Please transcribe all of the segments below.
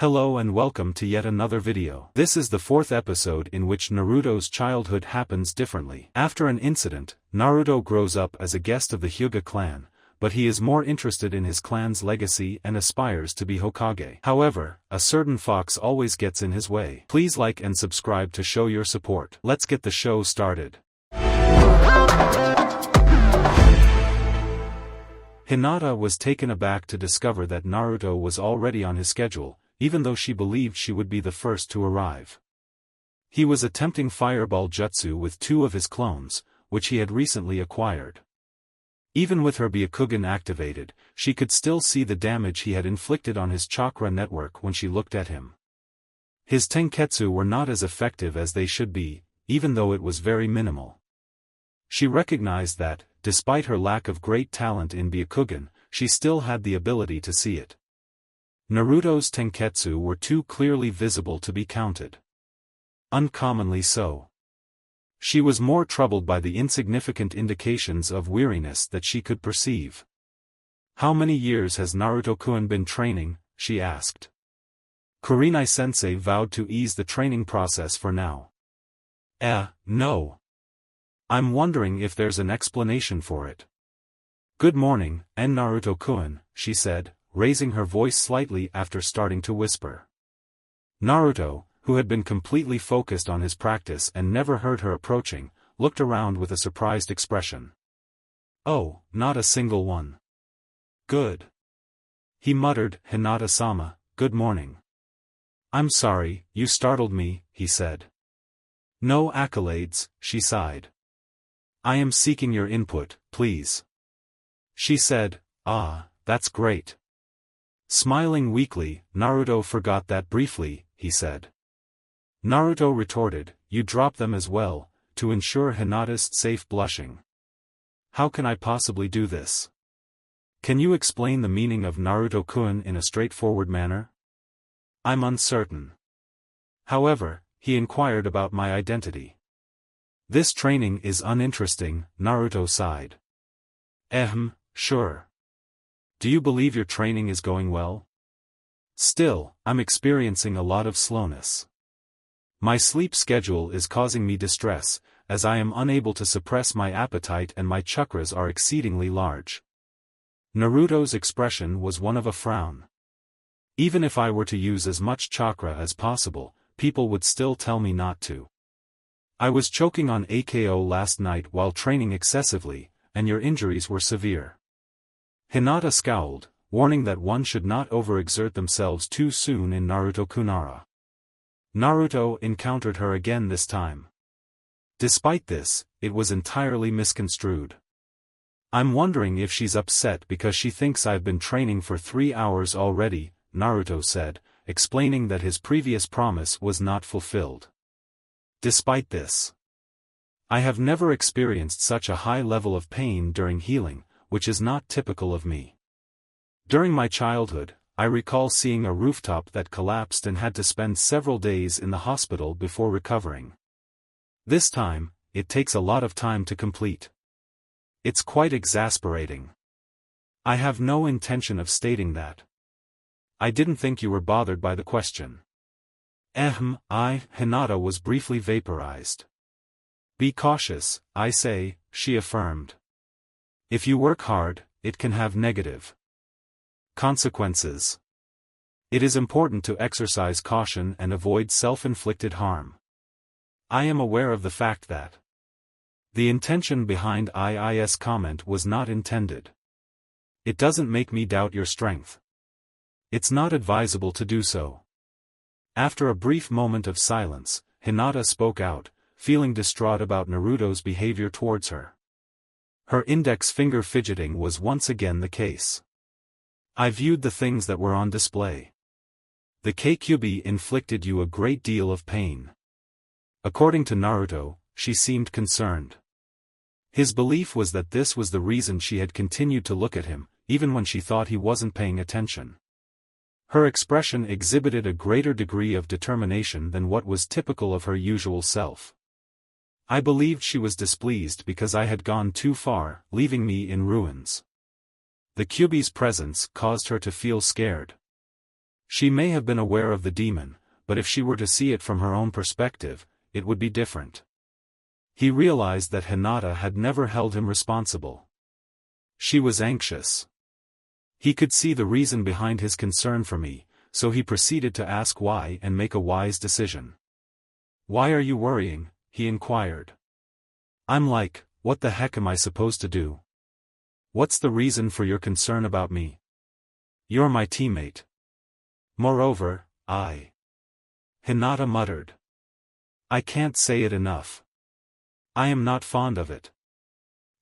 Hello and welcome to yet another video. This is the fourth episode in which Naruto's childhood happens differently. After an incident, Naruto grows up as a guest of the Hyuga clan, but he is more interested in his clan's legacy and aspires to be Hokage. However, a certain fox always gets in his way. Please like and subscribe to show your support. Let's get the show started. Hinata was taken aback to discover that Naruto was already on his schedule, even though she believed she would be the first to arrive. He was attempting fireball jutsu with two of his clones, which he had recently acquired. Even with her Byakugan activated, she could still see the damage he had inflicted on his chakra network when she looked at him. His tenketsu were not as effective as they should be, even though it was very minimal. She recognized that, despite her lack of great talent in Byakugan, she still had the ability to see it. Naruto's tenketsu were too clearly visible to be counted. Uncommonly so. She was more troubled by the insignificant indications of weariness that she could perceive. "How many years has Naruto-kun been training?" she asked. Kurenai-sensei vowed to ease the training process for now. No. I'm wondering if there's an explanation for it. "Good morning, Naruto-kun," she said, raising her voice slightly after starting to whisper. Naruto, who had been completely focused on his practice and never heard her approaching, looked around with a surprised expression. "Oh, not a single one. Good." He muttered, "Hinata-sama, good morning." "I'm sorry, you startled me," he said. "No accolades," she sighed. "I am seeking your input, please." She said, "Ah, that's great." Smiling weakly, "Naruto forgot that briefly," he said. Naruto retorted, "You drop them as well, to ensure Hinata's safe blushing." "How can I possibly do this? Can you explain the meaning of Naruto-kun in a straightforward manner? I'm uncertain." However, he inquired about my identity. "This training is uninteresting," Naruto sighed. Sure. Do you believe your training is going well? Still, I'm experiencing a lot of slowness. My sleep schedule is causing me distress, as I am unable to suppress my appetite and my chakras are exceedingly large. Naruto's expression was one of a frown. "Even if I were to use as much chakra as possible, people would still tell me not to. I was choking on AKO last night while training excessively, and your injuries were severe." Hinata scowled, warning that one should not overexert themselves too soon in Naruto-kunara. Naruto encountered her again this time. Despite this, it was entirely misconstrued. "I'm wondering if she's upset because she thinks I've been training for 3 hours already," Naruto said, explaining that his previous promise was not fulfilled. "Despite this, I have never experienced such a high level of pain during healing, which is not typical of me. During my childhood, I recall seeing a rooftop that collapsed and had to spend several days in the hospital before recovering. This time, it takes a lot of time to complete. It's quite exasperating. I have no intention of stating that. I didn't think you were bothered by the question." Hinata was briefly vaporized. "Be cautious, I say," she affirmed. "If you work hard, it can have negative consequences. It is important to exercise caution and avoid self-inflicted harm. I am aware of the fact that the intention behind II's comment was not intended. It doesn't make me doubt your strength. It's not advisable to do so." After a brief moment of silence, Hinata spoke out, feeling distraught about Naruto's behavior towards her. Her index finger fidgeting was once again the case. "I viewed the things that were on display. The Kyubi inflicted you a great deal of pain." According to Naruto, she seemed concerned. His belief was that this was the reason she had continued to look at him, even when she thought he wasn't paying attention. Her expression exhibited a greater degree of determination than what was typical of her usual self. "I believed she was displeased because I had gone too far, leaving me in ruins. The Kyubi's presence caused her to feel scared. She may have been aware of the demon, but if she were to see it from her own perspective, it would be different. He realized that Hinata had never held him responsible. She was anxious. He could see the reason behind his concern for me, so he proceeded to ask why and make a wise decision. "Why are you worrying?" he inquired. I'm like, what the heck am I supposed to do? What's the reason for your concern about me? You're my teammate. Moreover, Hinata muttered. I can't say it enough. I am not fond of it.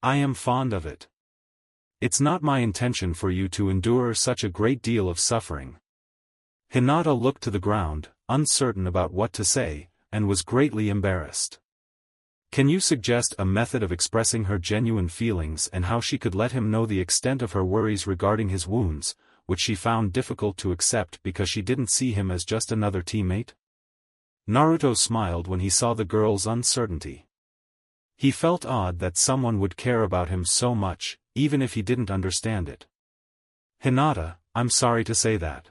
I am fond of it. It's not my intention for you to endure such a great deal of suffering. Hinata looked to the ground, uncertain about what to say, and was greatly embarrassed. Can you suggest a method of expressing her genuine feelings and how she could let him know the extent of her worries regarding his wounds, which she found difficult to accept because she didn't see him as just another teammate? Naruto smiled when he saw the girl's uncertainty. He felt odd that someone would care about him so much, even if he didn't understand it. Hinata, I'm sorry to say that.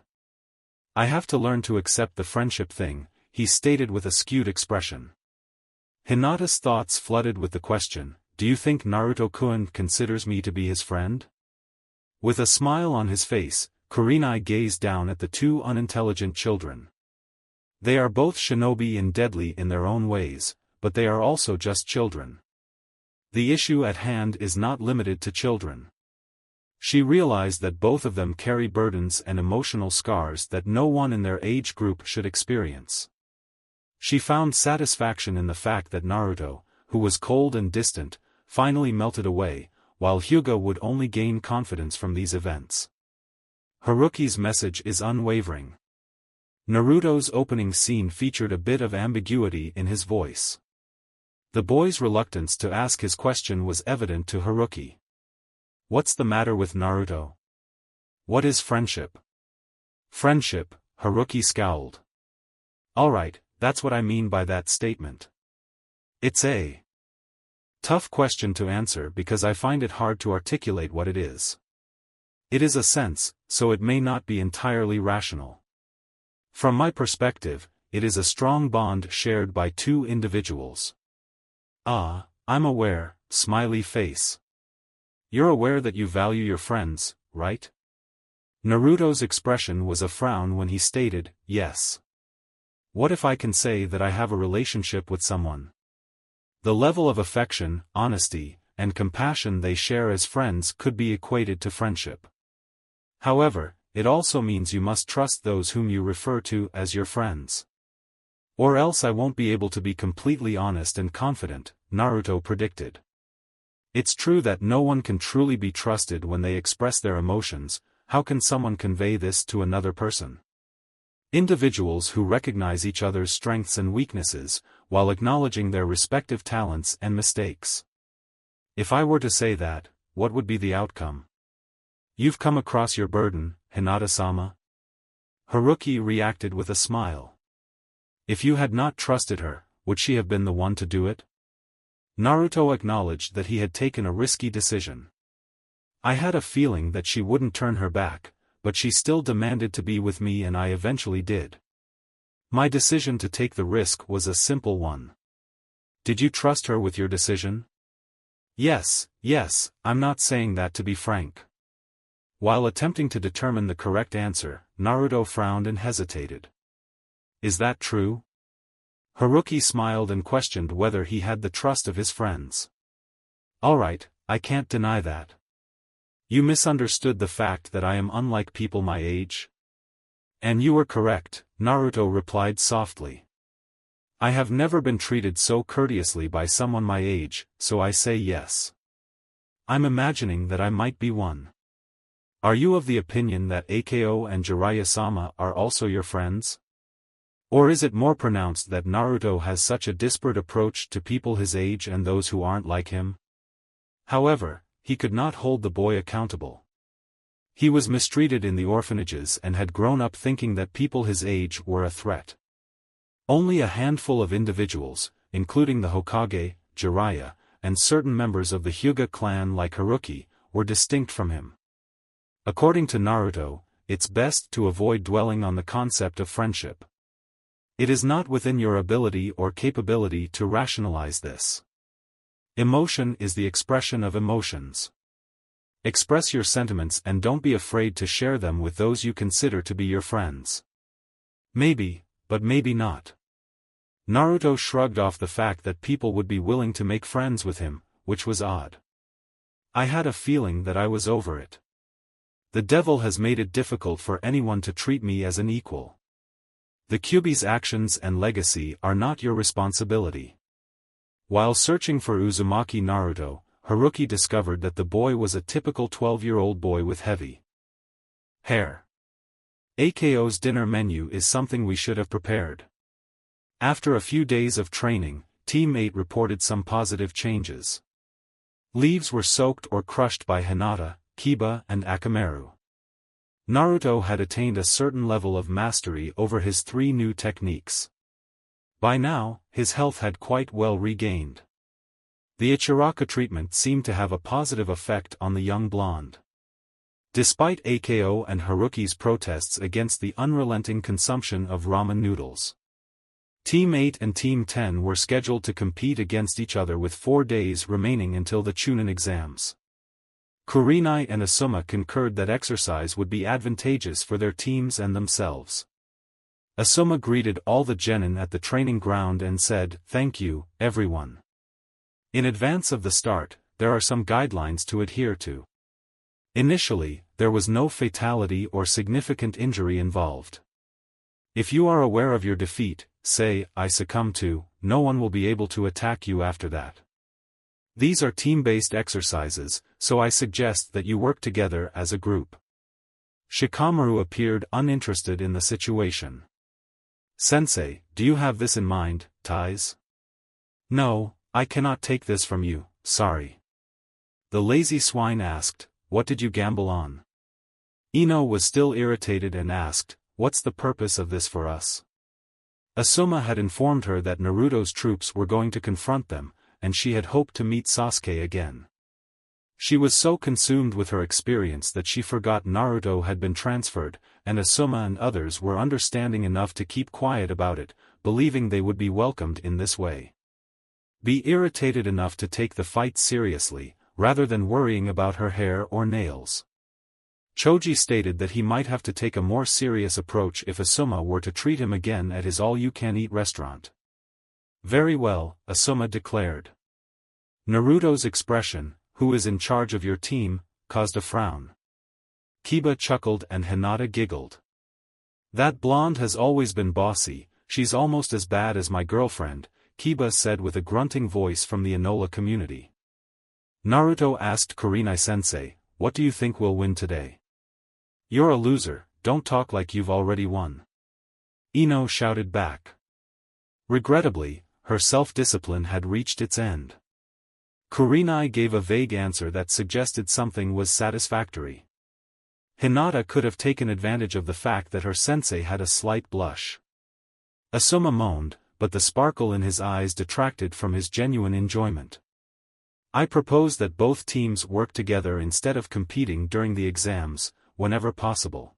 I have to learn to accept the friendship thing, he stated with a skewed expression. Hinata's thoughts flooded with the question, do you think Naruto-kun considers me to be his friend? With a smile on his face, Kurenai gazed down at the two unintelligent children. They are both shinobi and deadly in their own ways, but they are also just children. The issue at hand is not limited to children. She realized that both of them carry burdens and emotional scars that no one in their age group should experience. She found satisfaction in the fact that Naruto, who was cold and distant, finally melted away, while Hyuga would only gain confidence from these events. Haruki's message is unwavering. Naruto's opening scene featured a bit of ambiguity in his voice. The boy's reluctance to ask his question was evident to Haruki. What's the matter with Naruto? What is friendship? Friendship, Haruki scowled. Alright, that's what I mean by that statement. It's a tough question to answer because I find it hard to articulate what it is. It is a sense, so it may not be entirely rational. From my perspective, it is a strong bond shared by two individuals. I'm aware, smiley face. You're aware that you value your friends, right? Naruto's expression was a frown when he stated, yes. What if I can say that I have a relationship with someone? The level of affection, honesty, and compassion they share as friends could be equated to friendship. However, it also means you must trust those whom you refer to as your friends. Or else I won't be able to be completely honest and confident, Naruto predicted. It's true that no one can truly be trusted when they express their emotions. How can someone convey this to another person? Individuals who recognize each other's strengths and weaknesses, while acknowledging their respective talents and mistakes. If I were to say that, what would be the outcome? You've come across your burden, Hinata-sama? Haruki reacted with a smile. If you had not trusted her, would she have been the one to do it? Naruto acknowledged that he had taken a risky decision. I had a feeling that she wouldn't turn her back, but she still demanded to be with me and I eventually did. My decision to take the risk was a simple one. Did you trust her with your decision? Yes, I'm not saying that to be frank. While attempting to determine the correct answer, Naruto frowned and hesitated. Is that true? Haruki smiled and questioned whether he had the trust of his friends. Alright, I can't deny that. You misunderstood the fact that I am unlike people my age? And you were correct, Naruto replied softly. I have never been treated so courteously by someone my age, so I say yes. I'm imagining that I might be one. Are you of the opinion that Akeo and Jiraiya-sama are also your friends? Or is it more pronounced that Naruto has such a disparate approach to people his age and those who aren't like him? However, he could not hold the boy accountable. He was mistreated in the orphanages and had grown up thinking that people his age were a threat. Only a handful of individuals, including the Hokage, Jiraiya, and certain members of the Hyuga clan like Haruki, were distinct from him. According to Naruto, it's best to avoid dwelling on the concept of friendship. It is not within your ability or capability to rationalize this. Emotion is the expression of emotions. Express your sentiments and don't be afraid to share them with those you consider to be your friends. Maybe, but maybe not. Naruto shrugged off the fact that people would be willing to make friends with him, which was odd. I had a feeling that I was over it. The devil has made it difficult for anyone to treat me as an equal. The Kyuubi's actions and legacy are not your responsibility. While searching for Uzumaki Naruto, Haruki discovered that the boy was a typical 12-year-old boy with heavy hair. AKO's dinner menu is something we should have prepared. After a few days of training, Team 8 reported some positive changes. Leaves were soaked or crushed by Hinata, Kiba and Akamaru. Naruto had attained a certain level of mastery over his 3 new techniques. By now, his health had quite well regained. The Ichiraka treatment seemed to have a positive effect on the young blonde. Despite AKO and Haruki's protests against the unrelenting consumption of ramen noodles, Team 8 and Team 10 were scheduled to compete against each other with 4 days remaining until the Chunin exams. Kurenai and Asuma concurred that exercise would be advantageous for their teams and themselves. Asuma greeted all the genin at the training ground and said, "Thank you, everyone." In advance of the start, there are some guidelines to adhere to. Initially, there was no fatality or significant injury involved. If you are aware of your defeat, say, "I succumb to," no one will be able to attack you after that. These are team-based exercises, so I suggest that you work together as a group. Shikamaru appeared uninterested in the situation. "Sensei, do you have this in mind, ties?" "No, I cannot take this from you, sorry." The lazy swine asked, "What did you gamble on?" Ino was still irritated and asked, "What's the purpose of this for us?" Asuma had informed her that Naruto's troops were going to confront them, and she had hoped to meet Sasuke again. She was so consumed with her experience that she forgot Naruto had been transferred, and Asuma and others were understanding enough to keep quiet about it, believing they would be welcomed in this way. Be irritated enough to take the fight seriously, rather than worrying about her hair or nails. Choji stated that he might have to take a more serious approach if Asuma were to treat him again at his all-you-can-eat restaurant. "Very well," Asuma declared. Naruto's expression, "Who is in charge of your team?" caused a frown. Kiba chuckled and Hinata giggled. "That blonde has always been bossy, she's almost as bad as my girlfriend," Kiba said with a grunting voice from the Enola community. Naruto asked Kurenai-sensei, "What do you think will win today?" "You're a loser, don't talk like you've already won." Ino shouted back. Regrettably, her self-discipline had reached its end. Kurenai gave a vague answer that suggested something was satisfactory. Hinata could have taken advantage of the fact that her sensei had a slight blush. Asuma moaned, but the sparkle in his eyes detracted from his genuine enjoyment. "I propose that both teams work together instead of competing during the exams, whenever possible.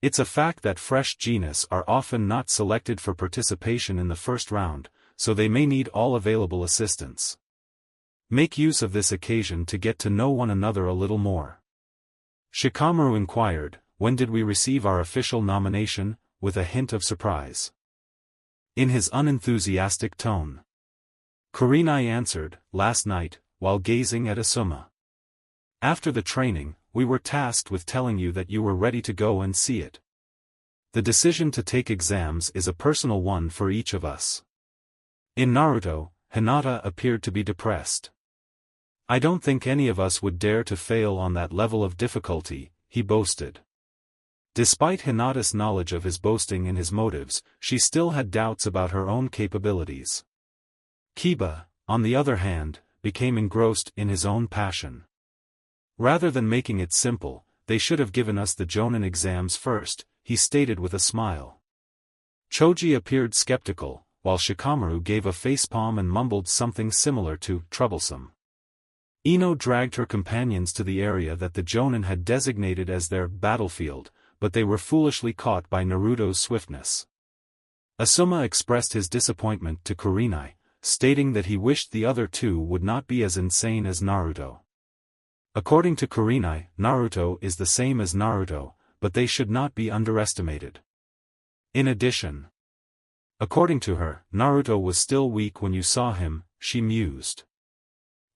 It's a fact that fresh genus are often not selected for participation in the first round, so they may need all available assistance. Make use of this occasion to get to know one another a little more." Shikamaru inquired, "When did we receive our official nomination?" with a hint of surprise in his unenthusiastic tone. Kurenai answered, "Last night, while gazing at Asuma. After the training, we were tasked with telling you that you were ready to go and see it. The decision to take exams is a personal one for each of us." In Naruto, Hinata appeared to be depressed. "I don't think any of us would dare to fail on that level of difficulty," he boasted. Despite Hinata's knowledge of his boasting and his motives, she still had doubts about her own capabilities. Kiba, on the other hand, became engrossed in his own passion. "Rather than making it simple, they should have given us the Jonin exams first," he stated with a smile. Choji appeared skeptical, while Shikamaru gave a facepalm and mumbled something similar to "troublesome." Ino dragged her companions to the area that the Jonin had designated as their battlefield, but they were foolishly caught by Naruto's swiftness. Asuma expressed his disappointment to Kurenai, stating that he wished the other two would not be as insane as Naruto. According to Kurenai, Naruto is the same as Naruto, but they should not be underestimated. In addition, according to her, Naruto was still weak when you saw him, she mused.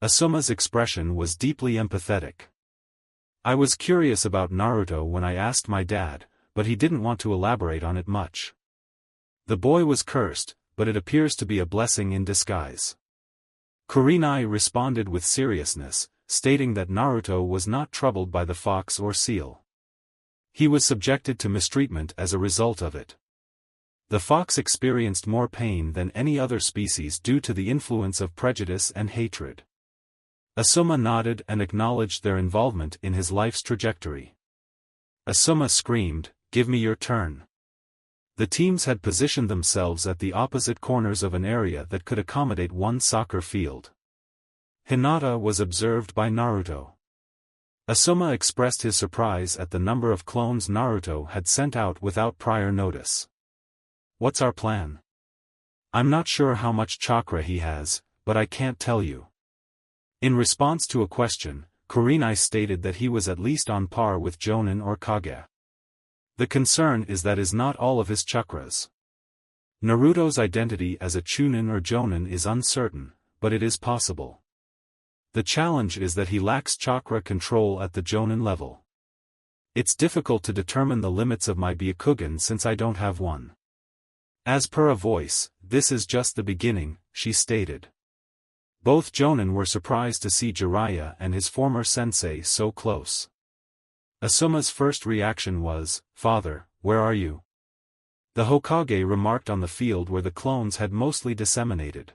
Asuma's expression was deeply empathetic. I was curious about Naruto when I asked my dad, but he didn't want to elaborate on it much. The boy was cursed, but it appears to be a blessing in disguise. Kurenai responded with seriousness, stating that Naruto was not troubled by the fox or seal. He was subjected to mistreatment as a result of it. The fox experienced more pain than any other species due to the influence of prejudice and hatred. Asuma nodded and acknowledged their involvement in his life's trajectory. Asuma screamed, "Give me your turn." The teams had positioned themselves at the opposite corners of an area that could accommodate one soccer field. Hinata was observed by Naruto. Asuma expressed his surprise at the number of clones Naruto had sent out without prior notice. "What's our plan?" "I'm not sure how much chakra he has, but I can't tell you." In response to a question, Kurenai stated that he was at least on par with Jonin or Kage. The concern is that is not all of his chakras. Naruto's identity as a Chunin or Jonin is uncertain, but it is possible. The challenge is that he lacks chakra control at the Jonin level. It's difficult to determine the limits of my Byakugan since I don't have one. As per a voice, this is just the beginning, she stated. Both Jonin were surprised to see Jiraiya and his former sensei so close. Asuma's first reaction was, "Father, where are you?" The Hokage remarked on the field where the clones had mostly disseminated.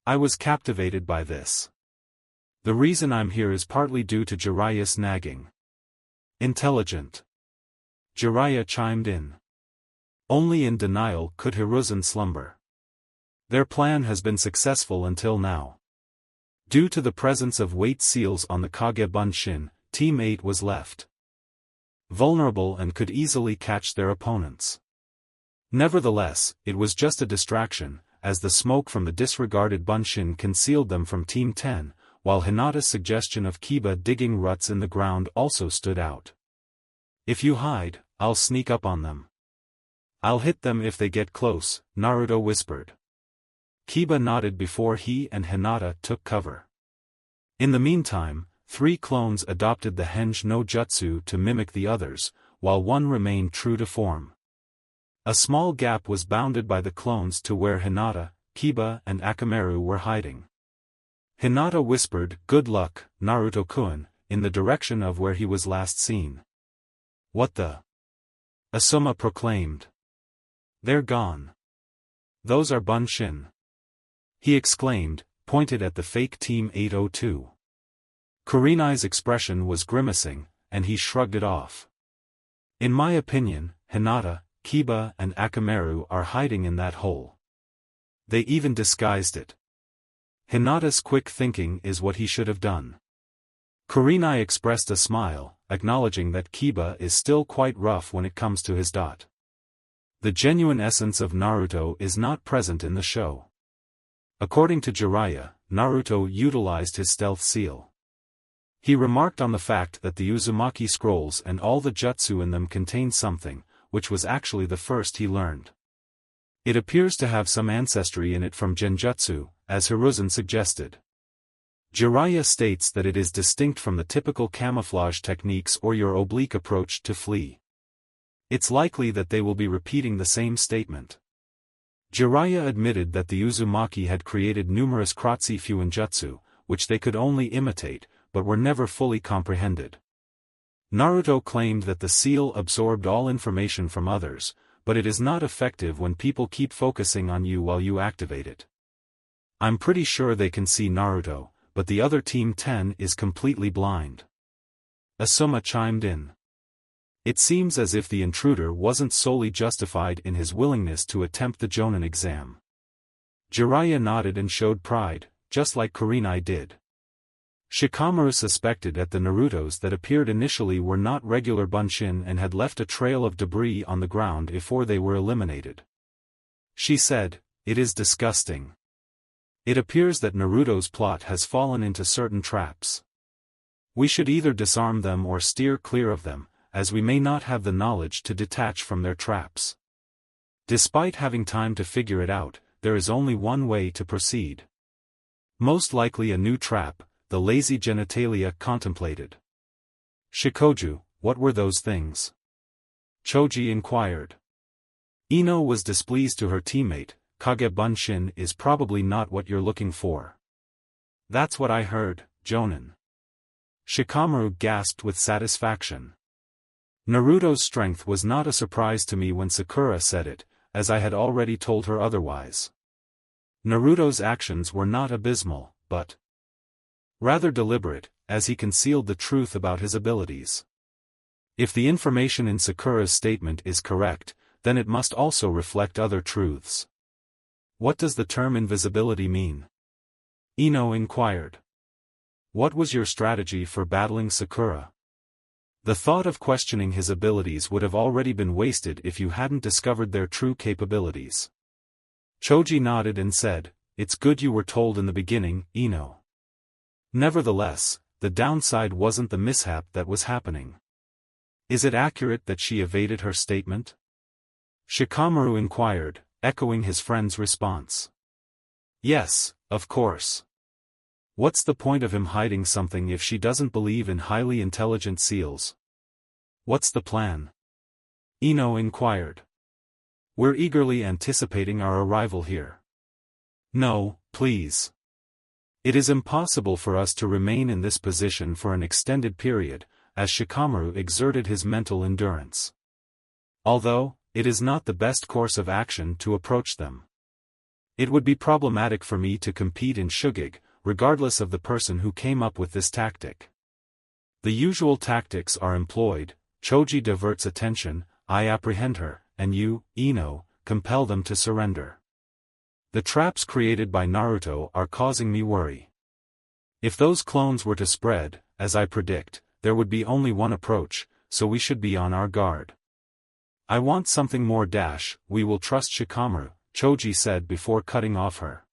"I was captivated by this. The reason I'm here is partly due to Jiraiya's nagging." "Intelligent." Jiraiya chimed in. Only in denial could Hiruzen slumber. Their plan has been successful until now. Due to the presence of weight seals on the Kage Bunshin, Team 8 was left vulnerable and could easily catch their opponents. Nevertheless, it was just a distraction, as the smoke from the disregarded Bunshin concealed them from Team 10, while Hinata's suggestion of Kiba digging ruts in the ground also stood out. "If you hide, I'll sneak up on them. I'll hit them if they get close," Naruto whispered. Kiba nodded before he and Hinata took cover. In the meantime, 3 clones adopted the Henge no Jutsu to mimic the others, while one remained true to form. A small gap was bounded by the clones to where Hinata, Kiba and Akamaru were hiding. Hinata whispered, "Good luck, Naruto-kun," in the direction of where he was last seen. "What the?" Asuma proclaimed. "They're gone. Those are Bunshin," he exclaimed, pointed at the fake Team 802. Kurenai's expression was grimacing, and he shrugged it off. "In my opinion, Hinata, Kiba and Akamaru are hiding in that hole. They even disguised it." Hinata's quick thinking is what he should have done. Kurenai expressed a smile, acknowledging that Kiba is still quite rough when it comes to his dot. The genuine essence of Naruto is not present in the show. According to Jiraiya, Naruto utilized his stealth seal. He remarked on the fact that the Uzumaki scrolls and all the jutsu in them contained something, which was actually the first he learned. It appears to have some ancestry in it from Genjutsu, as Hiruzen suggested. Jiraiya states that it is distinct from the typical camouflage techniques or your oblique approach to flee. It's likely that they will be repeating the same statement. Jiraiya admitted that the Uzumaki had created numerous Kratzi Fuinjutsu, which they could only imitate, but were never fully comprehended. Naruto claimed that the seal absorbed all information from others, but it is not effective when people keep focusing on you while you activate it. "I'm pretty sure they can see Naruto, but the other Team 10 is completely blind." Asuma chimed in. It seems as if the intruder wasn't solely justified in his willingness to attempt the Jonin exam. Jiraiya nodded and showed pride, just like Kurenai did. Shikamaru suspected that the Narutos that appeared initially were not regular Bunshin and had left a trail of debris on the ground before they were eliminated. She said, "It is disgusting. It appears that Naruto's plot has fallen into certain traps. We should either disarm them or steer clear of them, as we may not have the knowledge to detach from their traps. Despite having time to figure it out, there is only one way to proceed. Most likely a new trap," the lazy genitalia contemplated. "Shikoju, what were those things?" Choji inquired. Ino was displeased to her teammate. "Kage Bunshin is probably not what you're looking for." "That's what I heard, Jonin." Shikamaru gasped with satisfaction. Naruto's strength was not a surprise to me when Sakura said it, as I had already told her otherwise. Naruto's actions were not abysmal, but rather deliberate, as he concealed the truth about his abilities. If the information in Sakura's statement is correct, then it must also reflect other truths. "What does the term invisibility mean?" Ino inquired. "What was your strategy for battling Sakura?" The thought of questioning his abilities would have already been wasted if you hadn't discovered their true capabilities. Choji nodded and said, "It's good you were told in the beginning, Ino." Nevertheless, the downside wasn't the mishap that was happening. "Is it accurate that she evaded her statement?" Shikamaru inquired, echoing his friend's response. "Yes, of course. What's the point of him hiding something if she doesn't believe in highly intelligent seals?" "What's the plan?" Ino inquired. "We're eagerly anticipating our arrival here." "No, please. It is impossible for us to remain in this position for an extended period," as Shikamaru exerted his mental endurance. "Although, it is not the best course of action to approach them. It would be problematic for me to compete in Shugig, regardless of the person who came up with this tactic. The usual tactics are employed: Choji diverts attention, I apprehend her, and you, Ino, compel them to surrender. The traps created by Naruto are causing me worry. If those clones were to spread, as I predict, there would be only one approach, so we should be on our guard." "I want something more. We will trust Shikamaru," Choji said before cutting off her.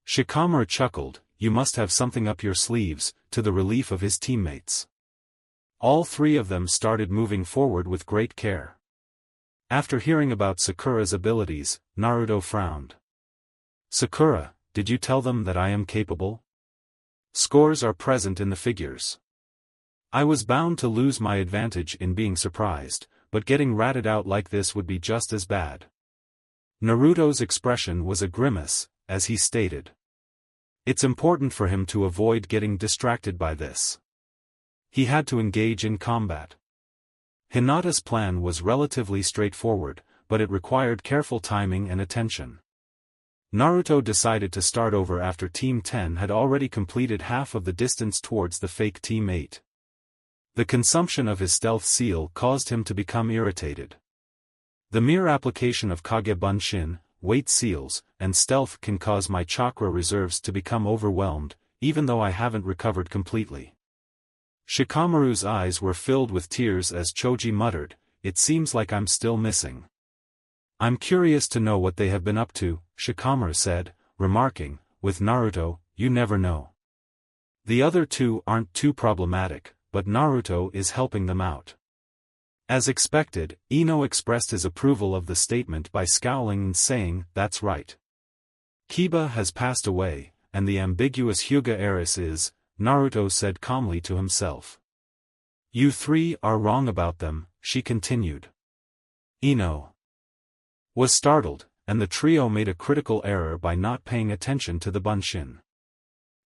Shikamaru chuckled, "You must have something up your sleeves," to the relief of his teammates. All three of them started moving forward with great care. After hearing about Sakura's abilities, Naruto frowned. "Sakura, did you tell them that I am capable? Scores are present in the figures. I was bound to lose my advantage in being surprised, but getting ratted out like this would be just as bad." Naruto's expression was a grimace, as he stated. It's important for him to avoid getting distracted by this. He had to engage in combat. Hinata's plan was relatively straightforward, but it required careful timing and attention. Naruto decided to start over after Team 10 had already completed half of the distance towards the fake Team 8. The consumption of his stealth seal caused him to become irritated. The mere application of Kage Bunshin, weight seals, and stealth can cause my chakra reserves to become overwhelmed, even though I haven't recovered completely. Shikamaru's eyes were filled with tears as Choji muttered, "It seems like I'm still missing." "I'm curious to know what they have been up to," Shikamaru said, remarking, "With Naruto, you never know. The other two aren't too problematic, but Naruto is helping them out." As expected, Ino expressed his approval of the statement by scowling and saying, "That's right. Kiba has passed away, and the ambiguous Hyuga heiress is," Naruto said calmly to himself. "You three are wrong about them," she continued. Ino was startled, and the trio made a critical error by not paying attention to the Bunshin.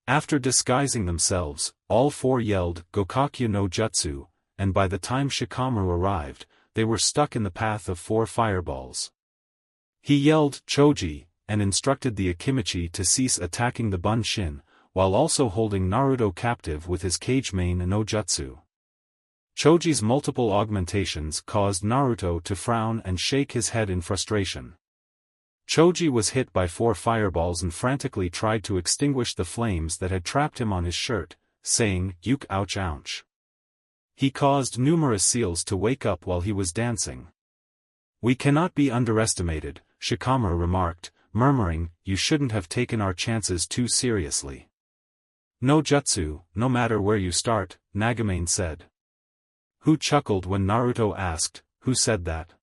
After disguising themselves, all four yelled, "Gokakyu no Jutsu," and by the time Shikamaru arrived, they were stuck in the path of 4 fireballs. He yelled, "Choji," and instructed the Akimichi to cease attacking the Bunshin, while also holding Naruto captive with his Kage Main no Jutsu. Choji's multiple augmentations caused Naruto to frown and shake his head in frustration. Choji was hit by 4 fireballs and frantically tried to extinguish the flames that had trapped him on his shirt, saying, "Yuck, ouch, ouch." He caused numerous seals to wake up while he was dancing. "We cannot be underestimated," Shikamaru remarked, murmuring, "You shouldn't have taken our chances too seriously." "No jutsu, no matter where you start," Nagamane said. Who chuckled when Naruto asked, "Who said that?"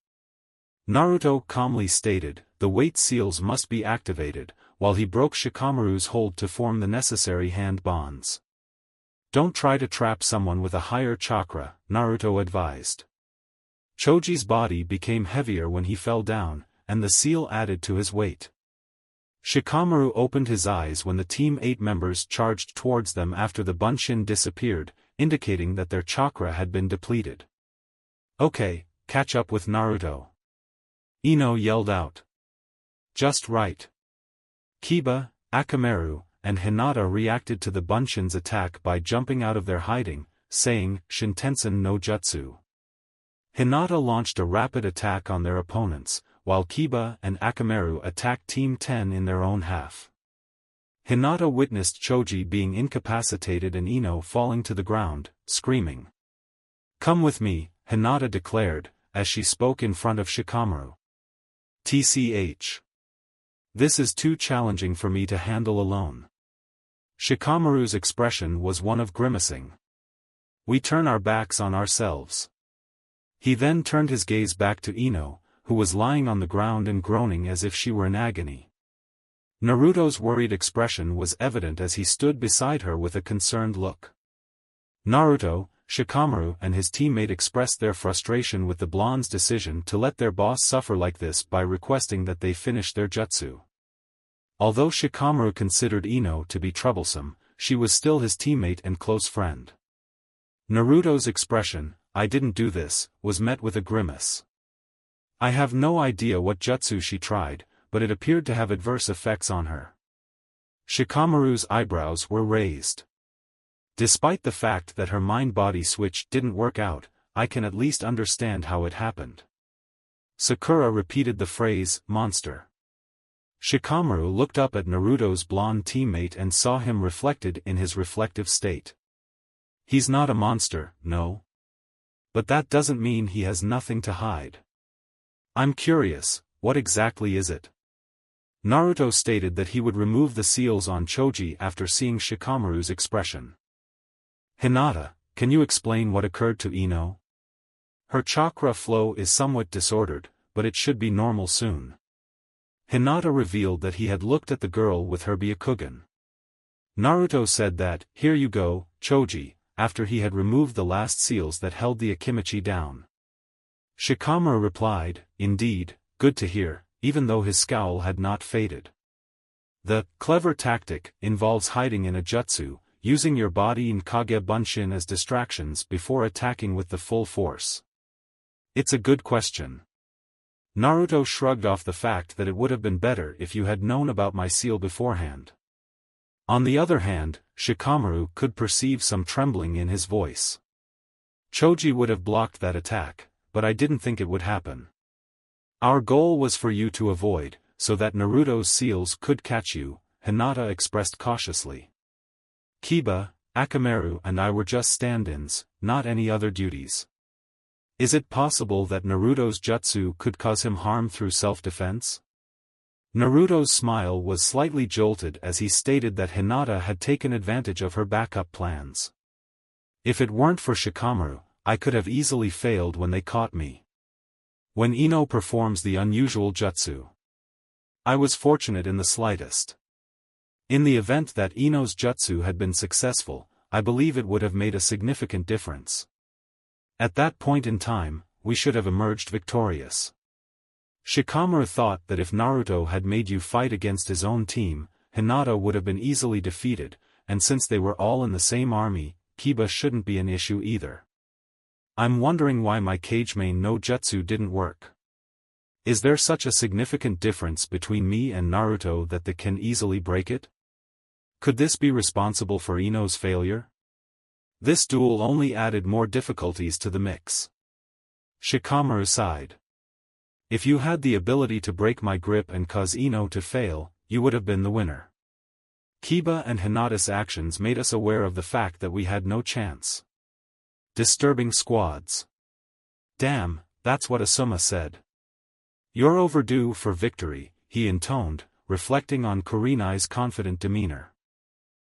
Naruto calmly stated, "The weight seals must be activated," while he broke Shikamaru's hold to form the necessary hand bonds. "Don't try to trap someone with a higher chakra," Naruto advised. Choji's body became heavier when he fell down, and the seal added to his weight. Shikamaru opened his eyes when the Team 8 members charged towards them after the Bunshin disappeared, indicating that their chakra had been depleted. "Okay, catch up with Naruto," Ino yelled out. Just right. Kiba, Akamaru, and Hinata reacted to the Bunshin's attack by jumping out of their hiding, saying, "Shintensen no Jutsu." Hinata launched a rapid attack on their opponents, while Kiba and Akamaru attacked Team 10 in their own half. Hinata witnessed Choji being incapacitated and Ino falling to the ground, screaming. "Come with me," Hinata declared, as she spoke in front of Shikamaru. "TCH. This is too challenging for me to handle alone." Shikamaru's expression was one of grimacing. "We turn our backs on ourselves." He then turned his gaze back to Ino, who was lying on the ground and groaning as if she were in agony. Naruto's worried expression was evident as he stood beside her with a concerned look. Naruto, Shikamaru and his teammate expressed their frustration with the blonde's decision to let their boss suffer like this by requesting that they finish their jutsu. Although Shikamaru considered Ino to be troublesome, she was still his teammate and close friend. Naruto's expression, "I didn't do this," was met with a grimace. I have no idea what jutsu she tried, but it appeared to have adverse effects on her. Shikamaru's eyebrows were raised. Despite the fact that her mind-body switch didn't work out, I can at least understand how it happened. Sakura repeated the phrase, "monster." Shikamaru looked up at Naruto's blonde teammate and saw him reflected in his reflective state. He's not a monster, no. But that doesn't mean he has nothing to hide. I'm curious, what exactly is it? Naruto stated that he would remove the seals on Choji after seeing Shikamaru's expression. Hinata, can you explain what occurred to Ino? Her chakra flow is somewhat disordered, but it should be normal soon. Hinata revealed that he had looked at the girl with her Byakugan. Naruto said that, "Here you go, Choji," after he had removed the last seals that held the Akimichi down. Shikamaru replied, "Indeed, good to hear," even though his scowl had not faded. The clever tactic involves hiding in a jutsu, using your body and Kage Bunshin as distractions before attacking with the full force. It's a good question. Naruto shrugged off the fact that it would have been better if you had known about my seal beforehand. On the other hand, Shikamaru could perceive some trembling in his voice. Choji would have blocked that attack, but I didn't think it would happen. Our goal was for you to avoid, so that Naruto's seals could catch you, Hinata expressed cautiously. Kiba, Akamaru and I were just stand-ins, not any other duties. Is it possible that Naruto's jutsu could cause him harm through self-defense? Naruto's smile was slightly jolted as he stated that Hinata had taken advantage of her backup plans. If it weren't for Shikamaru, I could have easily failed when they caught me. When Ino performs the unusual jutsu. I was fortunate in the slightest. In the event that Ino's jutsu had been successful, I believe it would have made a significant difference. At that point in time, we should have emerged victorious. Shikamaru thought that if Naruto had made you fight against his own team, Hinata would have been easily defeated, and since they were all in the same army, Kiba shouldn't be an issue either. I'm wondering why my Kage-main no jutsu didn't work. Is there such a significant difference between me and Naruto that they can easily break it? Could this be responsible for Ino's failure? This duel only added more difficulties to the mix. Shikamaru sighed. If you had the ability to break my grip and cause Ino to fail, you would have been the winner. Kiba and Hinata's actions made us aware of the fact that we had no chance. Disturbing squads. Damn, that's what Asuma said. You're overdue for victory, he intoned, reflecting on Kurenai's confident demeanor.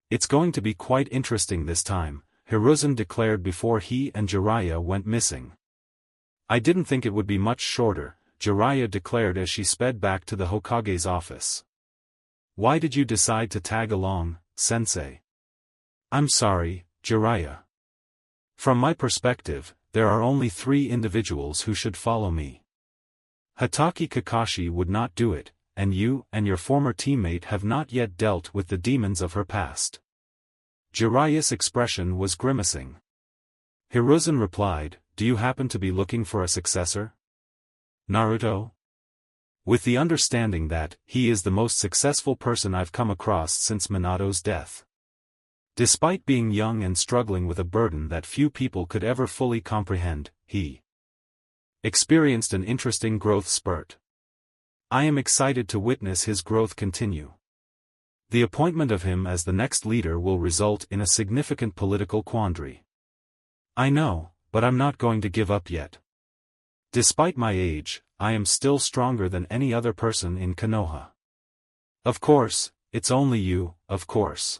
It's going to be quite interesting this time, Hiruzen declared before he and Jiraiya went missing. I didn't think it would be much shorter, Jiraiya declared as she sped back to the Hokage's office. Why did you decide to tag along, sensei? I'm sorry, Jiraiya. From my perspective, there are only 3 individuals who should follow me. Hatake Kakashi would not do it, and you and your former teammate have not yet dealt with the demons of her past. Jiraiya's expression was grimacing. Hiruzen replied, do you happen to be looking for a successor? Naruto? With the understanding that he is the most successful person I've come across since Minato's death. Despite being young and struggling with a burden that few people could ever fully comprehend, he experienced an interesting growth spurt. I am excited to witness his growth continue. The appointment of him as the next leader will result in a significant political quandary. I know, but I'm not going to give up yet. Despite my age, I am still stronger than any other person in Konoha. Of course, it's only you, of course.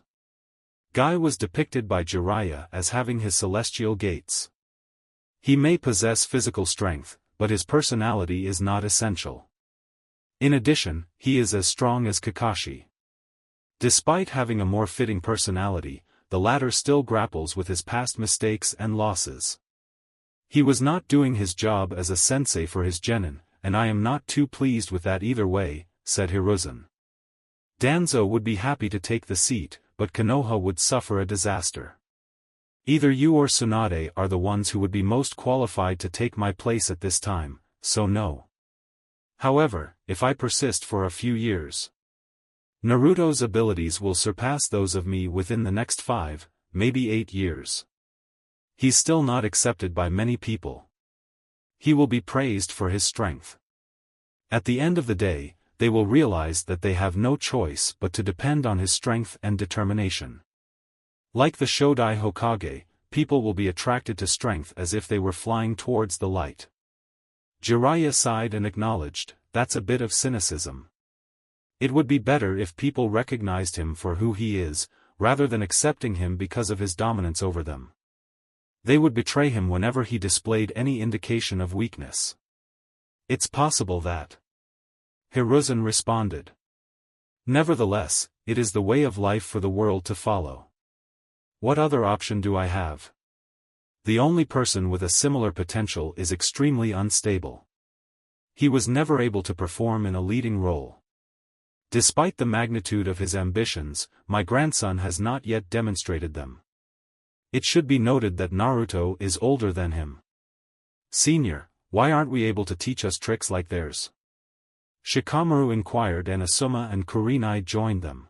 Guy was depicted by Jiraiya as having his celestial gates. He may possess physical strength, but his personality is not essential. In addition, he is as strong as Kakashi. Despite having a more fitting personality, the latter still grapples with his past mistakes and losses. He was not doing his job as a sensei for his genin, and I am not too pleased with that either way, said Hiruzen. Danzo would be happy to take the seat, but Konoha would suffer a disaster. Either you or Tsunade are the ones who would be most qualified to take my place at this time, so no. However, if I persist for a few years, Naruto's abilities will surpass those of me within the next 5, maybe 8 years. He's still not accepted by many people. He will be praised for his strength. At the end of the day, they will realize that they have no choice but to depend on his strength and determination. Like the Shodai Hokage, people will be attracted to strength as if they were flying towards the light. Jiraiya sighed and acknowledged, that's a bit of cynicism. It would be better if people recognized him for who he is, rather than accepting him because of his dominance over them. They would betray him whenever he displayed any indication of weakness. It's possible that. Hiruzen responded. Nevertheless, it is the way of life for the world to follow. What other option do I have? The only person with a similar potential is extremely unstable. He was never able to perform in a leading role. Despite the magnitude of his ambitions, my grandson has not yet demonstrated them. It should be noted that Naruto is older than him. Senior, why aren't we able to teach us tricks like theirs? Shikamaru inquired, and Asuma and Kurenai joined them.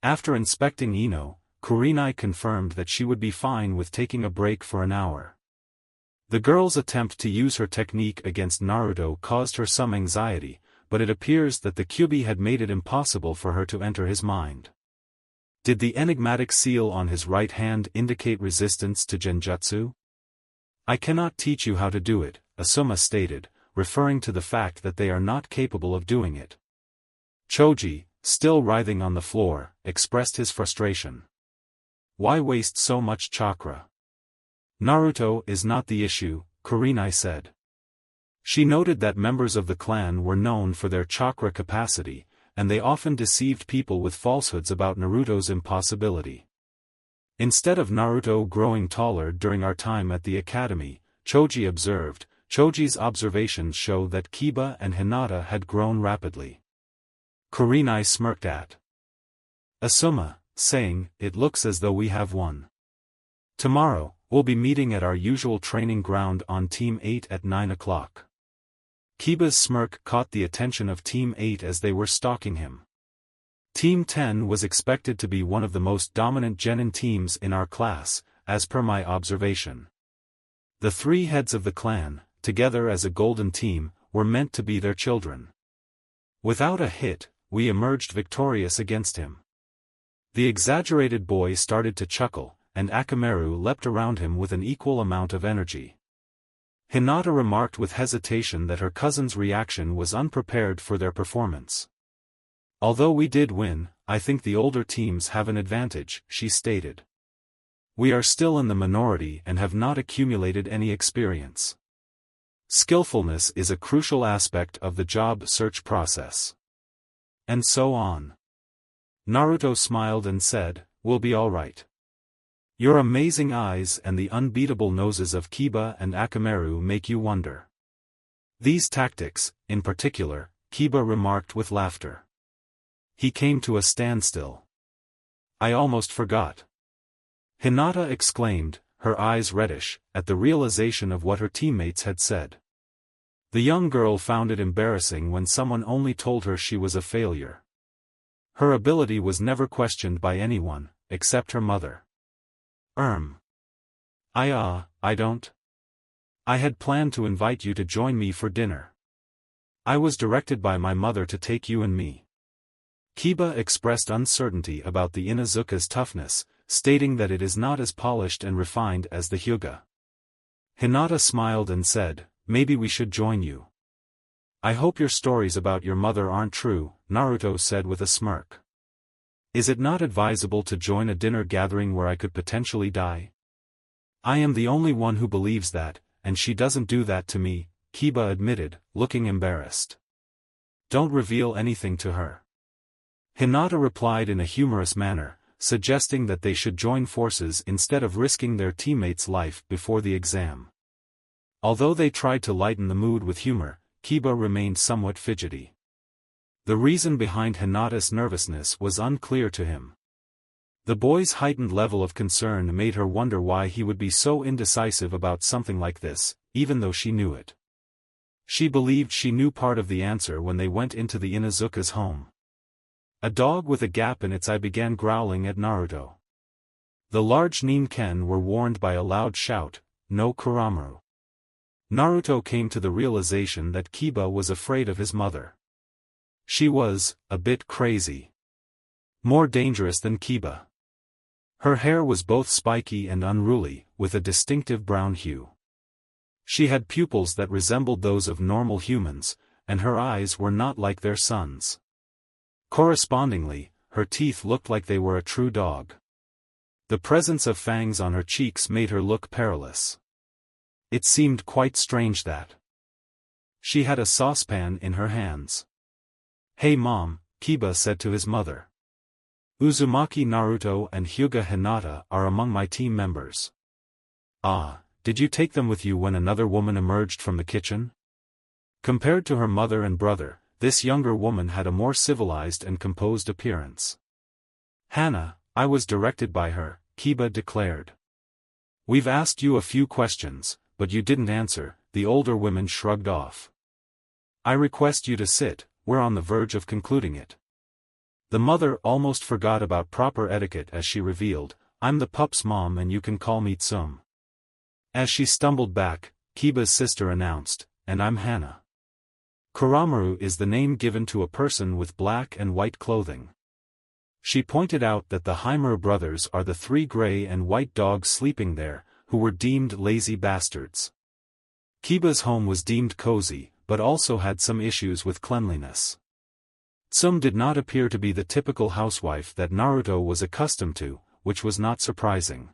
After inspecting Ino, Kurenai confirmed that she would be fine with taking a break for an hour. The girl's attempt to use her technique against Naruto caused her some anxiety, but it appears that the Kyuubi had made it impossible for her to enter his mind. Did the enigmatic seal on his right hand indicate resistance to genjutsu? I cannot teach you how to do it, Asuma stated, referring to the fact that they are not capable of doing it. Choji, still writhing on the floor, expressed his frustration. Why waste so much chakra? Naruto is not the issue, Kurenai said. She noted that members of the clan were known for their chakra capacity, and they often deceived people with falsehoods about Naruto's impossibility. Instead of Naruto growing taller during our time at the academy, Choji observed, Choji's observations show that Kiba and Hinata had grown rapidly. Kurenai smirked at Asuma, saying, it looks as though we have won. Tomorrow, we'll be meeting at our usual training ground on Team 8 at 9 o'clock. Kiba's smirk caught the attention of Team 8 as they were stalking him. Team 10 was expected to be one of the most dominant genin teams in our class, as per my observation. The 3 heads of the clan, together as a golden team, were meant to be their children. Without a hit, we emerged victorious against him. The exaggerated boy started to chuckle, and Akamaru leapt around him with an equal amount of energy. Hinata remarked with hesitation that her cousin's reaction was unprepared for their performance. Although we did win, I think the older teams have an advantage, she stated. We are still in the minority and have not accumulated any experience. Skillfulness is a crucial aspect of the job search process. And so on. Naruto smiled and said, "We'll be all right. Your amazing eyes and the unbeatable noses of Kiba and Akamaru make you wonder." These tactics, in particular, Kiba remarked with laughter. He came to a standstill. "I almost forgot." Hinata exclaimed, her eyes reddish, at the realization of what her teammates had said. The young girl found it embarrassing when someone only told her she was a failure. Her ability was never questioned by anyone, except her mother. I don't. I had planned to invite you to join me for dinner. I was directed by my mother to take you and me." Kiba expressed uncertainty about the Inuzuka's toughness, stating that it is not as polished and refined as the Hyuga. Hinata smiled and said, "Maybe we should join you." "I hope your stories about your mother aren't true," Naruto said with a smirk. "Is it not advisable to join a dinner gathering where I could potentially die?" "I am the only one who believes that, and she doesn't do that to me," Kiba admitted, looking embarrassed. "Don't reveal anything to her." Hinata replied in a humorous manner, suggesting that they should join forces instead of risking their teammates' life before the exam. Although they tried to lighten the mood with humor, Kiba remained somewhat fidgety. The reason behind Hinata's nervousness was unclear to him. The boy's heightened level of concern made her wonder why he would be so indecisive about something like this, even though she knew it. She believed she knew part of the answer when they went into the Inuzuka's home. A dog with a gap in its eye began growling at Naruto. The large Ninken were warned by a loud shout, "No Kuramaru." Naruto came to the realization that Kiba was afraid of his mother. She was, a bit crazy. More dangerous than Kiba. Her hair was both spiky and unruly, with a distinctive brown hue. She had pupils that resembled those of normal humans, and her eyes were not like their sons. Correspondingly, her teeth looked like they were a true dog. The presence of fangs on her cheeks made her look perilous. It seemed quite strange that she had a saucepan in her hands. "Hey Mom," Kiba said to his mother. "Uzumaki Naruto and Hyuga Hinata are among my team members." "Ah, did you take them with you when another woman emerged from the kitchen?" Compared to her mother and brother, this younger woman had a more civilized and composed appearance. "Hana, I was directed by her," Kiba declared. "We've asked you a few questions, but you didn't answer," the older women shrugged off. "I request you to sit, we're on the verge of concluding it." The mother almost forgot about proper etiquette as she revealed, "I'm the pup's mom and you can call me Tsum." As she stumbled back, Kiba's sister announced, "And I'm Hana." Kuramaru is the name given to a person with black and white clothing. She pointed out that the Haimaru brothers are the 3 gray and white dogs sleeping there, who were deemed lazy bastards. Kiba's home was deemed cozy, but also had some issues with cleanliness. Tsum did not appear to be the typical housewife that Naruto was accustomed to, which was not surprising.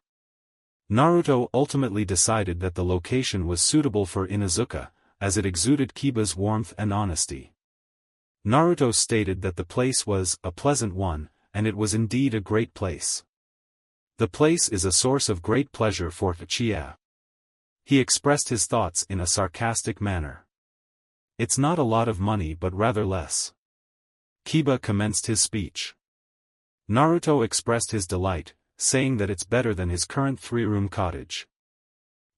Naruto ultimately decided that the location was suitable for Inuzuka, as it exuded Kiba's warmth and honesty. Naruto stated that the place was a pleasant one, and it was indeed a great place. "The place is a source of great pleasure for Uchiha." He expressed his thoughts in a sarcastic manner. "It's not a lot of money but rather less." Kiba commenced his speech. Naruto expressed his delight, saying that it's better than his current 3-room cottage.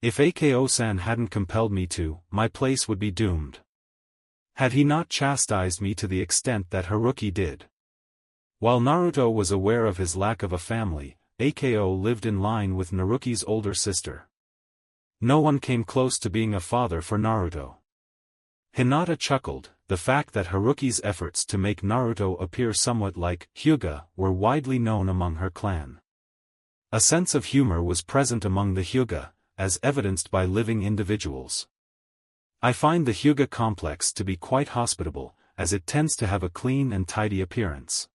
"If Ako-san hadn't compelled me to, my place would be doomed. Had he not chastised me to the extent that Haruki did." While Naruto was aware of his lack of a family, Ako lived in line with Naruki's older sister. No one came close to being a father for Naruto. Hinata chuckled, the fact that Haruki's efforts to make Naruto appear somewhat like Hyuga were widely known among her clan. A sense of humor was present among the Hyuga, as evidenced by living individuals. I find the Hyuga complex to be quite hospitable, as it tends to have a clean and tidy appearance.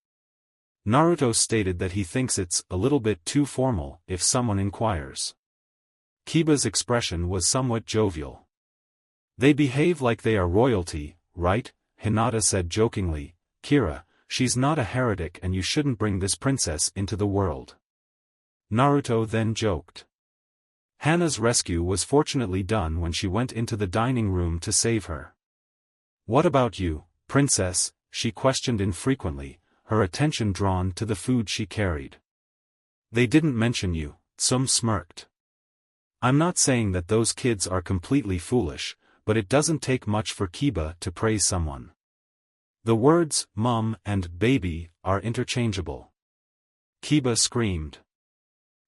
Naruto stated that he thinks it's a little bit too formal if someone inquires. Kiba's expression was somewhat jovial. They behave like they are royalty, right? Hinata said jokingly. Kira, she's not a heretic and you shouldn't bring this princess into the world. Naruto then joked. Hana's rescue was fortunately done when she went into the dining room to save her. What about you, princess? She questioned infrequently, her attention drawn to the food she carried. They didn't mention you, Tsum smirked. I'm not saying that those kids are completely foolish, but it doesn't take much for Kiba to praise someone. The words, mum and baby, are interchangeable. Kiba screamed.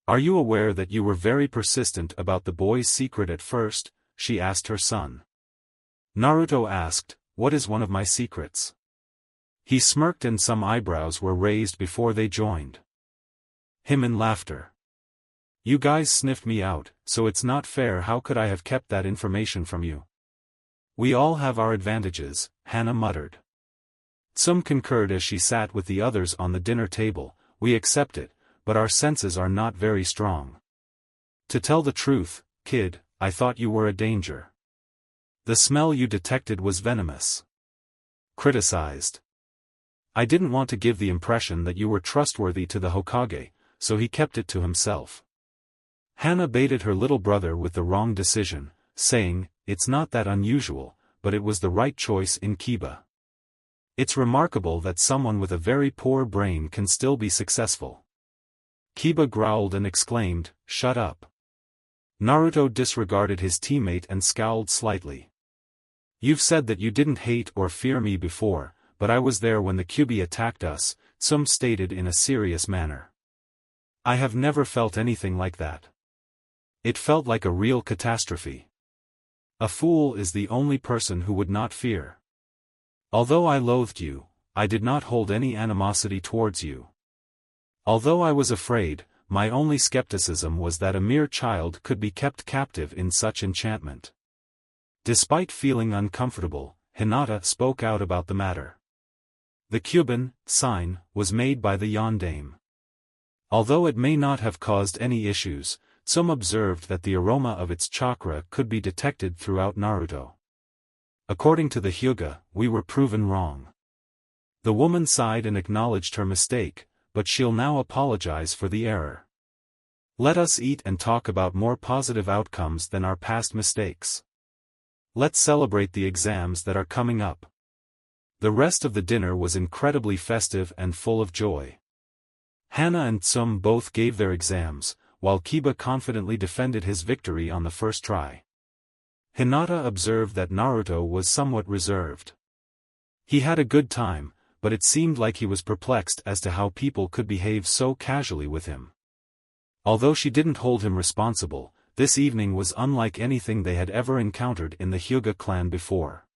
Are you aware that you were very persistent about the boy's secret at first? She asked her son. Naruto asked, what is one of my secrets? He smirked and some eyebrows were raised before they joined. Him in laughter. You guys sniffed me out, so it's not fair. How could I have kept that information from you? We all have our advantages, Hana muttered. Tsum concurred as she sat with the others on the dinner table. We accept it, but our senses are not very strong. To tell the truth, kid, I thought you were a danger. The smell you detected was venomous. Criticized. I didn't want to give the impression that you were trustworthy to the Hokage, so he kept it to himself. Hana baited her little brother with the wrong decision, saying, it's not that unusual, but it was the right choice in Kiba. It's remarkable that someone with a very poor brain can still be successful. Kiba growled and exclaimed, shut up. Naruto disregarded his teammate and scowled slightly. You've said that you didn't hate or fear me before, but I was there when the Kyuubi attacked us, Tsum stated in a serious manner. I have never felt anything like that. It felt like a real catastrophe. A fool is the only person who would not fear. Although I loathed you, I did not hold any animosity towards you. Although I was afraid, my only skepticism was that a mere child could be kept captive in such enchantment. Despite feeling uncomfortable, Hinata spoke out about the matter. The Cuban sign was made by the yondaime. Although it may not have caused any issues, some observed that the aroma of its chakra could be detected throughout Naruto. According to the Hyuga, we were proven wrong. The woman sighed and acknowledged her mistake, but she'll now apologize for the error. Let us eat and talk about more positive outcomes than our past mistakes. Let's celebrate the exams that are coming up. The rest of the dinner was incredibly festive and full of joy. Hana and Tsum both gave their exams, while Kiba confidently defended his victory on the first try. Hinata observed that Naruto was somewhat reserved. He had a good time, but it seemed like he was perplexed as to how people could behave so casually with him. Although she didn't hold him responsible, this evening was unlike anything they had ever encountered in the Hyuga clan before.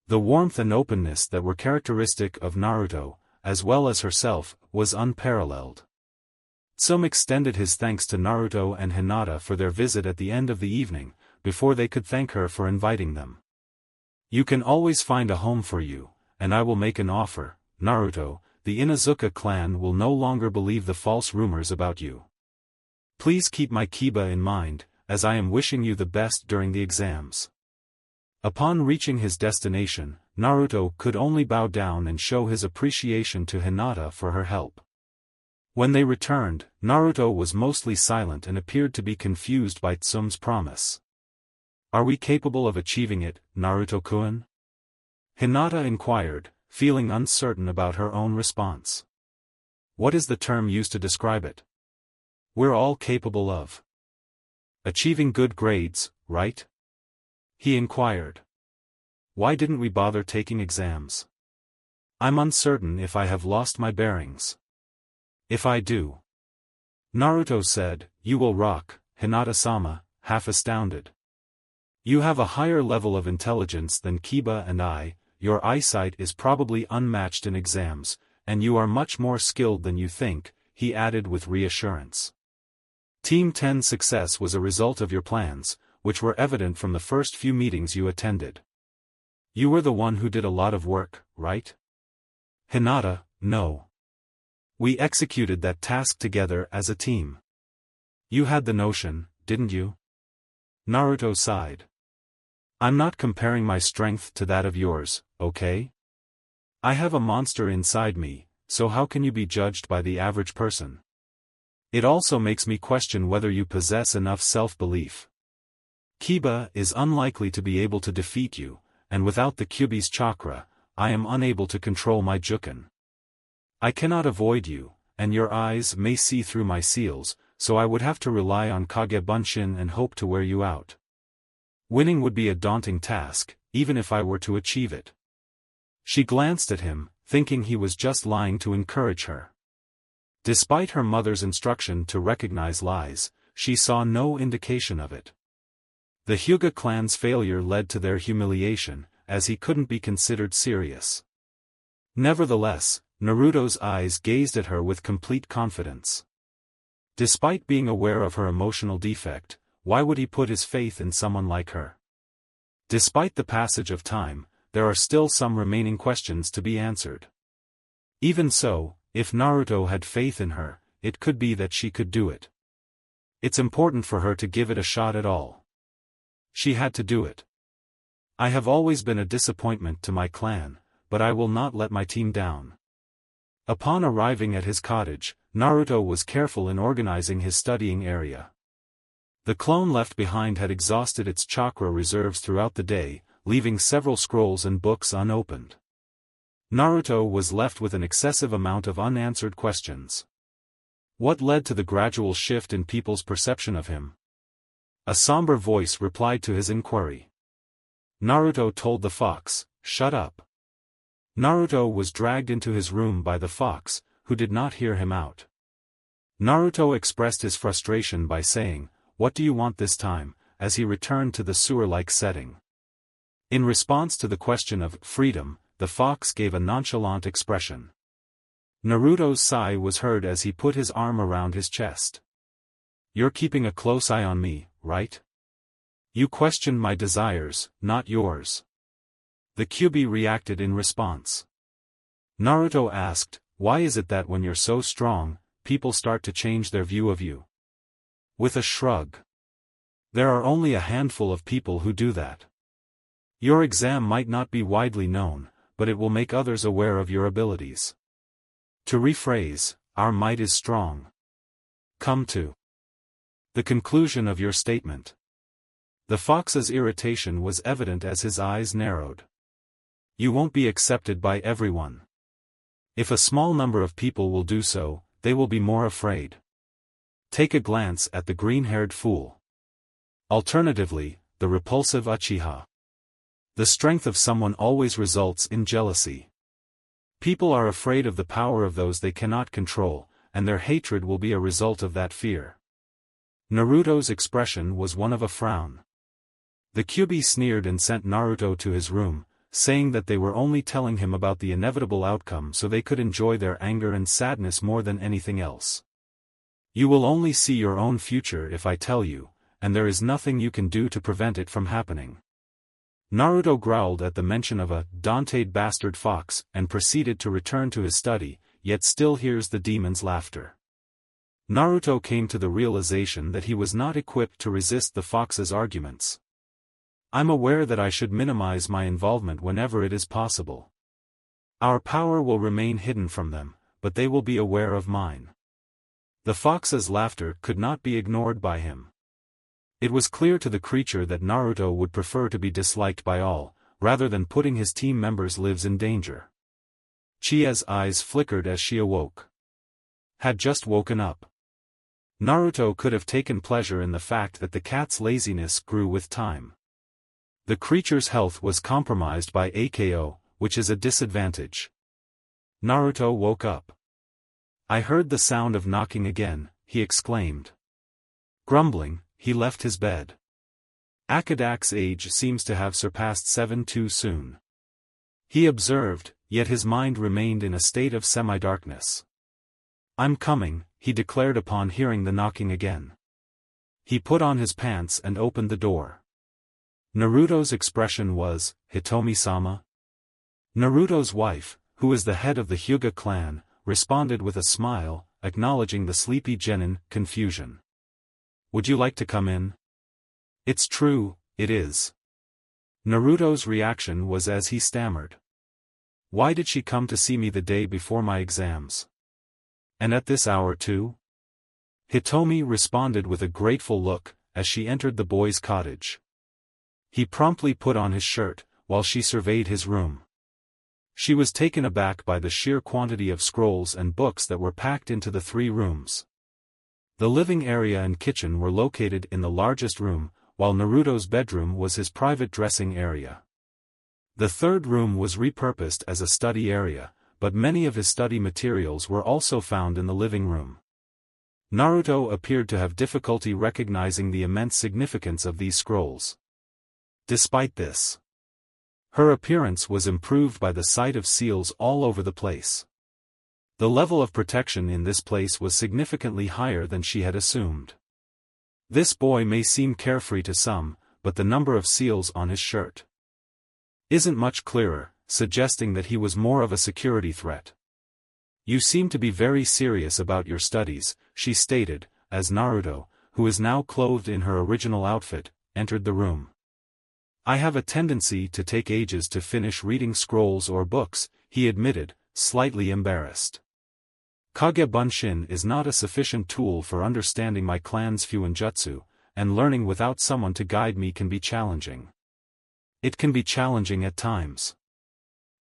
The warmth and openness that were characteristic of Naruto, as well as herself, was unparalleled. Tsum extended his thanks to Naruto and Hinata for their visit at the end of the evening, before they could thank her for inviting them. You can always find a home for you, and I will make an offer, Naruto, the Inuzuka clan will no longer believe the false rumors about you. Please keep my Kiba in mind, as I am wishing you the best during the exams. Upon reaching his destination, Naruto could only bow down and show his appreciation to Hinata for her help. When they returned, Naruto was mostly silent and appeared to be confused by Tsum's promise. Are we capable of achieving it, Naruto-kun? Hinata inquired, feeling uncertain about her own response. What is the term used to describe it? We're all capable of achieving good grades, right? He inquired. Why didn't we bother taking exams? I'm uncertain if I have lost my bearings. If I do, Naruto said, you will rock, Hinata-sama, half astounded. You have a higher level of intelligence than Kiba and I, your eyesight is probably unmatched in exams, and you are much more skilled than you think," he added with reassurance. Team 10's success was a result of your plans, which were evident from the first few meetings you attended. You were the one who did a lot of work, right? Hinata, no. We executed that task together as a team. You had the notion, didn't you? Naruto sighed. I'm not comparing my strength to that of yours, okay? I have a monster inside me, so how can you be judged by the average person? It also makes me question whether you possess enough self-belief. Kiba is unlikely to be able to defeat you, and without the Kyuubi's chakra, I am unable to control my Juken. I cannot avoid you, and your eyes may see through my seals, so I would have to rely on Kage Bunshin and hope to wear you out. Winning would be a daunting task, even if I were to achieve it. She glanced at him, thinking he was just lying to encourage her. Despite her mother's instruction to recognize lies, she saw no indication of it. The Hyuga clan's failure led to their humiliation, as he couldn't be considered serious. Nevertheless, Naruto's eyes gazed at her with complete confidence. Despite being aware of her emotional defect, why would he put his faith in someone like her? Despite the passage of time, there are still some remaining questions to be answered. Even so, if Naruto had faith in her, it could be that she could do it. It's important for her to give it a shot at all. She had to do it. I have always been a disappointment to my clan, but I will not let my team down. Upon arriving at his cottage, Naruto was careful in organizing his studying area. The clone left behind had exhausted its chakra reserves throughout the day, leaving several scrolls and books unopened. Naruto was left with an excessive amount of unanswered questions. What led to the gradual shift in people's perception of him? A somber voice replied to his inquiry. Naruto told the fox, "Shut up." Naruto was dragged into his room by the fox, who did not hear him out. Naruto expressed his frustration by saying, "What do you want this time?" as he returned to the sewer-like setting. In response to the question of freedom, the fox gave a nonchalant expression. Naruto's sigh was heard as he put his arm around his chest. "You're keeping a close eye on me, right? You question my desires, not yours." The Kyuubi reacted in response. Naruto asked, "Why is it that when you're so strong, people start to change their view of you?" With a shrug. "There are only a handful of people who do that. Your exam might not be widely known, but it will make others aware of your abilities. To rephrase, our might is strong. Come to the conclusion of your statement." The fox's irritation was evident as his eyes narrowed. "You won't be accepted by everyone. If a small number of people will do so, they will be more afraid. Take a glance at the green-haired fool. Alternatively, the repulsive Uchiha. The strength of someone always results in jealousy. People are afraid of the power of those they cannot control, and their hatred will be a result of that fear." Naruto's expression was one of a frown. The Kyuubi sneered and sent Naruto to his room, saying that they were only telling him about the inevitable outcome so they could enjoy their anger and sadness more than anything else. "You will only see your own future if I tell you, and there is nothing you can do to prevent it from happening." Naruto growled at the mention of a Dante'd bastard fox and proceeded to return to his study, yet still hears the demon's laughter. Naruto came to the realization that he was not equipped to resist the fox's arguments. "I'm aware that I should minimize my involvement whenever it is possible. Our power will remain hidden from them, but they will be aware of mine." The fox's laughter could not be ignored by him. It was clear to the creature that Naruto would prefer to be disliked by all, rather than putting his team members' lives in danger. Chia's eyes flickered as she awoke. Had just woken up. Naruto could have taken pleasure in the fact that the cat's laziness grew with time. The creature's health was compromised by AKO, which is a disadvantage. Naruto woke up. "I heard the sound of knocking again," he exclaimed. Grumbling, he left his bed. Akadak's age seems to have surpassed 7 too soon. He observed, yet his mind remained in a state of semi-darkness. "I'm coming," he declared upon hearing the knocking again. He put on his pants and opened the door. Naruto's expression was, "Hitomi-sama?" Naruto's wife, who is the head of the Hyuga clan, responded with a smile, acknowledging the sleepy genin confusion. "Would you like to come in?" "It's true, it is." Naruto's reaction was as he stammered. "Why did she come to see me the day before my exams? And at this hour too?" Hitomi responded with a grateful look, as she entered the boy's cottage. He promptly put on his shirt, while she surveyed his room. She was taken aback by the sheer quantity of scrolls and books that were packed into the 3 rooms. The living area and kitchen were located in the largest room, while Naruto's bedroom was his private dressing area. The 3rd room was repurposed as a study area, but many of his study materials were also found in the living room. Naruto appeared to have difficulty recognizing the immense significance of these scrolls. Despite this, her appearance was improved by the sight of seals all over the place. The level of protection in this place was significantly higher than she had assumed. This boy may seem carefree to some, but the number of seals on his shirt isn't much clearer, suggesting that he was more of a security threat. "You seem to be very serious about your studies," she stated, as Naruto, who is now clothed in her original outfit, entered the room. "I have a tendency to take ages to finish reading scrolls or books," he admitted, slightly embarrassed. "Kage Bunshin is not a sufficient tool for understanding my clan's Fuinjutsu, and learning without someone to guide me can be challenging. It can be challenging at times.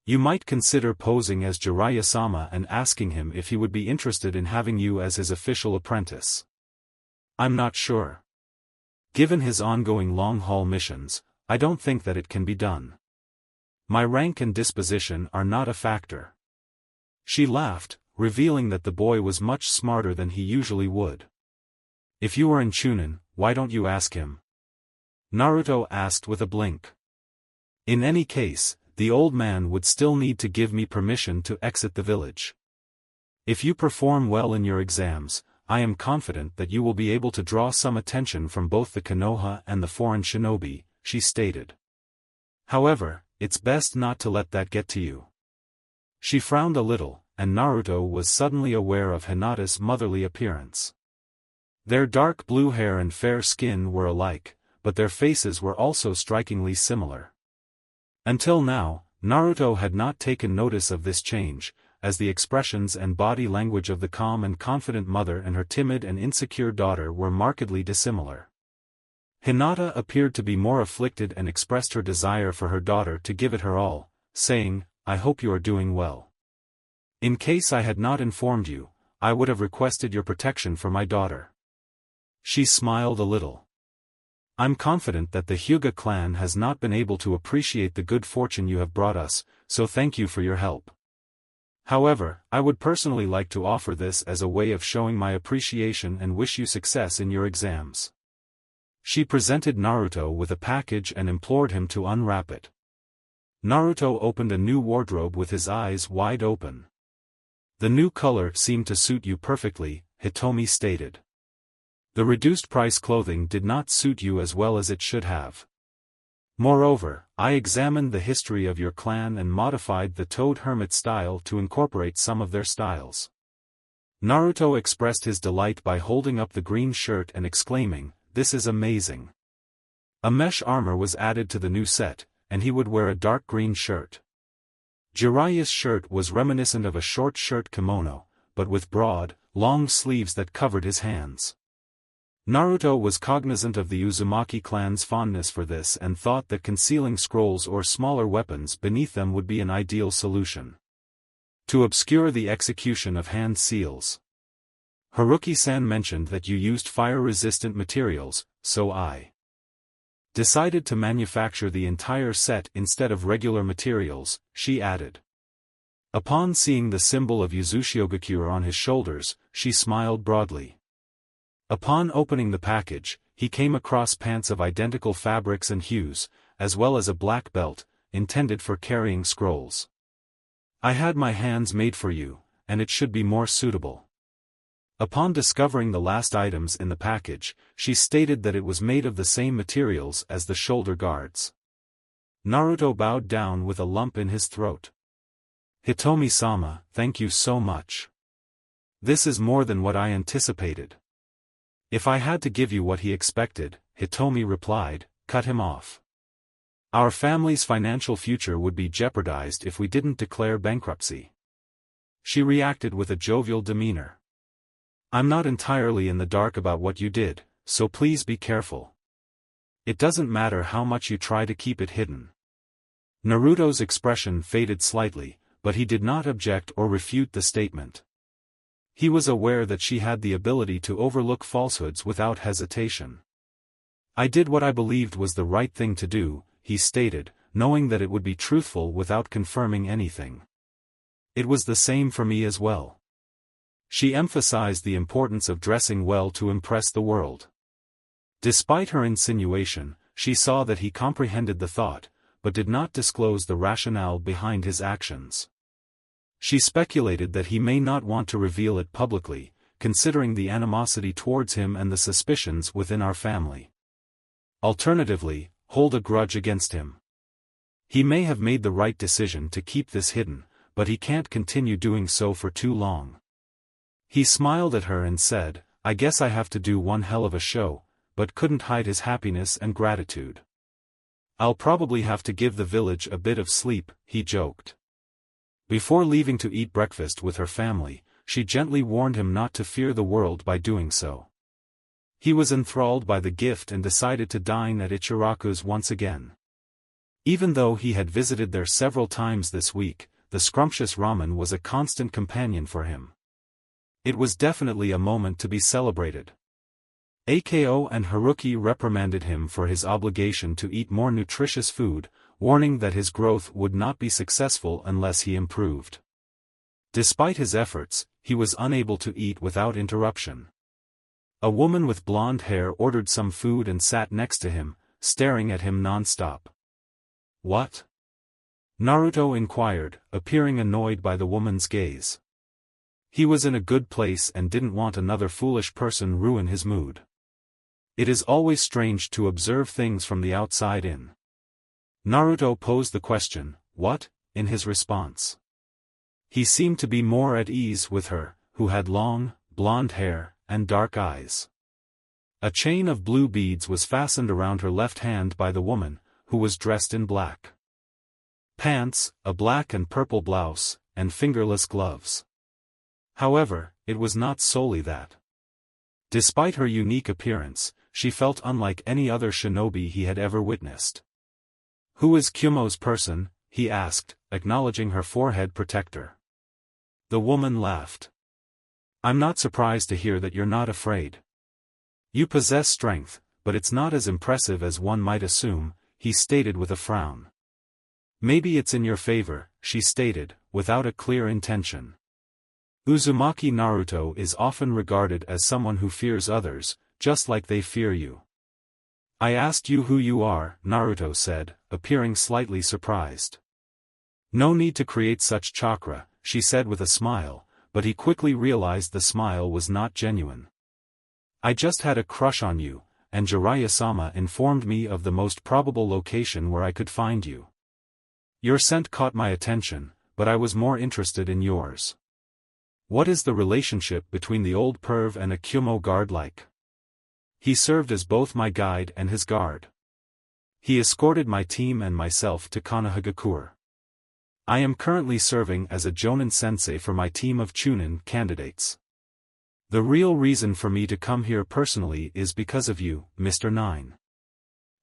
You might consider posing as Jiraiya-sama and asking him if he would be interested in having you as his official apprentice." "I'm not sure. Given his ongoing long-haul missions, I don't think that it can be done. My rank and disposition are not a factor." She laughed, revealing that the boy was much smarter than he usually would. "If you are in Chunin, why don't you ask him?" Naruto asked with a blink. "In any case, the old man would still need to give me permission to exit the village. If you perform well in your exams, I am confident that you will be able to draw some attention from both the Konoha and the foreign shinobi," she stated. "However, it's best not to let that get to you." She frowned a little, and Naruto was suddenly aware of Hinata's motherly appearance. Their dark blue hair and fair skin were alike, but their faces were also strikingly similar. Until now, Naruto had not taken notice of this change, as the expressions and body language of the calm and confident mother and her timid and insecure daughter were markedly dissimilar. Hinata appeared to be more afflicted and expressed her desire for her daughter to give it her all, saying, "I hope you are doing well. In case I had not informed you, I would have requested your protection for my daughter." She smiled a little. "I'm confident that the Hyuga clan has not been able to appreciate the good fortune you have brought us, so thank you for your help. However, I would personally like to offer this as a way of showing my appreciation and wish you success in your exams." She presented Naruto with a package and implored him to unwrap it. Naruto opened a new wardrobe with his eyes wide open. "The new color seemed to suit you perfectly," Hitomi stated. "The reduced-price clothing did not suit you as well as it should have. Moreover, I examined the history of your clan and modified the Toad Hermit style to incorporate some of their styles." Naruto expressed his delight by holding up the green shirt and exclaiming, "This is amazing." A mesh armor was added to the new set, and he would wear a dark green shirt. Jiraiya's shirt was reminiscent of a short shirt kimono, but with broad, long sleeves that covered his hands. Naruto was cognizant of the Uzumaki clan's fondness for this and thought that concealing scrolls or smaller weapons beneath them would be an ideal solution to obscure the execution of hand seals. "Haruki-san mentioned that you used fire-resistant materials, so I decided to manufacture the entire set instead of regular materials," she added. Upon seeing the symbol of Uzushiogakure on his shoulders, she smiled broadly. Upon opening the package, he came across pants of identical fabrics and hues, as well as a black belt, intended for carrying scrolls. I had my hands made for you, and it should be more suitable. Upon discovering the last items in the package, she stated that it was made of the same materials as the shoulder guards. Naruto bowed down with a lump in his throat. Hitomi-sama, thank you so much. This is more than what I anticipated. If I had to give you what he expected, Hitomi replied, cut him off. Our family's financial future would be jeopardized if we didn't declare bankruptcy. She reacted with a jovial demeanor. I'm not entirely in the dark about what you did, so please be careful. It doesn't matter how much you try to keep it hidden. Naruto's expression faded slightly, but he did not object or refute the statement. He was aware that she had the ability to overlook falsehoods without hesitation. I did what I believed was the right thing to do, he stated, knowing that it would be truthful without confirming anything. It was the same for me as well. She emphasized the importance of dressing well to impress the world. Despite her insinuation, she saw that he comprehended the thought, but did not disclose the rationale behind his actions. She speculated that he may not want to reveal it publicly, considering the animosity towards him and the suspicions within our family. Alternatively, hold a grudge against him. He may have made the right decision to keep this hidden, but he can't continue doing so for too long. He smiled at her and said, I guess I have to do one hell of a show, but couldn't hide his happiness and gratitude. I'll probably have to give the village a bit of sleep, he joked. Before leaving to eat breakfast with her family, she gently warned him not to fear the world by doing so. He was enthralled by the gift and decided to dine at Ichiraku's once again. Even though he had visited there several times this week, the scrumptious ramen was a constant companion for him. It was definitely a moment to be celebrated. Ako and Haruki reprimanded him for his obligation to eat more nutritious food, warning that his growth would not be successful unless he improved. Despite his efforts, he was unable to eat without interruption. A woman with blonde hair ordered some food and sat next to him, staring at him non-stop. What? Naruto inquired, appearing annoyed by the woman's gaze. He was in a good place and didn't want another foolish person ruin his mood. It is always strange to observe things from the outside in. Naruto posed the question, what, in his response. He seemed to be more at ease with her, who had long, blonde hair, and dark eyes. A chain of blue beads was fastened around her left hand by the woman, who was dressed in black pants, a black and purple blouse, and fingerless gloves. However, it was not solely that. Despite her unique appearance, she felt unlike any other shinobi he had ever witnessed. Who is Kumo's person? He asked, acknowledging her forehead protector. The woman laughed. I'm not surprised to hear that you're not afraid. You possess strength, but it's not as impressive as one might assume, he stated with a frown. Maybe it's in your favor, she stated, without a clear intention. Uzumaki Naruto is often regarded as someone who fears others, just like they fear you. I asked you who you are, Naruto said, appearing slightly surprised. No need to create such chakra, she said with a smile, but he quickly realized the smile was not genuine. I just had a crush on you, and Jiraiya-sama informed me of the most probable location where I could find you. Your scent caught my attention, but I was more interested in yours. What is the relationship between the old perv and a Kumo guard like? He served as both my guide and his guard. He escorted my team and myself to Konohagakure. I am currently serving as a Jonin sensei for my team of Chunin candidates. The real reason for me to come here personally is because of you, Mr. 9.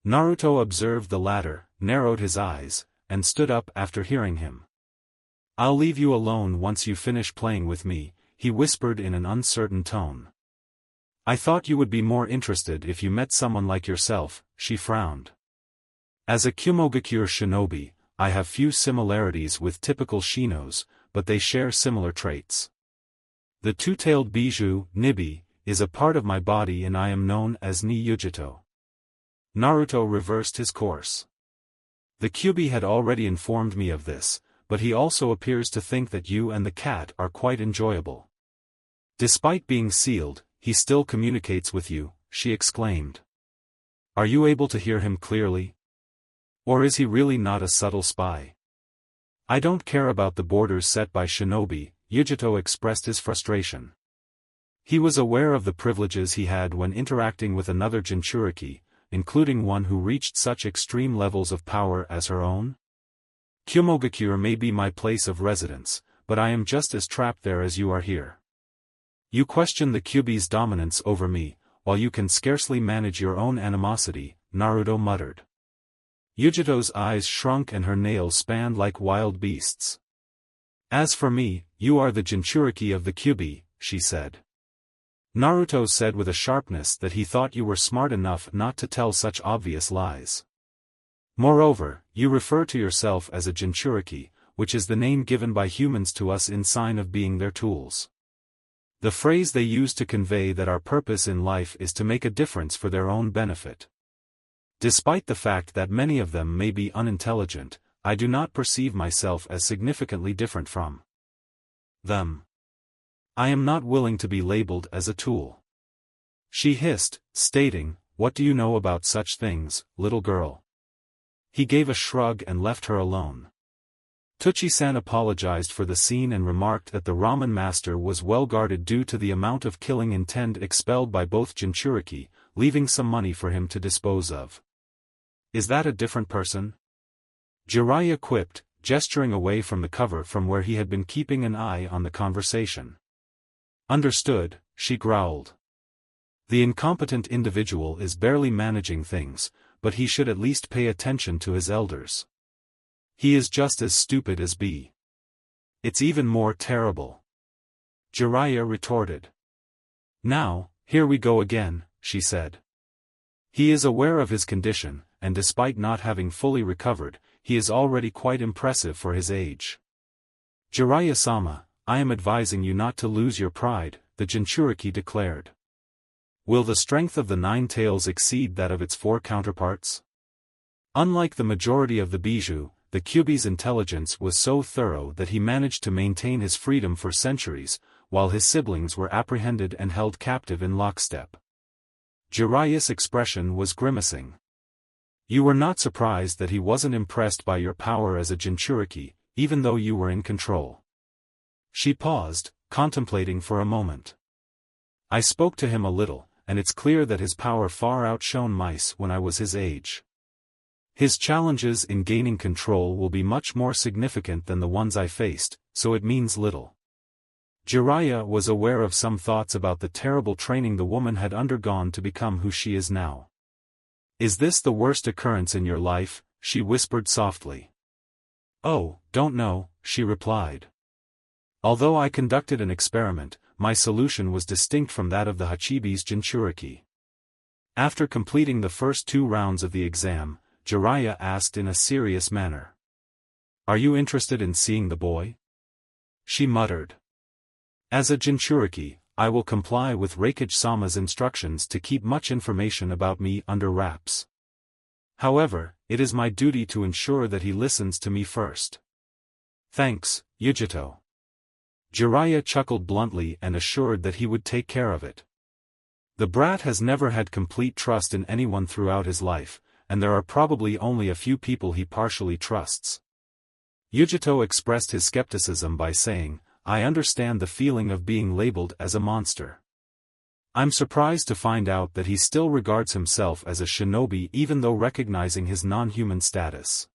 Naruto observed the latter, narrowed his eyes, and stood up after hearing him. I'll leave you alone once you finish playing with me, he whispered in an uncertain tone. I thought you would be more interested if you met someone like yourself, she frowned. As a Kumogakure shinobi, I have few similarities with typical shinos, but they share similar traits. The two-tailed bijou, Nibi, is a part of my body and I am known as Ni Yujito. Naruto reversed his course. The Kyuubi had already informed me of this, but he also appears to think that you and the cat are quite enjoyable. Despite being sealed, he still communicates with you, she exclaimed. Are you able to hear him clearly? Or is he really not a subtle spy? I don't care about the borders set by Shinobi, Yujito expressed his frustration. He was aware of the privileges he had when interacting with another Jinchuriki, including one who reached such extreme levels of power as her own. Kyumogakure may be my place of residence, but I am just as trapped there as you are here. You question the Kyuubi's dominance over me, while you can scarcely manage your own animosity, Naruto muttered. Yujito's eyes shrunk and her nails spanned like wild beasts. As for me, you are the Jinchuriki of the Kyuubi, she said. Naruto said with a sharpness that he thought you were smart enough not to tell such obvious lies. Moreover, you refer to yourself as a Jinchuriki, which is the name given by humans to us in sign of being their tools. The phrase they use to convey that our purpose in life is to make a difference for their own benefit. Despite the fact that many of them may be unintelligent, I do not perceive myself as significantly different from them. I am not willing to be labeled as a tool. She hissed, stating, What do you know about such things, little girl? He gave a shrug and left her alone. Tuchi-san apologized for the scene and remarked that the ramen master was well guarded due to the amount of killing intent expelled by both Jinchuriki, leaving some money for him to dispose of. Is that a different person? Jiraiya quipped, gesturing away from the cover from where he had been keeping an eye on the conversation. Understood, she growled. The incompetent individual is barely managing things, but he should at least pay attention to his elders. He is just as stupid as B. It's even more terrible. Jiraiya retorted. Now, here we go again, she said. He is aware of his condition, and despite not having fully recovered, he is already quite impressive for his age. Jiraiya-sama, I am advising you not to lose your pride, the Jinchuriki declared. Will the strength of the Nine Tails exceed that of its four counterparts? Unlike the majority of the Bijou, the Kyuubi's intelligence was so thorough that he managed to maintain his freedom for centuries, while his siblings were apprehended and held captive in lockstep. Jiraiya's expression was grimacing. You were not surprised that he wasn't impressed by your power as a Jinchuriki, even though you were in control. She paused, contemplating for a moment. I spoke to him a little, and it's clear that his power far outshone mice when I was his age. His challenges in gaining control will be much more significant than the ones I faced, so it means little. Jiraiya was aware of some thoughts about the terrible training the woman had undergone to become who she is now. Is this the worst occurrence in your life? She whispered softly. Oh, don't know, she replied. Although I conducted an experiment, my solution was distinct from that of the Hachibi's Jinchuriki. After completing the first 2 rounds of the exam, Jiraiya asked in a serious manner. Are you interested in seeing the boy? She muttered. As a Jinchuriki, I will comply with Reikage-sama's instructions to keep much information about me under wraps. However, it is my duty to ensure that he listens to me first. Thanks, Yujito. Jiraiya chuckled bluntly and assured that he would take care of it. The brat has never had complete trust in anyone throughout his life, and there are probably only a few people he partially trusts. Yujito expressed his skepticism by saying, I understand the feeling of being labeled as a monster. I'm surprised to find out that he still regards himself as a shinobi even though recognizing his non-human status.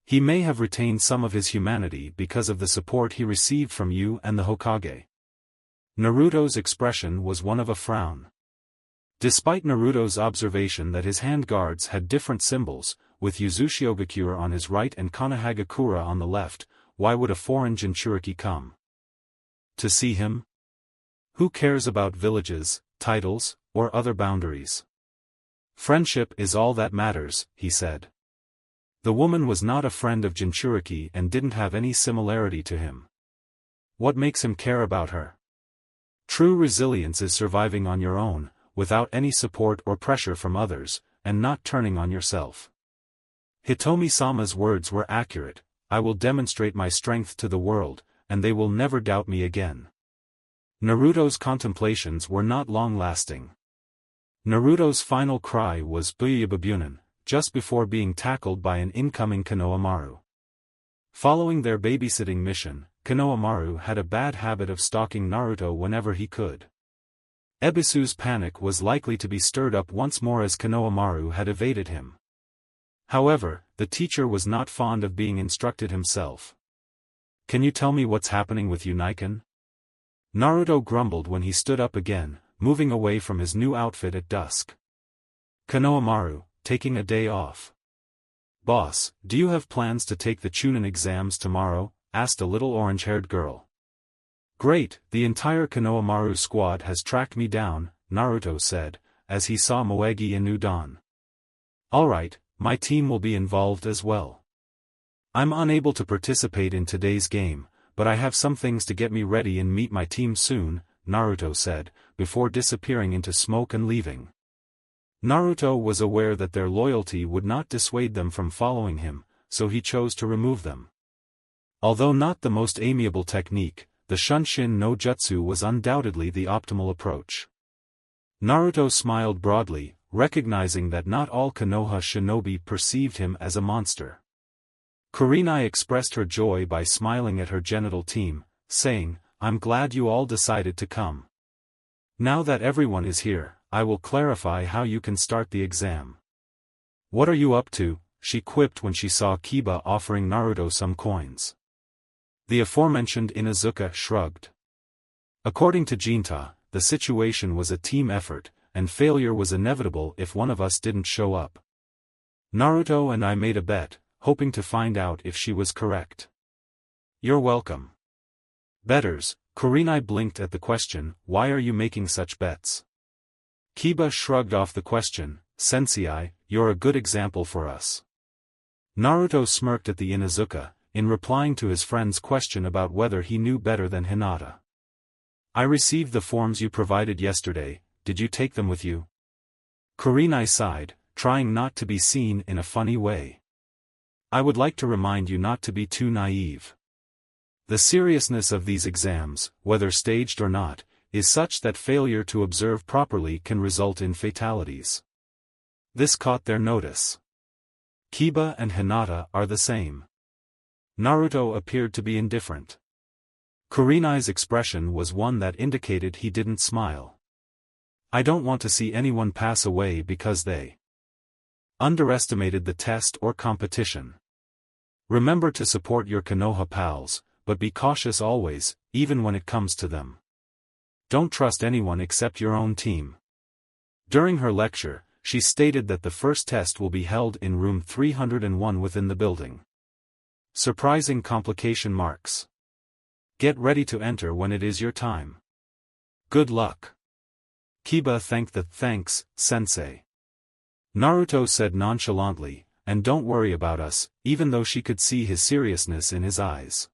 He may have retained some of his humanity because of the support he received from you and the Hokage. Naruto's expression was one of a frown. Despite Naruto's observation that his handguards had different symbols, with Uzumaki on his right and Konohagakure on the left, why would a foreign Jinchuriki come? To see him? Who cares about villages, titles, or other boundaries? Friendship is all that matters, he said. The woman was not a friend of Jinchuriki and didn't have any similarity to him. What makes him care about her? True resilience is surviving on your own, without any support or pressure from others, and not turning on yourself. Hitomi-sama's words were accurate. I will demonstrate my strength to the world, and they will never doubt me again. Naruto's contemplations were not long-lasting. Naruto's final cry was Buyubabunin, just before being tackled by an incoming Konohamaru. Following their babysitting mission, Konohamaru had a bad habit of stalking Naruto whenever he could. Ebisu's panic was likely to be stirred up once more as Konohamaru had evaded him. However, the teacher was not fond of being instructed himself. Can you tell me what's happening with you, Niken? Naruto grumbled when he stood up again, moving away from his new outfit at dusk. Konohamaru, taking a day off. Boss, do you have plans to take the Chunin exams tomorrow? Asked a little orange-haired girl. Great, the entire Konohamaru squad has tracked me down, Naruto said, as he saw Moegi Inu dawn. Alright, my team will be involved as well. I'm unable to participate in today's game, but I have some things to get me ready and meet my team soon, Naruto said, before disappearing into smoke and leaving. Naruto was aware that their loyalty would not dissuade them from following him, so he chose to remove them. Although not the most amiable technique, the Shunshin no Jutsu was undoubtedly the optimal approach. Naruto smiled broadly, recognizing that not all Konoha shinobi perceived him as a monster. Kurenai expressed her joy by smiling at her genital team, saying, I'm glad you all decided to come. Now that everyone is here, I will clarify how you can start the exam. What are you up to? She quipped when she saw Kiba offering Naruto some coins. The aforementioned Inuzuka shrugged. According to Jinta, the situation was a team effort, and failure was inevitable if one of us didn't show up. Naruto and I made a bet, hoping to find out if she was correct. You're welcome. Betters, Kurenai blinked at the question, why are you making such bets? Kiba shrugged off the question, Sensei, you're a good example for us. Naruto smirked at the Inuzuka, in replying to his friend's question about whether he knew better than Hinata. I received the forms you provided yesterday, did you take them with you? Kurenai sighed, trying not to be seen in a funny way. I would like to remind you not to be too naive. The seriousness of these exams, whether staged or not, is such that failure to observe properly can result in fatalities. This caught their notice. Kiba and Hinata are the same. Naruto appeared to be indifferent. Kurenai's expression was one that indicated he didn't smile. I don't want to see anyone pass away because they underestimated the test or competition. Remember to support your Konoha pals, but be cautious always, even when it comes to them. Don't trust anyone except your own team. During her lecture, she stated that the first test will be held in room 301 within the building. Surprising complication marks. Get ready to enter when it is your time. Good luck. Kiba thanked the thanks, sensei. Naruto said nonchalantly, and don't worry about us, even though she could see his seriousness in his eyes.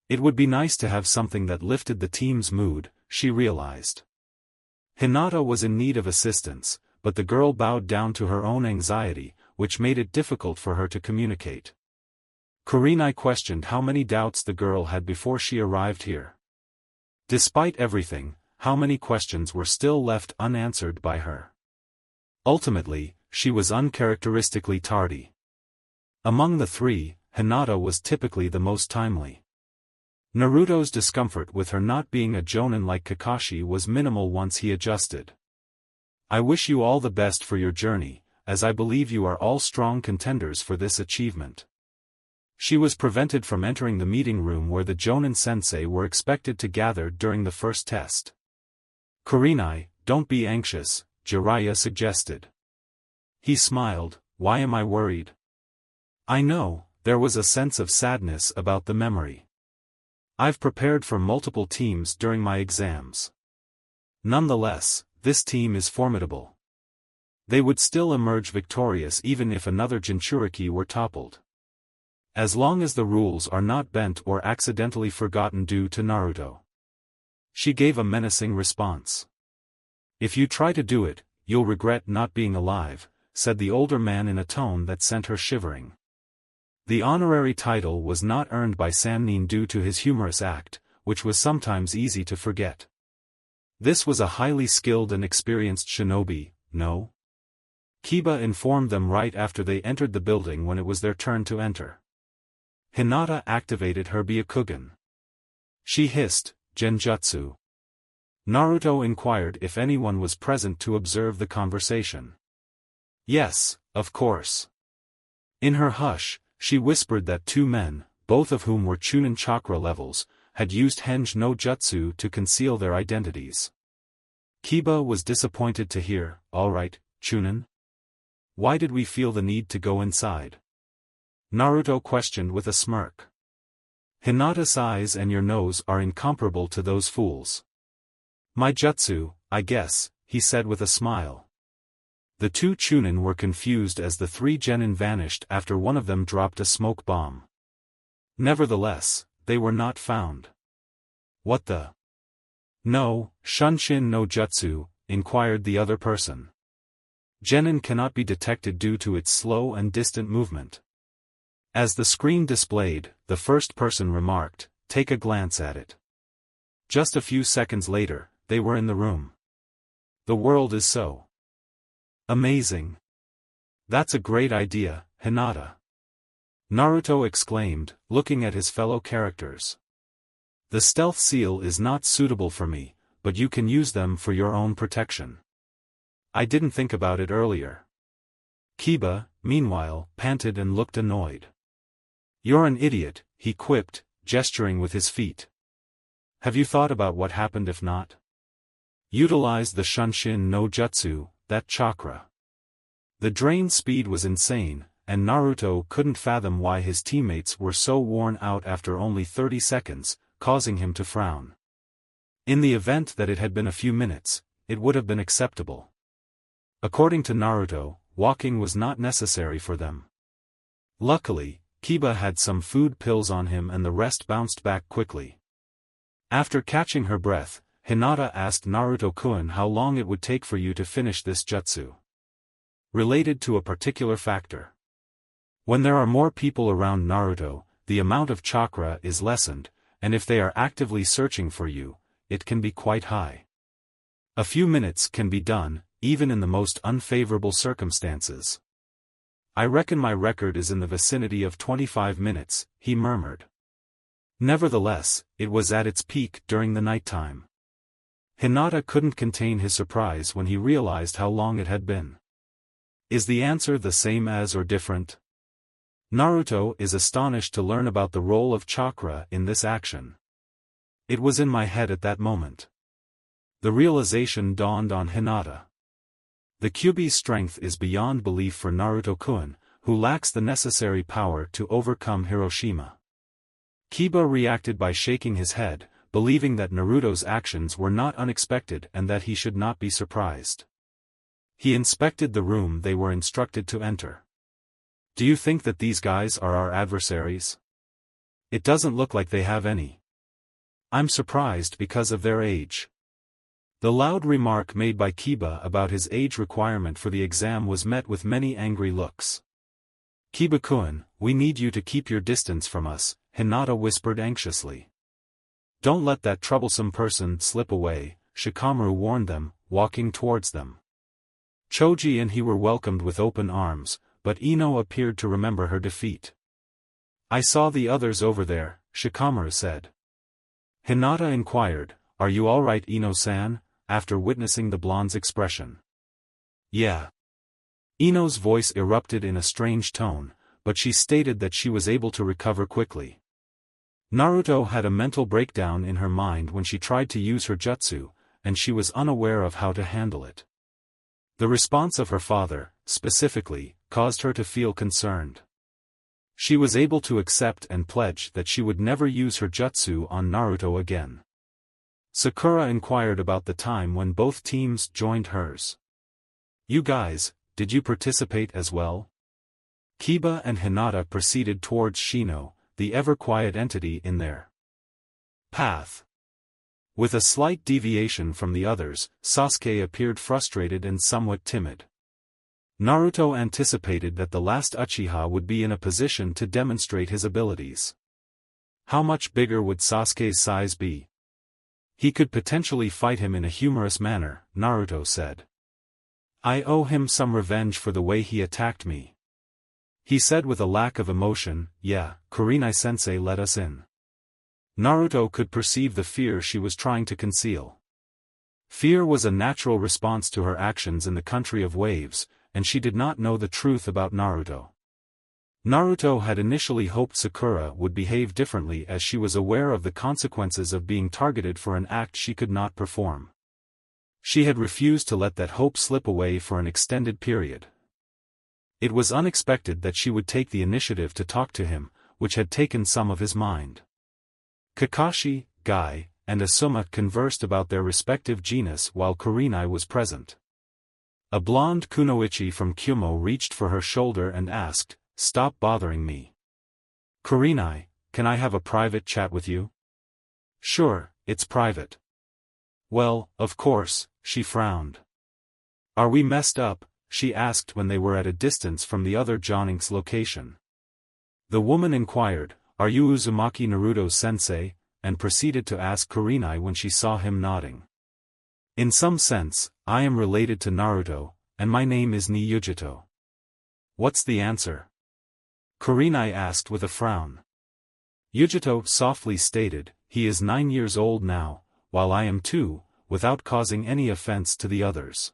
It would be nice to have something that lifted the team's mood, she realized. Hinata was in need of assistance, but the girl bowed down to her own anxiety, which made it difficult for her to communicate. Kurenai questioned how many doubts the girl had before she arrived here. Despite everything, how many questions were still left unanswered by her? Ultimately, she was uncharacteristically tardy. Among the three, Hinata was typically the most timely. Naruto's discomfort with her not being a jonin like Kakashi was minimal once he adjusted. I wish you all the best for your journey, as I believe you are all strong contenders for this achievement. She was prevented from entering the meeting room where the Jonin sensei were expected to gather during the first test. Kurenai, don't be anxious, Jiraiya suggested. He smiled, why am I worried? I know, there was a sense of sadness about the memory. I've prepared for multiple teams during my exams. Nonetheless, this team is formidable. They would still emerge victorious even if another Jinchuriki were toppled. As long as the rules are not bent or accidentally forgotten due to Naruto. She gave a menacing response. If you try to do it, you'll regret not being alive, said the older man in a tone that sent her shivering. The honorary title was not earned by Sannin due to his humorous act, which was sometimes easy to forget. This was a highly skilled and experienced shinobi, no? Kiba informed them right after they entered the building when it was their turn to enter. Hinata activated her Byakugan. She hissed, "Genjutsu." Naruto inquired if anyone was present to observe the conversation. Yes, of course. In her hush, she whispered that two men, both of whom were Chunin chakra levels, had used Henge no Jutsu to conceal their identities. Kiba was disappointed to hear, "All right, Chunin? Why did we feel the need to go inside?" Naruto questioned with a smirk. "Hinata's eyes and your nose are incomparable to those fools." "My jutsu, I guess," he said with a smile. The two Chunin were confused as the three genin vanished after one of them dropped a smoke bomb. Nevertheless, they were not found. "What the?" "No, Shunshin no Jutsu," inquired the other person. "Genin cannot be detected due to its slow and distant movement." As the screen displayed, the first person remarked, "Take a glance at it." Just a few seconds later, they were in the room. "The world is so amazing." "That's a great idea, Hinata," Naruto exclaimed, looking at his fellow characters. "The stealth seal is not suitable for me, but you can use them for your own protection. I didn't think about it earlier." Kiba, meanwhile, panted and looked annoyed. "You're an idiot," he quipped, gesturing with his feet. "Have you thought about what happened if not? Utilize the Shunshin no Jutsu, that chakra." The drain speed was insane, and Naruto couldn't fathom why his teammates were so worn out after only 30 seconds, causing him to frown. In the event that it had been a few minutes, it would have been acceptable. According to Naruto, walking was not necessary for them. Luckily, Kiba had some food pills on him and the rest bounced back quickly. After catching her breath, Hinata asked Naruto-kun how long it would take for you to finish this jutsu. Related to a particular factor. When there are more people around Naruto, the amount of chakra is lessened, and if they are actively searching for you, it can be quite high. A few minutes can be done, even in the most unfavorable circumstances. "I reckon my record is in the vicinity of 25 minutes, he murmured. Nevertheless, it was at its peak during the nighttime. Hinata couldn't contain his surprise when he realized how long it had been. Is the answer the same as or different? Naruto is astonished to learn about the role of chakra in this action. It was in my head at that moment. The realization dawned on Hinata. The Kyuubi's strength is beyond belief for Naruto-kun, who lacks the necessary power to overcome Hiroshima. Kiba reacted by shaking his head, believing that Naruto's actions were not unexpected and that he should not be surprised. He inspected the room they were instructed to enter. "Do you think that these guys are our adversaries? It doesn't look like they have any. I'm surprised because of their age." The loud remark made by Kiba about his age requirement for the exam was met with many angry looks. "Kiba-kun, we need you to keep your distance from us," Hinata whispered anxiously. "Don't let that troublesome person slip away," Shikamaru warned them, walking towards them. Choji and he were welcomed with open arms, but Ino appeared to remember her defeat. "I saw the others over there," Shikamaru said. Hinata inquired, "Are you alright, Ino-san?" after witnessing the blonde's expression. "Yeah." Ino's voice erupted in a strange tone, but she stated that she was able to recover quickly. Naruto had a mental breakdown in her mind when she tried to use her jutsu, and she was unaware of how to handle it. The response of her father, specifically, caused her to feel concerned. She was able to accept and pledge that she would never use her jutsu on Naruto again. Sakura inquired about the time when both teams joined hers. "You guys, did you participate as well?" Kiba and Hinata proceeded towards Shino, the ever-quiet entity in their path. With a slight deviation from the others, Sasuke appeared frustrated and somewhat timid. Naruto anticipated that the last Uchiha would be in a position to demonstrate his abilities. How much bigger would Sasuke's size be? He could potentially fight him in a humorous manner, Naruto said. I owe him some revenge for the way he attacked me. He said with a lack of emotion, yeah, Kurenai-sensei let us in. Naruto could perceive the fear she was trying to conceal. Fear was a natural response to her actions in the country of waves, and she did not know the truth about Naruto. Naruto had initially hoped Sakura would behave differently as she was aware of the consequences of being targeted for an act she could not perform. She had refused to let that hope slip away for an extended period. It was unexpected that she would take the initiative to talk to him, which had taken some of his mind. Kakashi, Guy, and Asuma conversed about their respective genus while Kurenai was present. A blonde kunoichi from Kyumo reached for her shoulder and asked, "Stop bothering me. Kurenai, can I have a private chat with you?" "Sure, it's private." "Well, of course," she frowned. "Are we messed up?" she asked when they were at a distance from the other Joninks location. The woman inquired, "Are you Uzumaki Naruto-sensei?" and proceeded to ask Kurenai when she saw him nodding. "In some sense, I am related to Naruto, and my name is Niyujito." "What's the answer?" Kurenai asked with a frown. Yujito softly stated, "He is 9 years old now, while I am 2, without causing any offense to the others.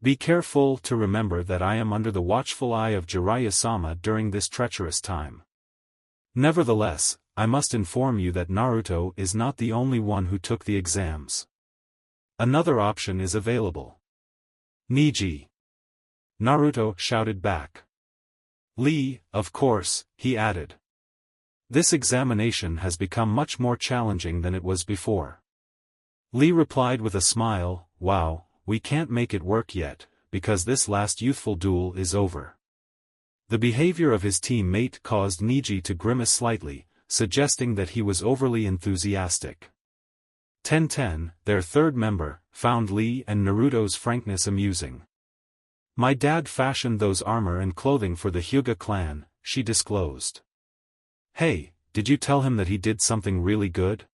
Be careful to remember that I am under the watchful eye of Jiraiya-sama during this treacherous time. Nevertheless, I must inform you that Naruto is not the only one who took the exams. Another option is available." "Niji!" Naruto shouted back. "Lee, of course," he added. "This examination has become much more challenging than it was before." Lee replied with a smile, "Wow, we can't make it work yet, because this last youthful duel is over." The behavior of his teammate caused Niji to grimace slightly, suggesting that he was overly enthusiastic. 10-10, their third member, found Lee and Naruto's frankness amusing. "My dad fashioned those armor and clothing for the Hyuga clan," she disclosed. "Hey, did you tell him that he did something really good?"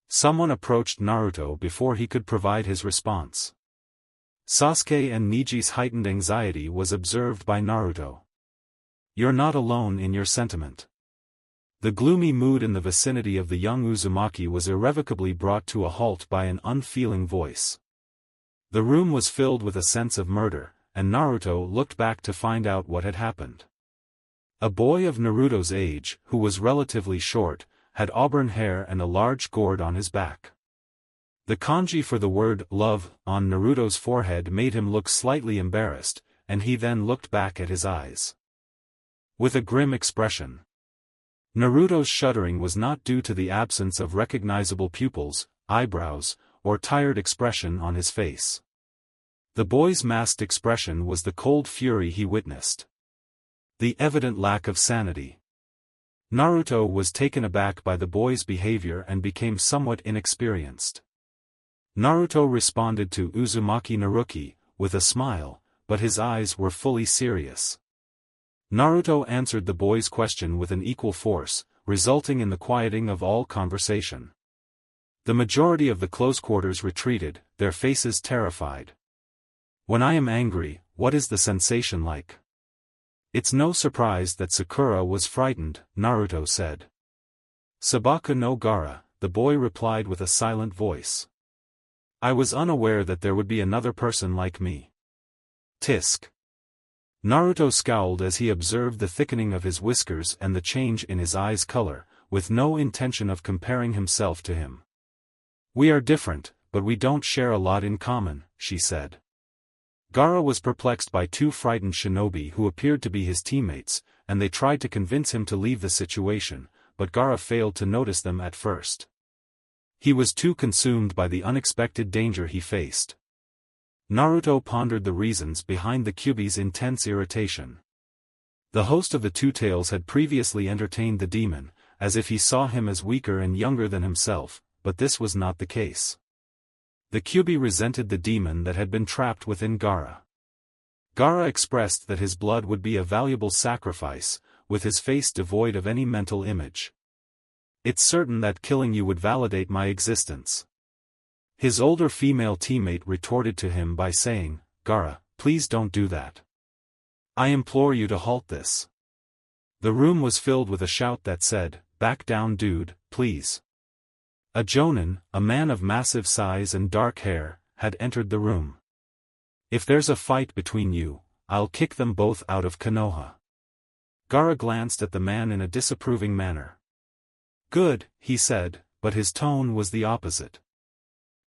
Someone approached Naruto before he could provide his response. Sasuke and Niji's heightened anxiety was observed by Naruto. "You're not alone in your sentiment." The gloomy mood in the vicinity of the young Uzumaki was irrevocably brought to a halt by an unfeeling voice. The room was filled with a sense of murder, and Naruto looked back to find out what had happened. A boy of Naruto's age, who was relatively short, had auburn hair and a large gourd on his back. The kanji for the word love on Naruto's forehead made him look slightly embarrassed, and he then looked back at his eyes with a grim expression. Naruto's shuddering was not due to the absence of recognizable pupils, eyebrows, or tired expression on his face. The boy's masked expression was the cold fury he witnessed. The evident lack of sanity. Naruto was taken aback by the boy's behavior and became somewhat inexperienced. Naruto responded to Uzumaki Naruki with a smile, but his eyes were fully serious. Naruto answered the boy's question with an equal force, resulting in the quieting of all conversation. The majority of the close quarters retreated, their faces terrified. "When I am angry, what is the sensation like?" "It's no surprise that Sakura was frightened," Naruto said. "Sabaka no Gara," the boy replied with a silent voice. "I was unaware that there would be another person like me." Tisk. Naruto scowled as he observed the thickening of his whiskers and the change in his eyes' color, with no intention of comparing himself to him. "We are different, but we don't share a lot in common," she said. Gaara was perplexed by 2 frightened shinobi who appeared to be his teammates, and they tried to convince him to leave the situation, but Gaara failed to notice them at first. He was too consumed by the unexpected danger he faced. Naruto pondered the reasons behind the Kyuubi's intense irritation. The host of the Two Tails had previously entertained the demon, as if he saw him as weaker and younger than himself, but this was not the case. The Kyuubi resented the demon that had been trapped within Gaara. Gaara expressed that his blood would be a valuable sacrifice, with his face devoid of any mental image. It's certain that killing you would validate my existence. His older female teammate retorted to him by saying, Gaara, please don't do that. I implore you to halt this. The room was filled with a shout that said, back down dude, please. A Jonin, a man of massive size and dark hair, had entered the room. If there's a fight between you, I'll kick them both out of Konoha. Gaara glanced at the man in a disapproving manner. Good, he said, but his tone was the opposite.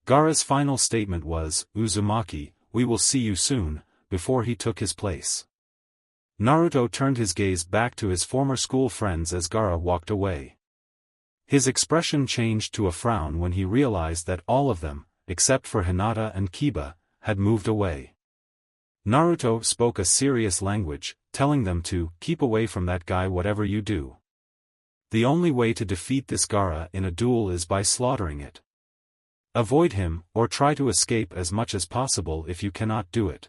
Gaara's final statement was, Uzumaki, we will see you soon, before he took his place. Naruto turned his gaze back to his former school friends as Gaara walked away. His expression changed to a frown when he realized that all of them, except for Hinata and Kiba, had moved away. Naruto spoke a serious language, telling them to keep away from that guy whatever you do. The only way to defeat this Gaara in a duel is by slaughtering it. Avoid him, or try to escape as much as possible if you cannot do it.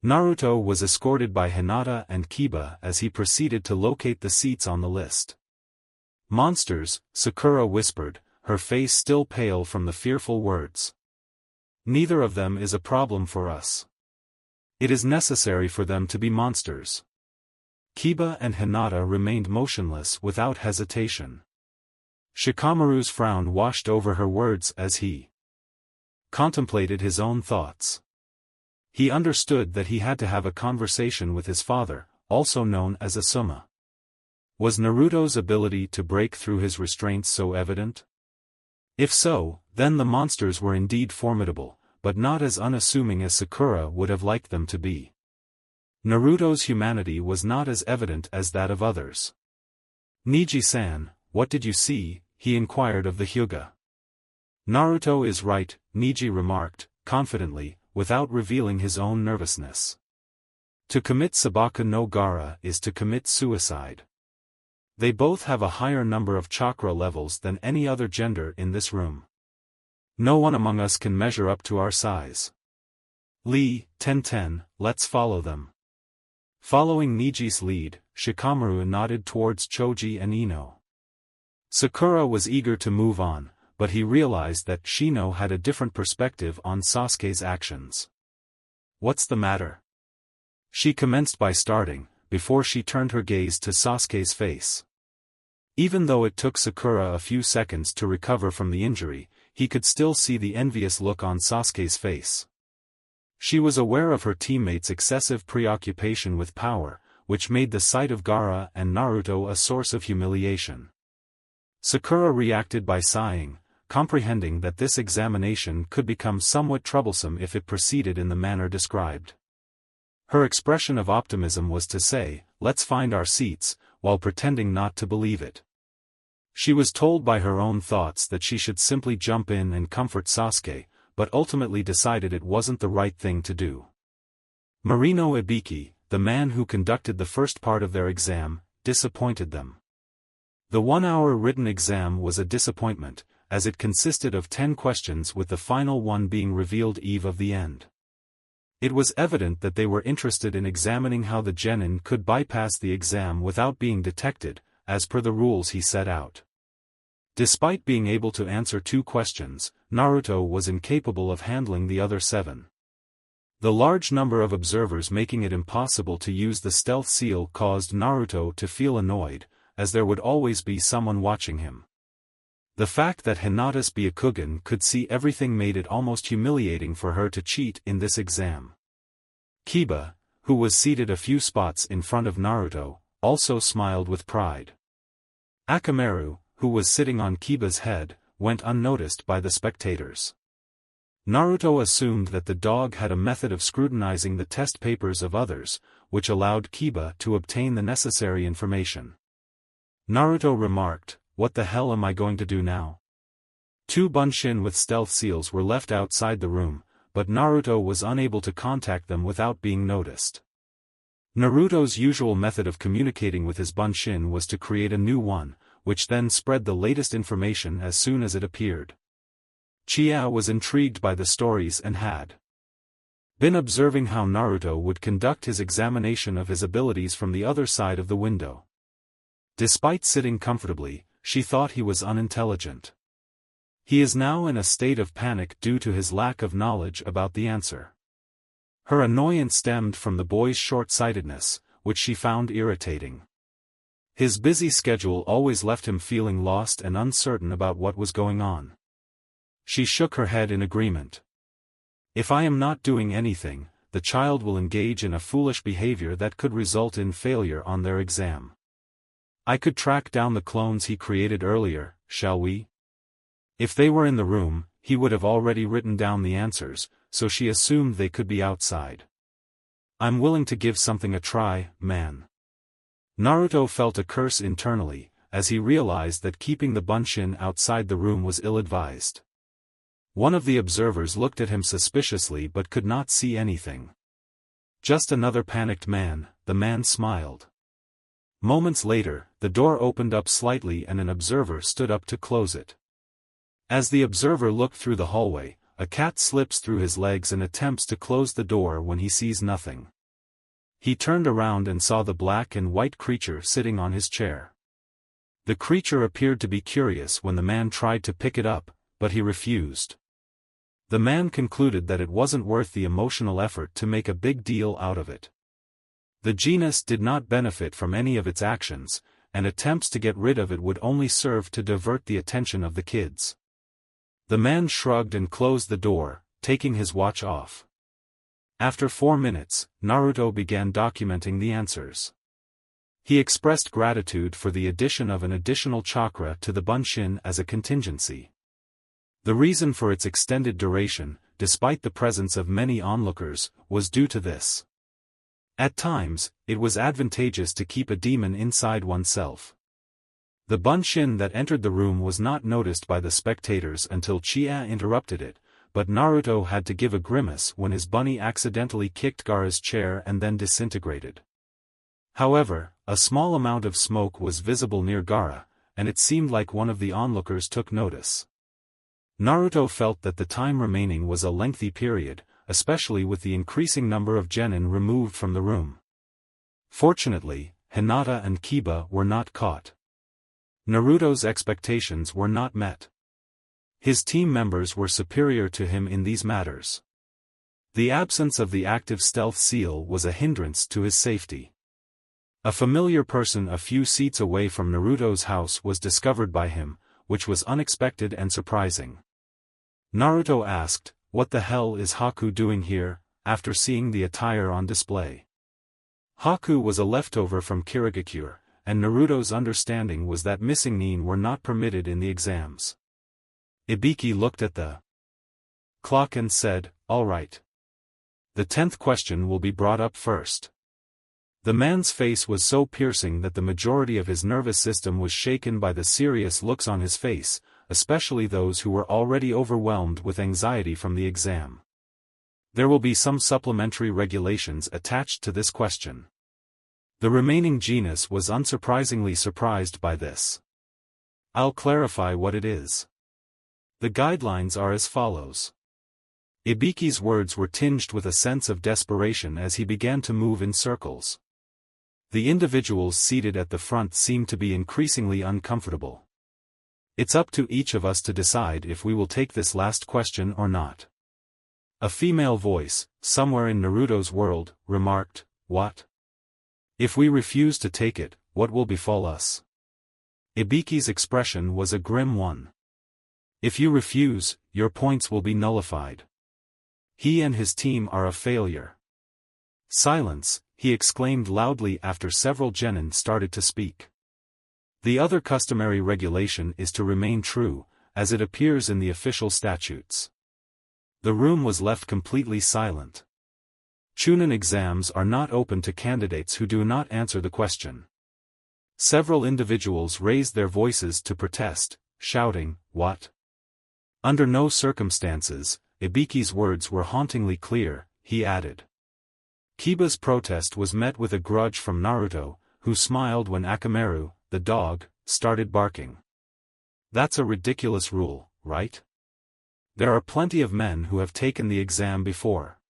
Naruto was escorted by Hinata and Kiba as he proceeded to locate the seats on the list. Monsters, Sakura whispered, her face still pale from the fearful words. Neither of them is a problem for us. It is necessary for them to be monsters. Kiba and Hinata remained motionless without hesitation. Shikamaru's frown washed over her words as he contemplated his own thoughts. He understood that he had to have a conversation with his father, also known as Asuma. Was Naruto's ability to break through his restraints so evident? If so, then the monsters were indeed formidable, but not as unassuming as Sakura would have liked them to be. Naruto's humanity was not as evident as that of others. Neji-san, what did you see? He inquired of the Hyuga. Naruto is right, Neji remarked, confidently, without revealing his own nervousness. To commit Sabaka no Gaara is to commit suicide. They both have a higher number of chakra levels than any other gender in this room. No one among us can measure up to our size. Lee, Tenten, let's follow them. Following Niji's lead, Shikamaru nodded towards Choji and Ino. Sakura was eager to move on, but he realized that Shino had a different perspective on Sasuke's actions. What's the matter? She commenced by starting, before she turned her gaze to Sasuke's face. Even though it took Sakura a few seconds to recover from the injury, he could still see the envious look on Sasuke's face. She was aware of her teammates' excessive preoccupation with power, which made the sight of Gaara and Naruto a source of humiliation. Sakura reacted by sighing, comprehending that this examination could become somewhat troublesome if it proceeded in the manner described. Her expression of optimism was to say, let's find our seats, while pretending not to believe it. She was told by her own thoughts that she should simply jump in and comfort Sasuke, but ultimately decided it wasn't the right thing to do. Marino Ibiki, the man who conducted the first part of their exam, disappointed them. The 1-hour written exam was a disappointment, as it consisted of 10 questions with the final one being revealed eve of the end. It was evident that they were interested in examining how the genin could bypass the exam without being detected, as per the rules he set out. Despite being able to answer 2 questions, Naruto was incapable of handling the other 7. The large number of observers making it impossible to use the stealth seal caused Naruto to feel annoyed, as there would always be someone watching him. The fact that Hinata's Byakugan could see everything made it almost humiliating for her to cheat in this exam. Kiba, who was seated a few spots in front of Naruto, also smiled with pride. Akamaru, who was sitting on Kiba's head, went unnoticed by the spectators. Naruto assumed that the dog had a method of scrutinizing the test papers of others, which allowed Kiba to obtain the necessary information. Naruto remarked, "What the hell am I going to do now?" 2 bunshin with stealth seals were left outside the room, but Naruto was unable to contact them without being noticed. Naruto's usual method of communicating with his bunshin was to create a new one, which then spread the latest information as soon as it appeared. Chia was intrigued by the stories and had been observing how Naruto would conduct his examination of his abilities from the other side of the window. Despite sitting comfortably, she thought he was unintelligent. He is now in a state of panic due to his lack of knowledge about the answer. Her annoyance stemmed from the boy's short-sightedness, which she found irritating. His busy schedule always left him feeling lost and uncertain about what was going on. She shook her head in agreement. If I am not doing anything, the child will engage in a foolish behavior that could result in failure on their exam. I could track down the clones he created earlier, shall we? If they were in the room, he would have already written down the answers, so she assumed they could be outside. I'm willing to give something a try, man. Naruto felt a curse internally, as he realized that keeping the bunshin outside the room was ill-advised. One of the observers looked at him suspiciously but could not see anything. Just another panicked man, the man smiled. Moments later, the door opened up slightly and an observer stood up to close it. As the observer looked through the hallway, a cat slips through his legs and attempts to close the door when he sees nothing. He turned around and saw the black and white creature sitting on his chair. The creature appeared to be curious when the man tried to pick it up, but he refused. The man concluded that it wasn't worth the emotional effort to make a big deal out of it. The genus did not benefit from any of its actions, and attempts to get rid of it would only serve to divert the attention of the kids. The man shrugged and closed the door, taking his watch off. After 4 minutes, Naruto began documenting the answers. He expressed gratitude for the addition of an additional chakra to the bunshin as a contingency. The reason for its extended duration, despite the presence of many onlookers, was due to this. At times, it was advantageous to keep a demon inside oneself. The bunshin that entered the room was not noticed by the spectators until Chie interrupted it, but Naruto had to give a grimace when his bunny accidentally kicked Gaara's chair and then disintegrated. However, a small amount of smoke was visible near Gaara, and it seemed like one of the onlookers took notice. Naruto felt that the time remaining was a lengthy period, especially with the increasing number of genin removed from the room. Fortunately, Hinata and Kiba were not caught. Naruto's expectations were not met. His team members were superior to him in these matters. The absence of the active stealth seal was a hindrance to his safety. A familiar person a few seats away from Naruto's house was discovered by him, which was unexpected and surprising. Naruto asked, "What the hell is Haku doing here?" after seeing the attire on display. Haku was a leftover from Kirigakure, and Naruto's understanding was that missing nin were not permitted in the exams. Ibiki looked at the clock and said, "All right. The 10th question will be brought up first." The man's face was so piercing that the majority of his nervous system was shaken by the serious looks on his face, especially those who were already overwhelmed with anxiety from the exam. There will be some supplementary regulations attached to this question. The remaining genus was unsurprisingly surprised by this. I'll clarify what it is. The guidelines are as follows. Ibiki's words were tinged with a sense of desperation as he began to move in circles. The individuals seated at the front seemed to be increasingly uncomfortable. It's up to each of us to decide if we will take this last question or not. A female voice, somewhere in Naruto's world, remarked, "What? If we refuse to take it, what will befall us?" Ibiki's expression was a grim one. "If you refuse, your points will be nullified. He and his team are a failure." "Silence," he exclaimed loudly after several genin started to speak. The other customary regulation is to remain true, as it appears in the official statutes. The room was left completely silent. Chunin exams are not open to candidates who do not answer the question. Several individuals raised their voices to protest, shouting, "What?" Under no circumstances, Ibiki's words were hauntingly clear, he added. Kiba's protest was met with a grudge from Naruto, who smiled when Akamaru, the dog, started barking. "That's a ridiculous rule, right? There are plenty of men who have taken the exam before.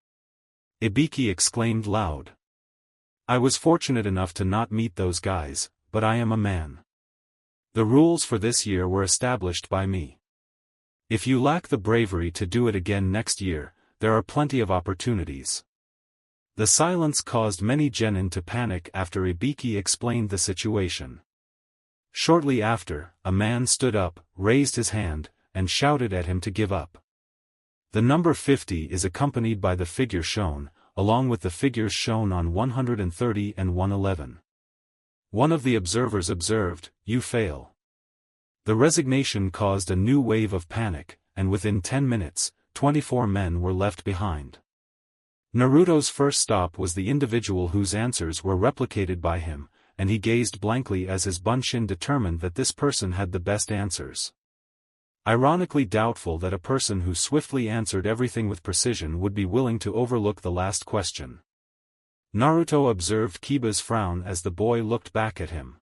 Ibiki exclaimed loud. I was fortunate enough to not meet those guys, but I am a man. The rules for this year were established by me. If you lack the bravery to do it again next year, there are plenty of opportunities. The silence caused many genin to panic after Ibiki explained the situation. Shortly after, a man stood up, raised his hand, and shouted at him to give up. The number 50 is accompanied by the figure shown, along with the figures shown on 130 and 111. One of the observers observed, "You fail." The resignation caused a new wave of panic, and within 10 minutes, 24 men were left behind. Naruto's first stop was the individual whose answers were replicated by him, and he gazed blankly as his bunshin determined that this person had the best answers. Ironically doubtful that a person who swiftly answered everything with precision would be willing to overlook the last question. Naruto observed Kiba's frown as the boy looked back at him.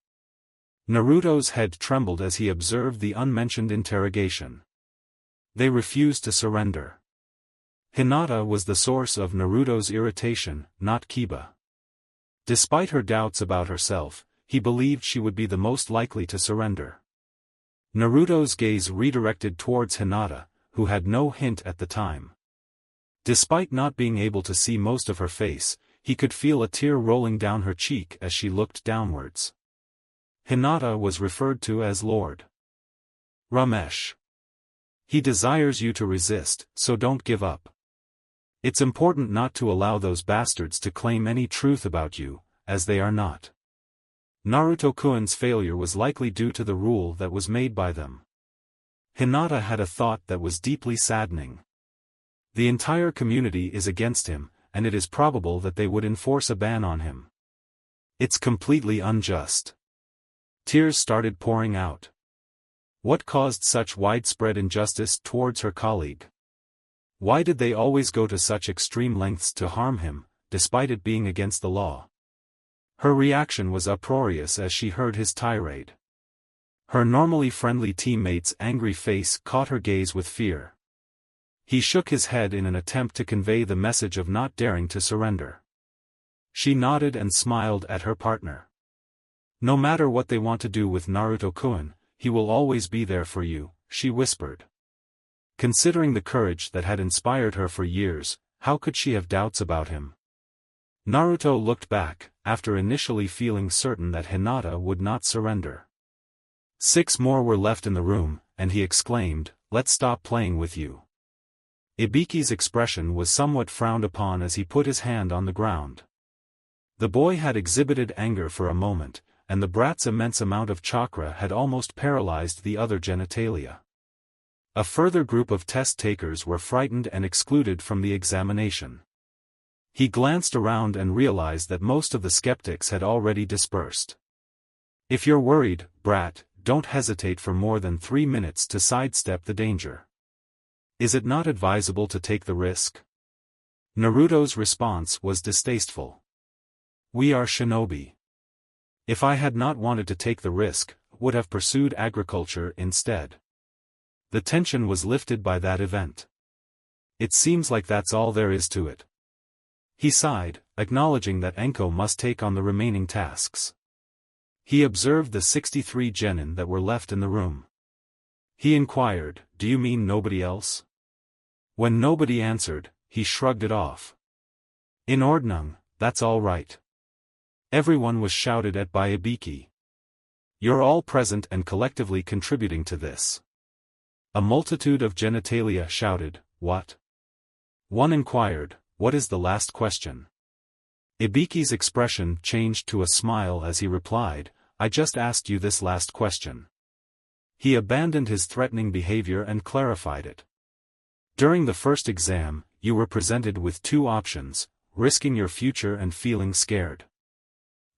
Naruto's head trembled as he observed the unmentioned interrogation. They refused to surrender. Hinata was the source of Naruto's irritation, not Kiba. Despite her doubts about herself, he believed she would be the most likely to surrender. Naruto's gaze redirected towards Hinata, who had no hint at the time. Despite not being able to see most of her face, he could feel a tear rolling down her cheek as she looked downwards. Hinata was referred to as Lord Ramesh. He desires you to resist, so don't give up. It's important not to allow those bastards to claim any truth about you, as they are not. Naruto-kun's failure was likely due to the rule that was made by them. Hinata had a thought that was deeply saddening. The entire community is against him, and it is probable that they would enforce a ban on him. It's completely unjust. Tears started pouring out. What caused such widespread injustice towards her colleague? Why did they always go to such extreme lengths to harm him, despite it being against the law? Her reaction was uproarious as she heard his tirade. Her normally friendly teammate's angry face caught her gaze with fear. He shook his head in an attempt to convey the message of not daring to surrender. She nodded and smiled at her partner. No matter what they want to do with Naruto-kun, he will always be there for you, she whispered. Considering the courage that had inspired her for years, how could she have doubts about him? Naruto looked back, after initially feeling certain that Hinata would not surrender. 6 more were left in the room, and he exclaimed, "Let's stop playing with you." Ibiki's expression was somewhat frowned upon as he put his hand on the ground. The boy had exhibited anger for a moment, and the brat's immense amount of chakra had almost paralyzed the other genitalia. A further group of test-takers were frightened and excluded from the examination. He glanced around and realized that most of the skeptics had already dispersed. If you're worried, brat, don't hesitate for more than 3 minutes to sidestep the danger. Is it not advisable to take the risk? Naruto's response was distasteful. We are shinobi. If I had not wanted to take the risk, would have pursued agriculture instead. The tension was lifted by that event. It seems like that's all there is to it. He sighed, acknowledging that Enko must take on the remaining tasks. He observed the 63 genin that were left in the room. He inquired, "Do you mean nobody else?" When nobody answered, he shrugged it off. "In Ordnung, that's all right." Everyone was shouted at by Ibiki. "You're all present and collectively contributing to this." A multitude of genitalia shouted, "What?" One inquired, "What is the last question?" Ibiki's expression changed to a smile as he replied, "I just asked you this last question." He abandoned his threatening behavior and clarified it. During the first exam, you were presented with 2 options, risking your future and feeling scared.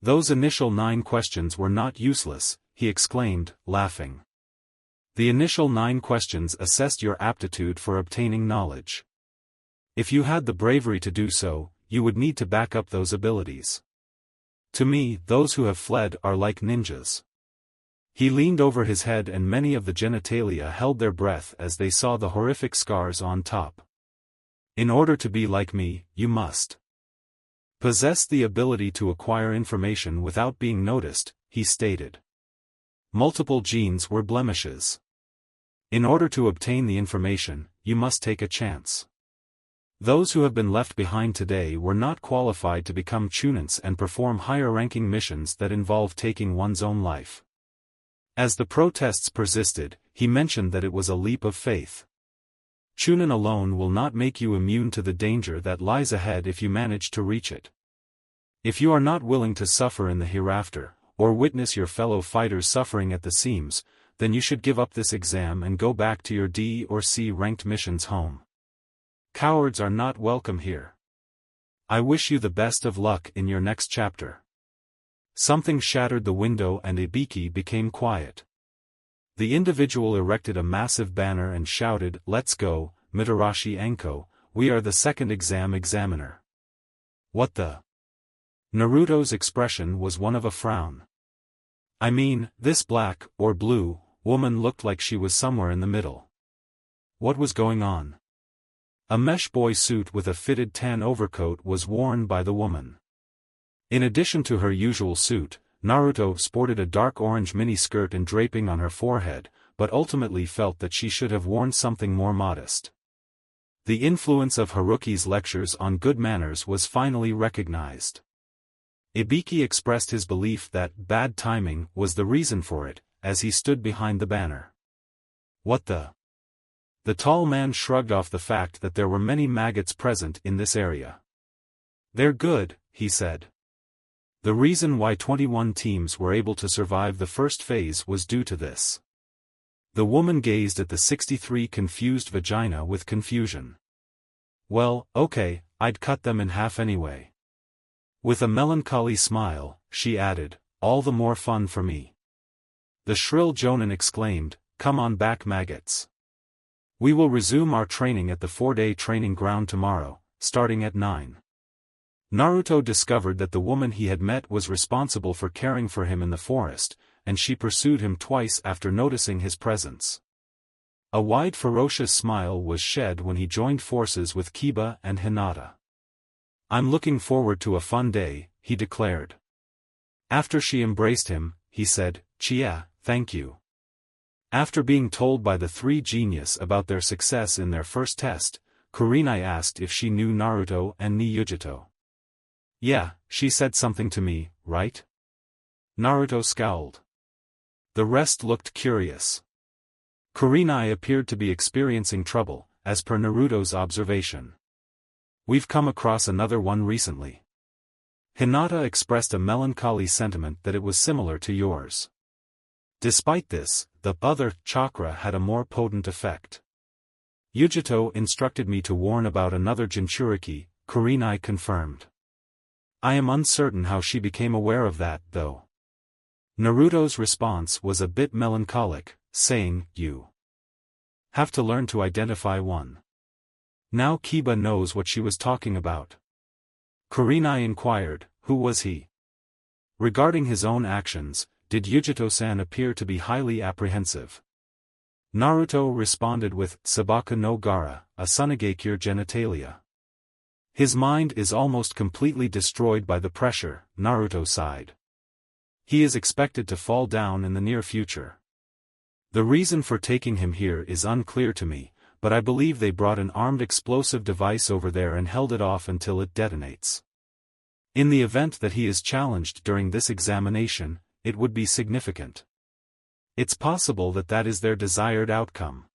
Those initial 9 questions were not useless, he exclaimed, laughing. The initial 9 questions assessed your aptitude for obtaining knowledge. If you had the bravery to do so, you would need to back up those abilities. To me, those who have fled are like ninjas. He leaned over his head and many of the genitalia held their breath as they saw the horrific scars on top. In order to be like me, you must Possessed the ability to acquire information without being noticed, he stated. Multiple genes were blemishes. In order to obtain the information, you must take a chance. Those who have been left behind today were not qualified to become Chunins and perform higher-ranking missions that involve taking one's own life. As the protests persisted, he mentioned that it was a leap of faith. Chunin alone will not make you immune to the danger that lies ahead if you manage to reach it. If you are not willing to suffer in the hereafter, or witness your fellow fighters suffering at the seams, then you should give up this exam and go back to your D or C ranked missions home. Cowards are not welcome here. I wish you the best of luck in your next chapter. Something shattered the window and Ibiki became quiet. The individual erected a massive banner and shouted, "Let's go, Mitarashi Anko, we are the second exam examiner." What the? Naruto's expression was one of a frown. I mean, this black, or blue, woman looked like she was somewhere in the middle. What was going on? A mesh boy suit with a fitted tan overcoat was worn by the woman. In addition to her usual suit, Naruto sported a dark orange mini-skirt and draping on her forehead, but ultimately felt that she should have worn something more modest. The influence of Haruki's lectures on good manners was finally recognized. Ibiki expressed his belief that bad timing was the reason for it, as he stood behind the banner. What the? The tall man shrugged off the fact that there were many maggots present in this area. They're good, he said. The reason why 21 teams were able to survive the first phase was due to this. The woman gazed at the 63 confused vagina with confusion. Well, okay, I'd cut them in half anyway. With a melancholy smile, she added, all the more fun for me. The shrill Jonin exclaimed, come on back maggots. We will resume our training at the 4-day training ground tomorrow, starting at 9. Naruto discovered that the woman he had met was responsible for caring for him in the forest, and she pursued him twice after noticing his presence. A wide ferocious smile was shed when he joined forces with Kiba and Hinata. I'm looking forward to a fun day, he declared. After she embraced him, he said, Chia, thank you. After being told by the three genius about their success in their first test, Kurenai asked if she knew Naruto and Niyujito. Yeah, she said something to me, right? Naruto scowled. The rest looked curious. Kurenai appeared to be experiencing trouble, as per Naruto's observation. We've come across another one recently. Hinata expressed a melancholy sentiment that it was similar to yours. Despite this, the other chakra had a more potent effect. Yujito instructed me to warn about another Jinchuriki, Kurenai confirmed. I am uncertain how she became aware of that, though. Naruto's response was a bit melancholic, saying, you have to learn to identify one. Now Kiba knows what she was talking about. Kurenai inquired, who was he? Regarding his own actions, did Yujito-san appear to be highly apprehensive? Naruto responded with, Sabaka no Gara, a Tsunegakure genitalia. His mind is almost completely destroyed by the pressure, Naruto sighed. He is expected to fall down in the near future. The reason for taking him here is unclear to me, but I believe they brought an armed explosive device over there and held it off until it detonates. In the event that he is challenged during this examination, it would be significant. It's possible that that is their desired outcome.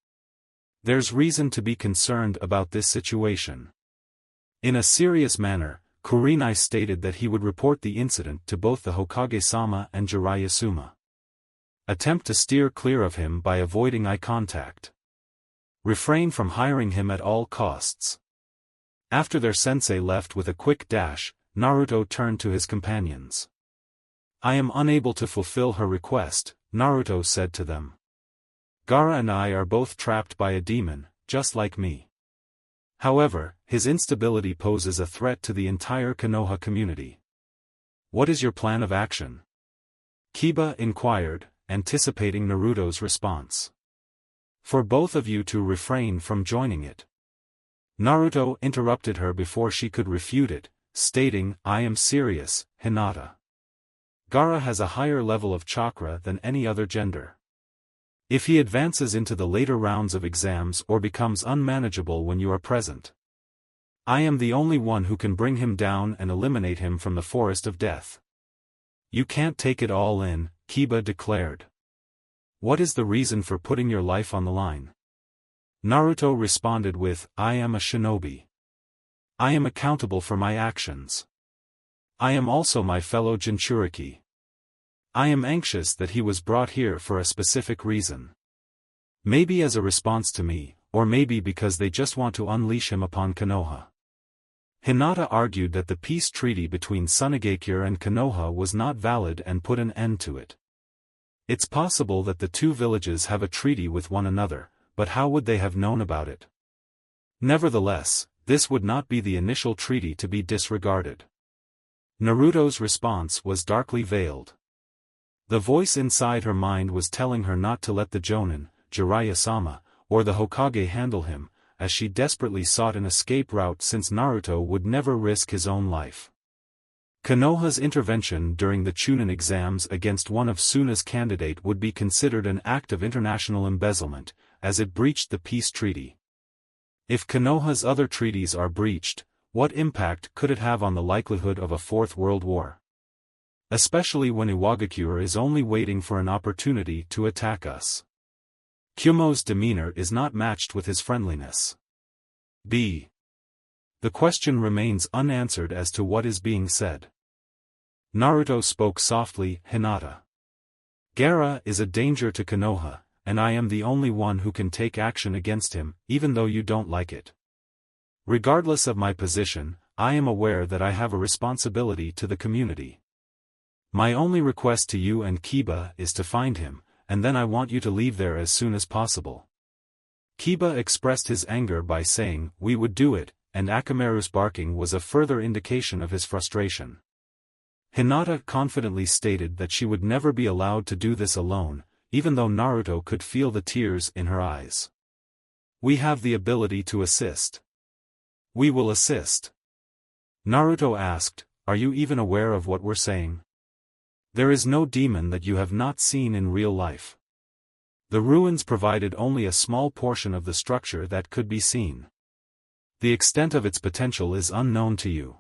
There's reason to be concerned about this situation. In a serious manner, Kurenai stated that he would report the incident to both the Hokage-sama and Jiraiya-suma. Attempt to steer clear of him by avoiding eye contact. Refrain from hiring him at all costs. After their sensei left with a quick dash, Naruto turned to his companions. I am unable to fulfill her request, Naruto said to them. Gaara and I are both trapped by a demon, just like me. However, his instability poses a threat to the entire Konoha community. What is your plan of action? Kiba inquired, anticipating Naruto's response. For both of you to refrain from joining it. Naruto interrupted her before she could refute it, stating, "I am serious, Hinata. Gaara has a higher level of chakra than any other gender. If he advances into the later rounds of exams or becomes unmanageable when you are present, I am the only one who can bring him down and eliminate him from the forest of death." "You can't take it all in," Kiba declared. "What is the reason for putting your life on the line?" Naruto responded with, "I am a shinobi. I am accountable for my actions. I am also my fellow Jinchuriki. I am anxious that he was brought here for a specific reason. Maybe as a response to me, or maybe because they just want to unleash him upon Konoha." Hinata argued that the peace treaty between Tsunagakure and Konoha was not valid and put an end to it. It's possible that the two villages have a treaty with one another, but how would they have known about it? Nevertheless, this would not be the initial treaty to be disregarded. Naruto's response was darkly veiled. The voice inside her mind was telling her not to let the Jonin, Jiraiya-sama, or the Hokage handle him, as she desperately sought an escape route since Naruto would never risk his own life. Konoha's intervention during the Chunin exams against one of Suna's candidate would be considered an act of international embezzlement, as it breached the peace treaty. If Konoha's other treaties are breached, what impact could it have on the likelihood of a Fourth World War? Especially when Iwagakure is only waiting for an opportunity to attack us. Kyumo's demeanor is not matched with his friendliness. B. The question remains unanswered as to what is being said. Naruto spoke softly, "Hinata. Gaara is a danger to Konoha, and I am the only one who can take action against him, even though you don't like it. Regardless of my position, I am aware that I have a responsibility to the community. My only request to you and Kiba is to find him, and then I want you to leave there as soon as possible." Kiba expressed his anger by saying, "We would do it," and Akamaru's barking was a further indication of his frustration. Hinata confidently stated that she would never be allowed to do this alone, even though Naruto could feel the tears in her eyes. "We have the ability to assist. We will assist." Naruto asked, "Are you even aware of what we're saying? There is no demon that you have not seen in real life. The ruins provided only a small portion of the structure that could be seen. The extent of its potential is unknown to you.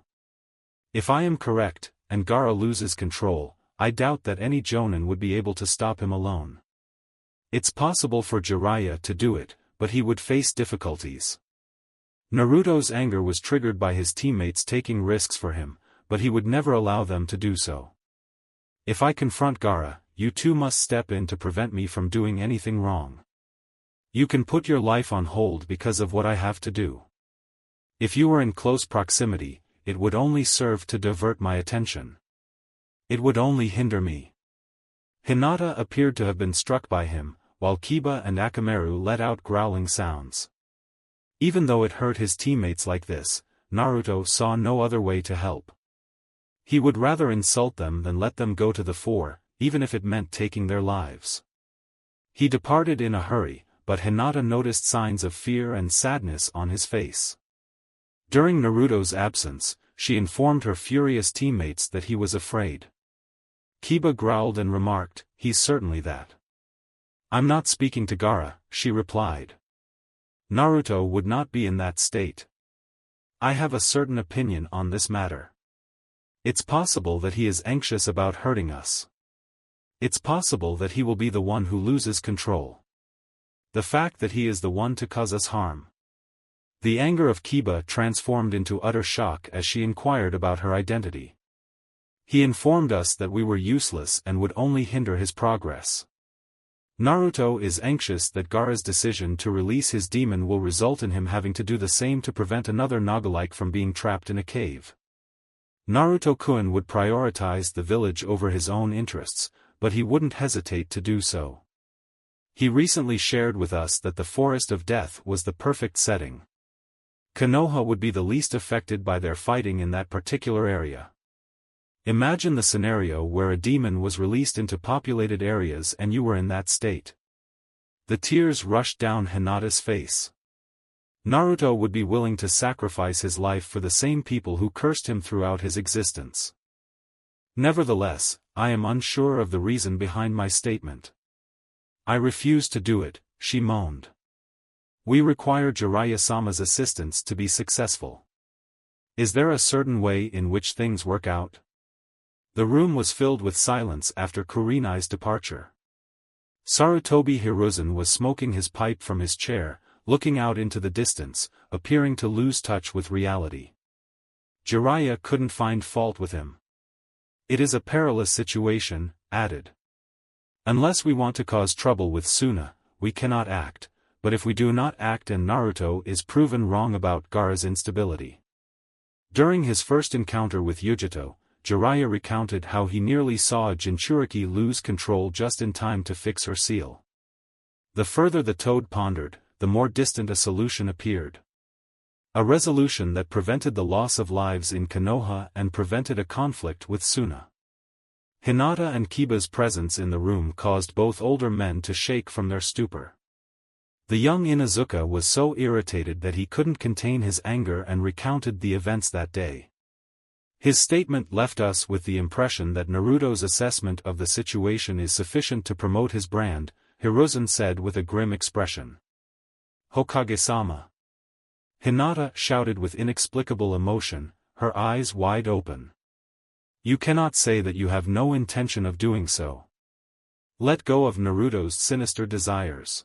If I am correct, and Gaara loses control, I doubt that any Jonin would be able to stop him alone. It's possible for Jiraiya to do it, but he would face difficulties." Naruto's anger was triggered by his teammates taking risks for him, but he would never allow them to do so. "If I confront Gaara, you two must step in to prevent me from doing anything wrong. You can put your life on hold because of what I have to do. If you were in close proximity, it would only serve to divert my attention. It would only hinder me." Hinata appeared to have been struck by him, while Kiba and Akamaru let out growling sounds. Even though it hurt his teammates like this, Naruto saw no other way to help. He would rather insult them than let them go to the fore, even if it meant taking their lives. He departed in a hurry, but Hinata noticed signs of fear and sadness on his face. During Naruto's absence, she informed her furious teammates that he was afraid. Kiba growled and remarked, "He's certainly that." "I'm not speaking to Gaara," she replied. "Naruto would not be in that state. I have a certain opinion on this matter. It's possible that he is anxious about hurting us. It's possible that he will be the one who loses control. The fact that he is the one to cause us harm." The anger of Kiba transformed into utter shock as she inquired about her identity. "He informed us that we were useless and would only hinder his progress. Naruto is anxious that Gaara's decision to release his demon will result in him having to do the same to prevent another Naga-like from being trapped in a cave. Naruto-kun would prioritize the village over his own interests, but he wouldn't hesitate to do so. He recently shared with us that the Forest of Death was the perfect setting. Konoha would be the least affected by their fighting in that particular area. Imagine the scenario where a demon was released into populated areas and you were in that state." The tears rushed down Hinata's face. Naruto would be willing to sacrifice his life for the same people who cursed him throughout his existence. Nevertheless, I am unsure of the reason behind my statement. I refuse to do it, she moaned. We require Jiraiya-sama's assistance to be successful. Is there a certain way in which things work out? The room was filled with silence after Kurenai's departure. Sarutobi Hiruzen was smoking his pipe from his chair, looking out into the distance, appearing to lose touch with reality. Jiraiya couldn't find fault with him. It is a perilous situation, added. Unless we want to cause trouble with Suna, we cannot act, but if we do not act and Naruto is proven wrong about Gaara's instability. During his first encounter with Yujito, Jiraiya recounted how he nearly saw a Jinchuriki lose control just in time to fix her seal. The further the toad pondered, the more distant a solution appeared. A resolution that prevented the loss of lives in Konoha and prevented a conflict with Suna. Hinata and Kiba's presence in the room caused both older men to shake from their stupor. The young Inuzuka was so irritated that he couldn't contain his anger and recounted the events that day. His statement left us with the impression that Naruto's assessment of the situation is sufficient to promote his brand, Hiruzen said with a grim expression. Hokage-sama. Hinata shouted with inexplicable emotion, her eyes wide open. You cannot say that you have no intention of doing so. Let go of Naruto's sinister desires.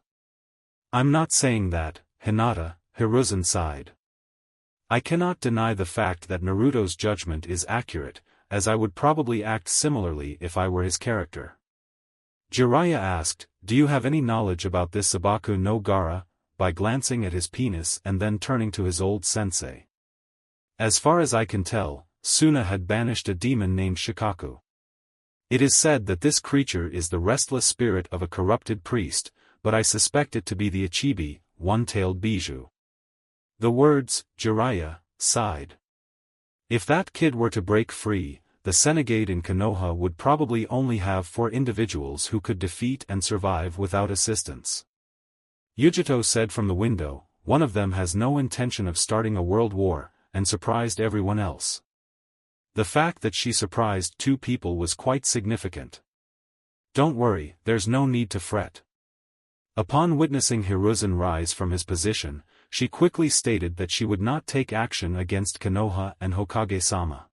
I'm not saying that, Hinata, Hiruzen sighed. I cannot deny the fact that Naruto's judgment is accurate, as I would probably act similarly if I were his character. Jiraiya asked, do you have any knowledge about this Sabaku no Gaara, by glancing at his penis and then turning to his old sensei. As far as I can tell, Suna had banished a demon named Shikaku. It is said that this creature is the restless spirit of a corrupted priest, but I suspect it to be the Ichibi, one-tailed Bijou. The words, Jiraiya, sighed. If that kid were to break free, the Senegate in Konoha would probably only have 4 individuals who could defeat and survive without assistance. Yujito said from the window, one of them has no intention of starting a world war, and surprised everyone else. The fact that she surprised 2 people was quite significant. Don't worry, there's no need to fret. Upon witnessing Hiruzen rise from his position, she quickly stated that she would not take action against Konoha and Hokage-sama.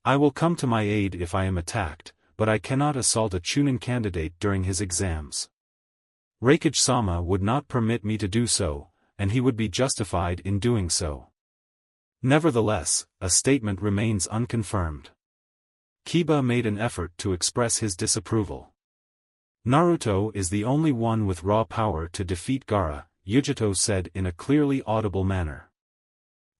I will come to my aid if I am attacked, but I cannot assault a Chunin candidate during his exams. Raikage-sama would not permit me to do so, and he would be justified in doing so. Nevertheless, a statement remains unconfirmed. Kiba made an effort to express his disapproval. Naruto is the only one with raw power to defeat Gaara, Yujito said in a clearly audible manner.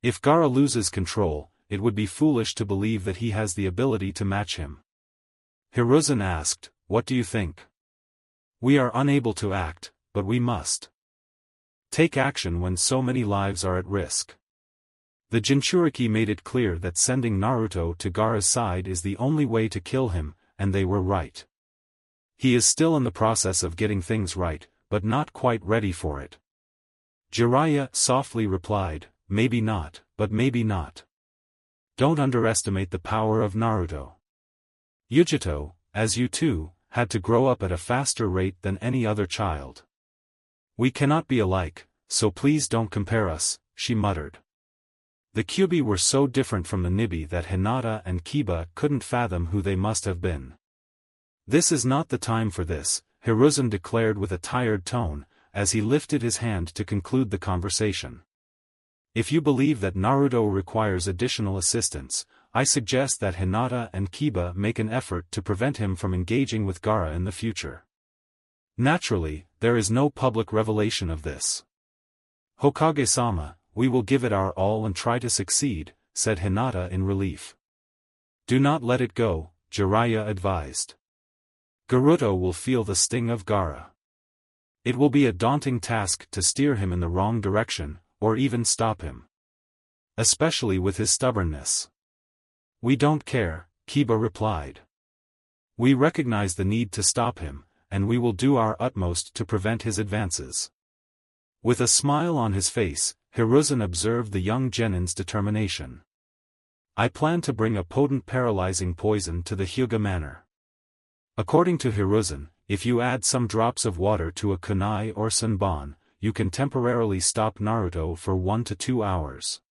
If Gaara loses control, it would be foolish to believe that he has the ability to match him. Hiruzen asked, what do you think? We are unable to act, but we must take action when so many lives are at risk. The Jinchuriki made it clear that sending Naruto to Gaara's side is the only way to kill him, and they were right. He is still in the process of getting things right, but not quite ready for it. Jiraiya softly replied, maybe not, but maybe not. Don't underestimate the power of Naruto. Yujito, as you too, had to grow up at a faster rate than any other child. We cannot be alike, so please don't compare us, she muttered. The Kyuubi were so different from the Nibi that Hinata and Kiba couldn't fathom who they must have been. This is not the time for this, Hiruzen declared with a tired tone, as he lifted his hand to conclude the conversation. If you believe that Naruto requires additional assistance, I suggest that Hinata and Kiba make an effort to prevent him from engaging with Gaara in the future. Naturally, there is no public revelation of this. Hokage-sama, we will give it our all and try to succeed, said Hinata in relief. Do not let it go, Jiraiya advised. Garuto will feel the sting of Gaara. It will be a daunting task to steer him in the wrong direction, or even stop him. Especially with his stubbornness. We don't care, Kiba replied. We recognize the need to stop him, and we will do our utmost to prevent his advances. With a smile on his face, Hiruzen observed the young genin's determination. I plan to bring a potent paralyzing poison to the Hyuga manor. According to Hiruzen, if you add some drops of water to a kunai or senbon, you can temporarily stop Naruto for 1 to 2 hours.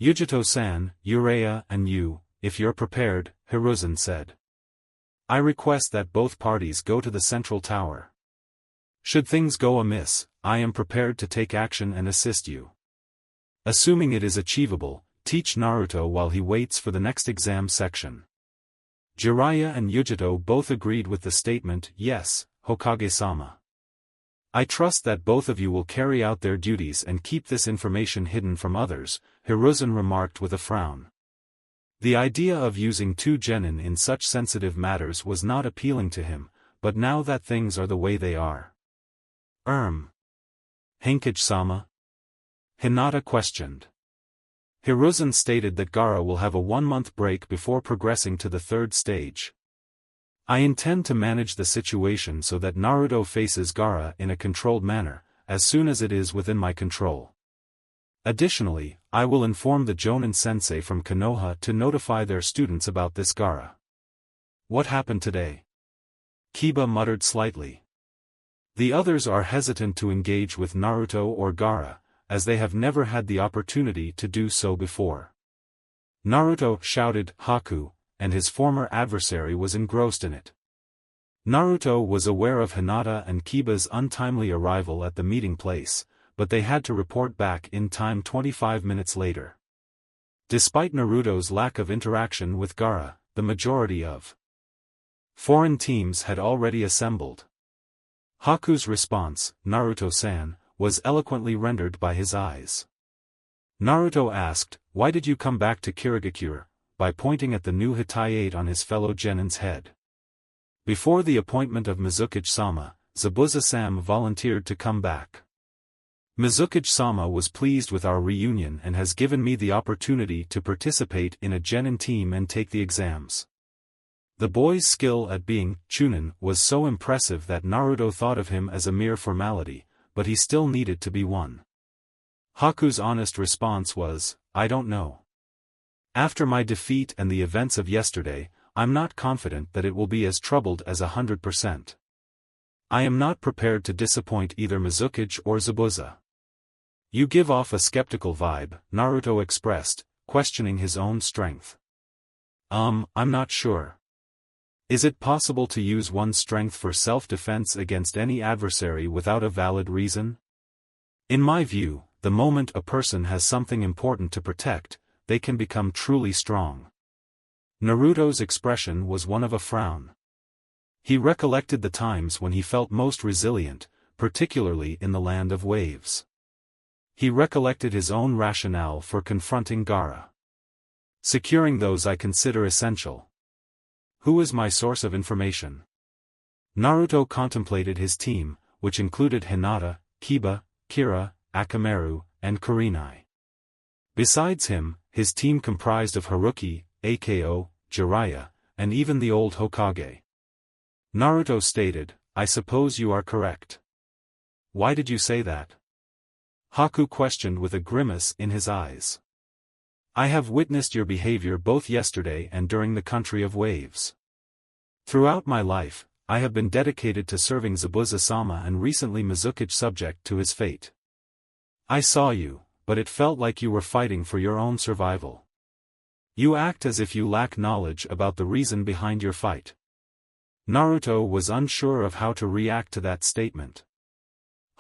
Yujito-san, Uraya and you, if you're prepared, Hiruzen said. I request that both parties go to the central tower. Should things go amiss, I am prepared to take action and assist you. Assuming it is achievable, teach Naruto while he waits for the next exam section. Jiraiya and Yujito both agreed with the statement, yes, Hokage-sama. I trust that both of you will carry out their duties and keep this information hidden from others, Hiruzen remarked with a frown. The idea of using 2 genin in such sensitive matters was not appealing to him, but now that things are the way they are. Hokage-sama? Hinata questioned. Hiruzen stated that Gaara will have a 1-month break before progressing to the 3rd stage. I intend to manage the situation so that Naruto faces Gaara in a controlled manner, as soon as it is within my control. Additionally, I will inform the Jonin sensei from Konoha to notify their students about this Gaara. What happened today? Kiba muttered slightly. The others are hesitant to engage with Naruto or Gaara, as they have never had the opportunity to do so before. Naruto shouted Haku, and his former adversary was engrossed in it. Naruto was aware of Hinata and Kiba's untimely arrival at the meeting place, but they had to report back in time 25 minutes later. Despite Naruto's lack of interaction with Gaara, the majority of foreign teams had already assembled. Haku's response, Naruto-san, was eloquently rendered by his eyes. Naruto asked, why did you come back to Kirigakure, by pointing at the new Hitayate on his fellow genin's head. Before the appointment of Mizukage-sama, Zabuza-sama volunteered to come back. Mizukage-sama was pleased with our reunion and has given me the opportunity to participate in a genin team and take the exams. The boy's skill at being Chunin was so impressive that Naruto thought of him as a mere formality, but he still needed to be one. Haku's honest response was, I don't know. After my defeat and the events of yesterday, I'm not confident that it will be as troubled as 100%. I am not prepared to disappoint either Mizukage or Zabuza. You give off a skeptical vibe, Naruto expressed, questioning his own strength. I'm not sure. Is it possible to use one's strength for self-defense against any adversary without a valid reason? In my view, the moment a person has something important to protect, they can become truly strong. Naruto's expression was one of a frown. He recollected the times when he felt most resilient, particularly in the land of waves. He recollected his own rationale for confronting Gaara. Securing those I consider essential. Who is my source of information? Naruto contemplated his team, which included Hinata, Kiba, Kira, Akamaru, and Kurenai. Besides him, his team comprised of Haruki, Ako, Jiraiya, and even the old Hokage. Naruto stated, I suppose you are correct. Why did you say that? Haku questioned with a grimace in his eyes. I have witnessed your behavior both yesterday and during the country of waves. Throughout my life, I have been dedicated to serving Zabuza-sama and recently Mizukage subject to his fate. I saw you, but it felt like you were fighting for your own survival. You act as if you lack knowledge about the reason behind your fight. Naruto was unsure of how to react to that statement.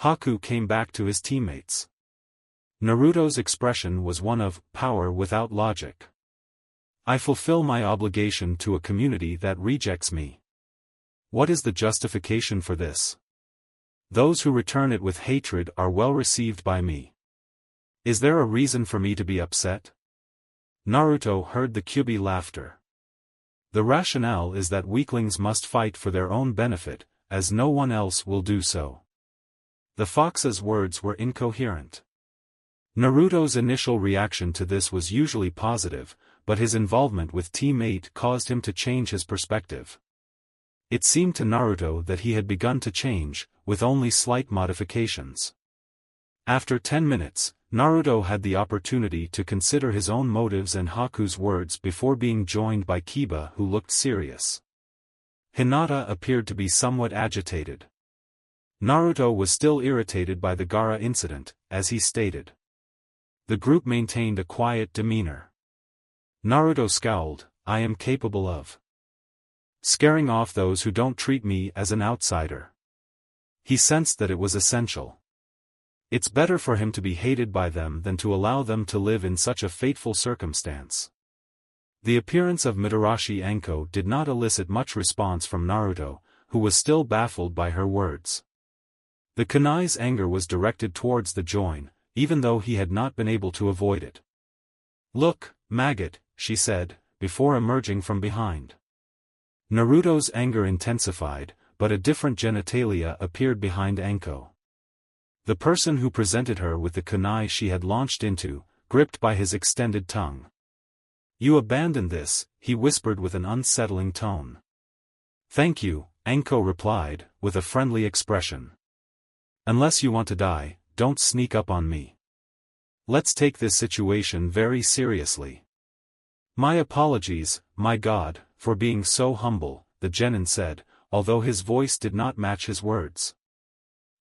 Haku came back to his teammates. Naruto's expression was one of power without logic. I fulfill my obligation to a community that rejects me. What is the justification for this? Those who return it with hatred are well received by me. Is there a reason for me to be upset? Naruto heard the Kyuubi laughter. The rationale is that weaklings must fight for their own benefit, as no one else will do so. The fox's words were incoherent. Naruto's initial reaction to this was usually positive, but his involvement with Team 8 caused him to change his perspective. It seemed to Naruto that he had begun to change, with only slight modifications. After 10 minutes, Naruto had the opportunity to consider his own motives and Haku's words before being joined by Kiba, who looked serious. Hinata appeared to be somewhat agitated. Naruto was still irritated by the Gaara incident, as he stated. The group maintained a quiet demeanor. Naruto scowled, I am capable of scaring off those who don't treat me as an outsider. He sensed that it was essential. It's better for him to be hated by them than to allow them to live in such a fateful circumstance. The appearance of Mitarashi Anko did not elicit much response from Naruto, who was still baffled by her words. The kunai's anger was directed towards the join, even though he had not been able to avoid it. Look, maggot, she said, before emerging from behind. Naruto's anger intensified, but a different genitalia appeared behind Anko. The person who presented her with the kunai she had launched into, gripped by his extended tongue. You abandoned this, he whispered with an unsettling tone. Thank you, Anko replied, with a friendly expression. Unless you want to die, don't sneak up on me. Let's take this situation very seriously. My apologies, my God, for being so humble, the genin said, although his voice did not match his words.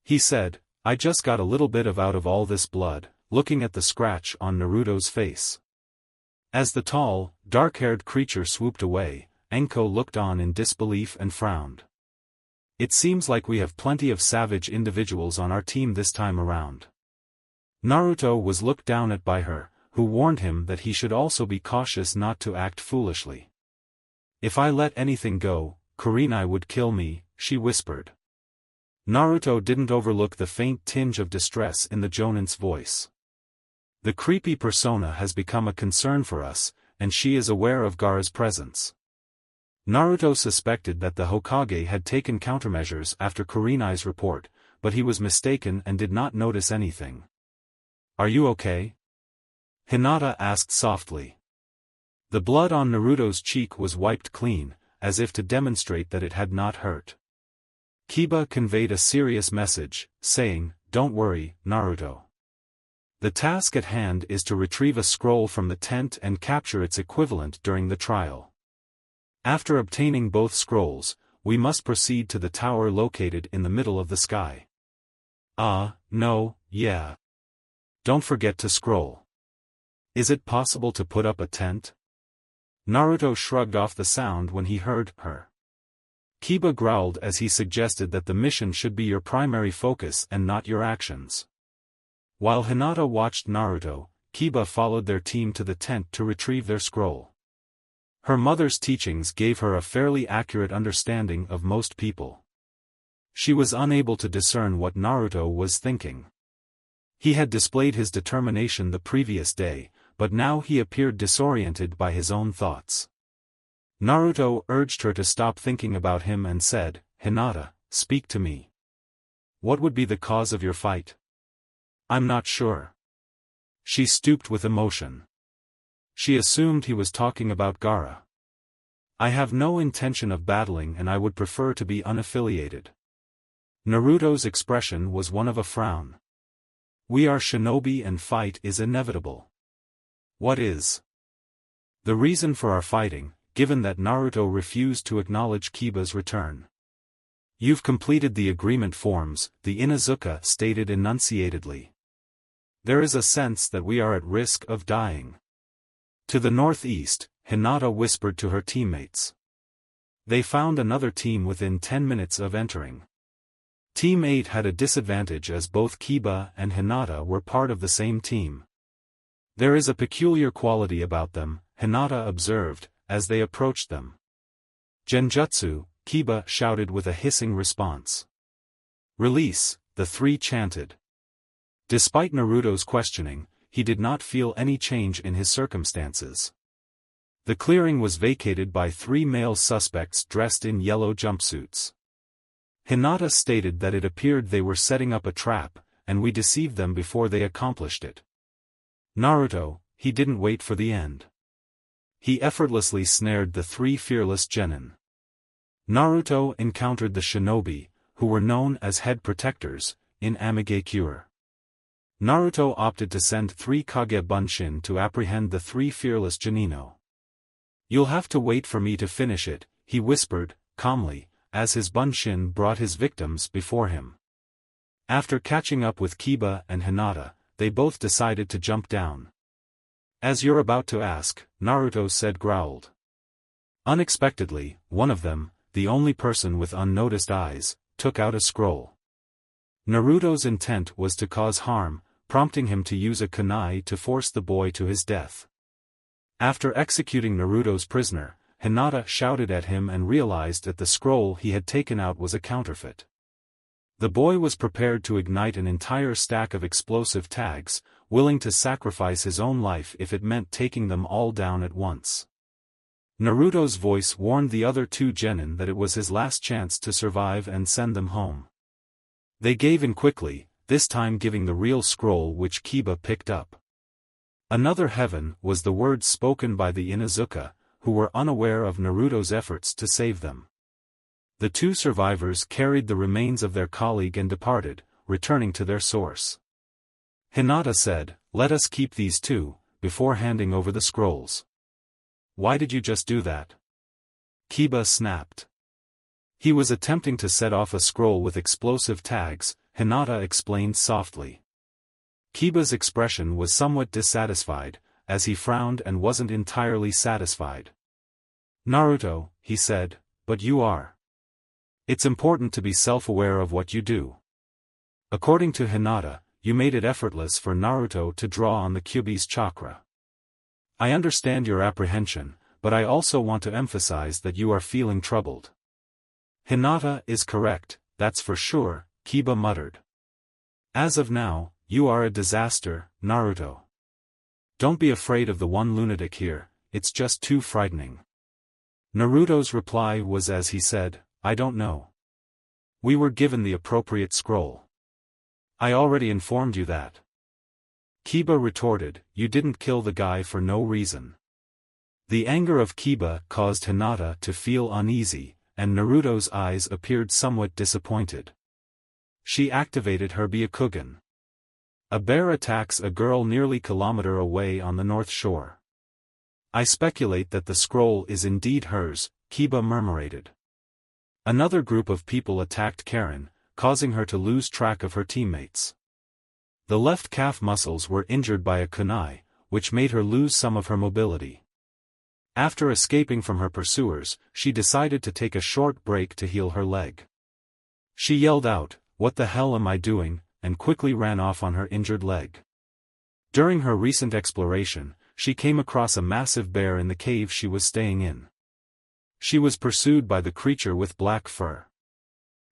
He said, I just got a little bit out of all this blood, looking at the scratch on Naruto's face. As the tall, dark-haired creature swooped away, Anko looked on in disbelief and frowned. It seems like we have plenty of savage individuals on our team this time around. Naruto was looked down at by her, who warned him that he should also be cautious not to act foolishly. If I let anything go, Kurenai would kill me, she whispered. Naruto didn't overlook the faint tinge of distress in the jonin's voice. The creepy persona has become a concern for us, and she is aware of Gaara's presence. Naruto suspected that the Hokage had taken countermeasures after Kurenai's report, but he was mistaken and did not notice anything. Are you okay? Hinata asked softly. The blood on Naruto's cheek was wiped clean, as if to demonstrate that it had not hurt. Kiba conveyed a serious message, saying, Don't worry, Naruto. The task at hand is to retrieve a scroll from the tent and capture its equivalent during the trial. After obtaining both scrolls, we must proceed to the tower located in the middle of the sky. No, yeah. Don't forget to scroll. Is it possible to put up a tent? Naruto shrugged off the sound when he heard her. Kiba growled as he suggested that the mission should be your primary focus and not your actions. While Hinata watched Naruto, Kiba followed their team to the tent to retrieve their scroll. Her mother's teachings gave her a fairly accurate understanding of most people. She was unable to discern what Naruto was thinking. He had displayed his determination the previous day, but now he appeared disoriented by his own thoughts. Naruto urged her to stop thinking about him and said, Hinata, speak to me. What would be the cause of your fight? I'm not sure. She stooped with emotion. She assumed he was talking about Gaara. I have no intention of battling and I would prefer to be unaffiliated. Naruto's expression was one of a frown. We are shinobi and fight is inevitable. What is the reason for our fighting, given that Naruto refused to acknowledge Kiba's return? You've completed the agreement forms, the Inuzuka stated enunciatedly. There is a sense that we are at risk of dying. To the northeast, Hinata whispered to her teammates. They found another team within 10 minutes of entering. Team 8 had a disadvantage as both Kiba and Hinata were part of the same team. There is a peculiar quality about them, Hinata observed, as they approached them. Genjutsu, Kiba shouted with a hissing response. Release, the three chanted. Despite Naruto's questioning, he did not feel any change in his circumstances. The clearing was vacated by 3 male suspects dressed in yellow jumpsuits. Hinata stated that it appeared they were setting up a trap, and we deceived them before they accomplished it. Naruto, he didn't wait for the end. He effortlessly snared the 3 fearless genin. Naruto encountered the shinobi, who were known as head protectors, in Amigakure. Naruto opted to send 3 Kage Bunshin to apprehend the 3 fearless Genino. "You'll have to wait for me to finish it," he whispered, calmly, as his Bunshin brought his victims before him. After catching up with Kiba and Hinata, they both decided to jump down. "As you're about to ask," Naruto said, growled. Unexpectedly, one of them, the only person with unnoticed eyes, took out a scroll. Naruto's intent was to cause harm, prompting him to use a kunai to force the boy to his death. After executing Naruto's prisoner, Hinata shouted at him and realized that the scroll he had taken out was a counterfeit. The boy was prepared to ignite an entire stack of explosive tags, willing to sacrifice his own life if it meant taking them all down at once. Naruto's voice warned the other 2 genin that it was his last chance to survive and send them home. They gave in quickly, this time giving the real scroll which Kiba picked up. Another heaven was the words spoken by the Inuzuka, who were unaware of Naruto's efforts to save them. The 2 survivors carried the remains of their colleague and departed, returning to their source. Hinata said, "Let us keep these 2, before handing over the scrolls." "Why did you just do that?" Kiba snapped. "He was attempting to set off a scroll with explosive tags," Hinata explained softly. Kiba's expression was somewhat dissatisfied, as he frowned and wasn't entirely satisfied. "Naruto," he said, "but you are. It's important to be self-aware of what you do." According to Hinata, "You made it effortless for Naruto to draw on the Kyuubi's chakra. I understand your apprehension, but I also want to emphasize that you are feeling troubled." "Hinata is correct, that's for sure," Kiba muttered. "As of now, you are a disaster, Naruto. Don't be afraid of the one lunatic here, it's just too frightening." Naruto's reply was as he said, "I don't know. We were given the appropriate scroll. I already informed you that." Kiba retorted, "You didn't kill the guy for no reason." The anger of Kiba caused Hinata to feel uneasy, and Naruto's eyes appeared somewhat disappointed. She activated her Byakugan. A bear attacks a girl nearly kilometer away on the north shore. "I speculate that the scroll is indeed hers," Kiba murmured. Another group of people attacked Karen, causing her to lose track of her teammates. The left calf muscles were injured by a kunai, which made her lose some of her mobility. After escaping from her pursuers, she decided to take a short break to heal her leg. She yelled out, "What the hell am I doing?" and quickly ran off on her injured leg. During her recent exploration, she came across a massive bear in the cave she was staying in. She was pursued by the creature with black fur.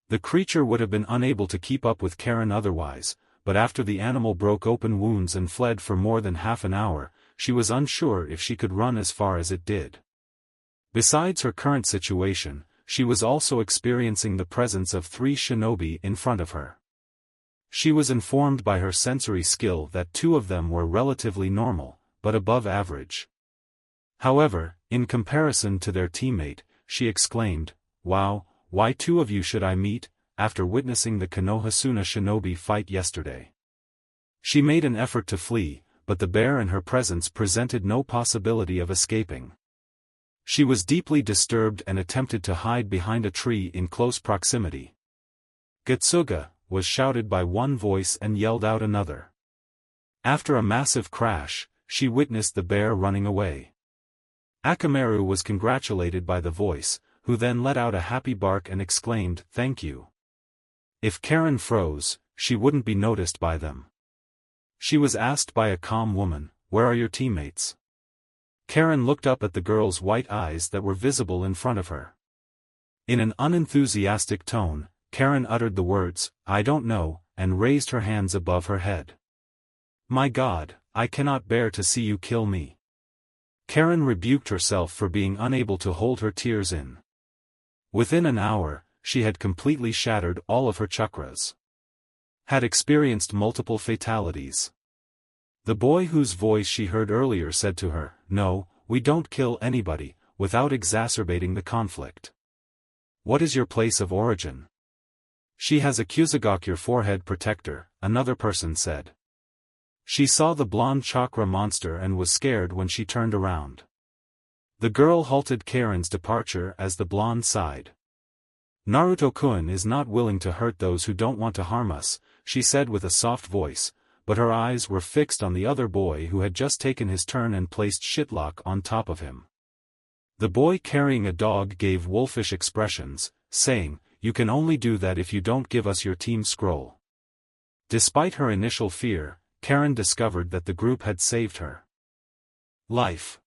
The creature would have been unable to keep up with Karen otherwise, but after the animal broke open wounds and fled for more than half an hour, she was unsure if she could run as far as it did. Besides her current situation, she was also experiencing the presence of 3 shinobi in front of her. She was informed by her sensory skill that 2 of them were relatively normal, but above average. However, in comparison to their teammate, she exclaimed, "Wow, why 2 of you should I meet?" after witnessing the Konohasuna shinobi fight yesterday. She made an effort to flee, but the bear in her presence presented no possibility of escaping. She was deeply disturbed and attempted to hide behind a tree in close proximity. "Getsuga!" was shouted by one voice and yelled out another. After a massive crash, she witnessed the bear running away. Akamaru was congratulated by the voice, who then let out a happy bark and exclaimed, "Thank you." If Karen froze, she wouldn't be noticed by them. She was asked by a calm woman, "Where are your teammates?" Karen looked up at the girl's white eyes that were visible in front of her. In an unenthusiastic tone, Karen uttered the words, "I don't know," and raised her hands above her head. "My God, I cannot bear to see you kill me." Karen rebuked herself for being unable to hold her tears in. Within an hour, she had completely shattered all of her chakras. Had experienced multiple fatalities. The boy whose voice she heard earlier said to her, "No, we don't kill anybody," without exacerbating the conflict. "What is your place of origin?" "She has a Kusagakure forehead protector," another person said. She saw the blonde chakra monster and was scared when she turned around. The girl halted Karen's departure as the blonde sighed. Naruto-kun is not willing to hurt those who don't want to harm us, she said with a soft voice, but her eyes were fixed on the other boy who had just taken his turn and placed shitlock on top of him. The boy carrying a dog gave wolfish expressions, saying, "You can only do that if you don't give us your team scroll." Despite her initial fear, Karen discovered that the group had saved her life.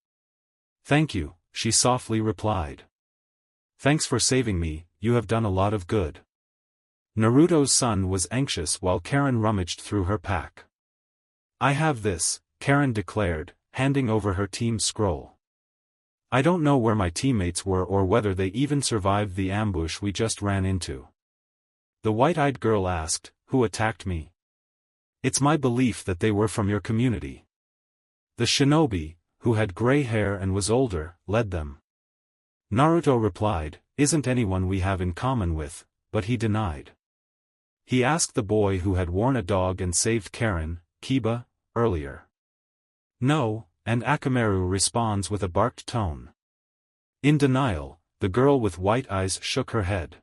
"Thank you," she softly replied. "Thanks for saving me, you have done a lot of good." Naruto's son was anxious while Karen rummaged through her pack. "I have this," Karen declared, handing over her team scroll. "I don't know where my teammates were or whether they even survived the ambush we just ran into." The white-eyed girl asked, "Who attacked me?" "It's my belief that they were from your community." The shinobi, who had gray hair and was older, led them. Naruto replied, "Isn't anyone we have in common with," but he denied. He asked the boy who had worn a dog and saved Karen, Kiba, earlier. "No," and Akamaru responds with a barked tone. In denial, the girl with white eyes shook her head.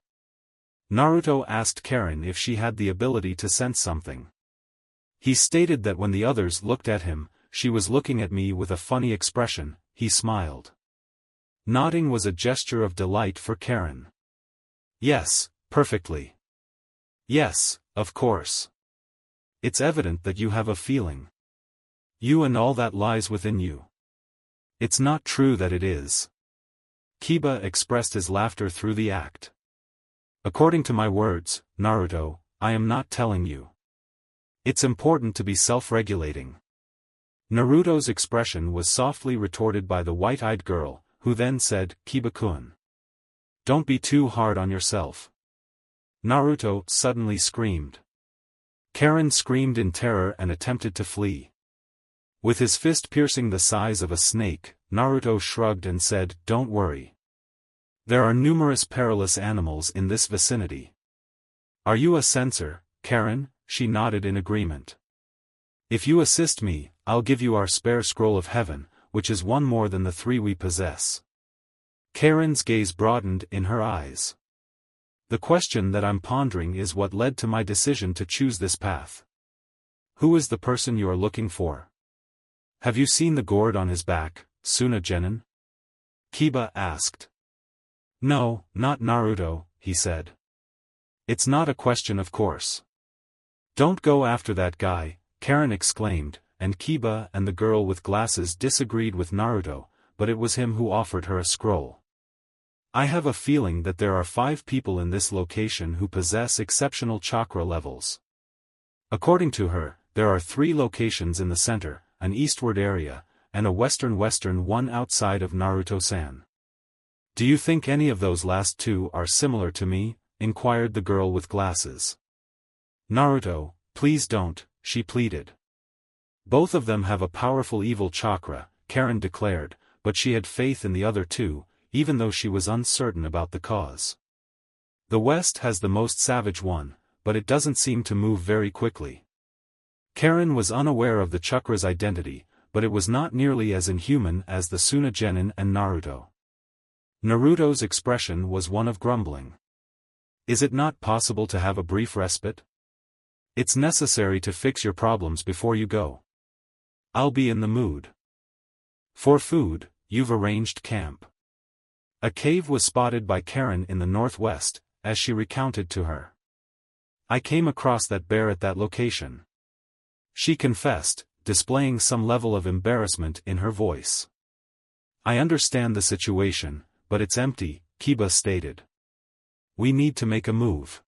Naruto asked Karen if she had the ability to sense something. He stated that when the others looked at him, she was looking at me with a funny expression. He smiled. Nodding was a gesture of delight for Karen. "Yes, perfectly. Yes, of course. It's evident that you have a feeling. You and all that lies within you. It's not true that it is." Kiba expressed his laughter through the act. "According to my words, Naruto, I am not telling you. It's important to be self-regulating." Naruto's expression was softly retorted by the white-eyed girl, who then said, "Kiba-kun. Don't be too hard on yourself." Naruto suddenly screamed. Karen screamed in terror and attempted to flee. With his fist piercing the size of a snake, Naruto shrugged and said, "Don't worry. There are numerous perilous animals in this vicinity." "Are you a censor, Karen?" She nodded in agreement. "If you assist me, I'll give you our spare scroll of heaven, which is one more than the 3 we possess." Karen's gaze broadened in her eyes. "The question that I'm pondering is what led to my decision to choose this path. Who is the person you are looking for? Have you seen the gourd on his back, Suna Genin?" Kiba asked. "No, not Naruto," he said. "It's not a question of course." "Don't go after that guy," Karen exclaimed, and Kiba and the girl with glasses disagreed with Naruto, but it was him who offered her a scroll. "I have a feeling that there are 5 people in this location who possess exceptional chakra levels. According to her, there are 3 locations in the center, an eastward area, and a western one outside of Naruto-san. Do you think any of those last 2 are similar to me?" inquired the girl with glasses. "Naruto, please don't," she pleaded. "Both of them have a powerful evil chakra," Karen declared, but she had faith in the other 2, even though she was uncertain about the cause. "The West has the most savage one, but it doesn't seem to move very quickly." Karen was unaware of the chakra's identity, but it was not nearly as inhuman as the Suna Genin and Naruto. Naruto's expression was one of grumbling. "Is it not possible to have a brief respite? It's necessary to fix your problems before you go. I'll be in the mood." For food, you've arranged camp. A cave was spotted by Karen in the northwest, as she recounted to her. "I came across that bear at that location," she confessed, displaying some level of embarrassment in her voice. "I understand the situation, but it's empty," Kiba stated. "We need to make a move."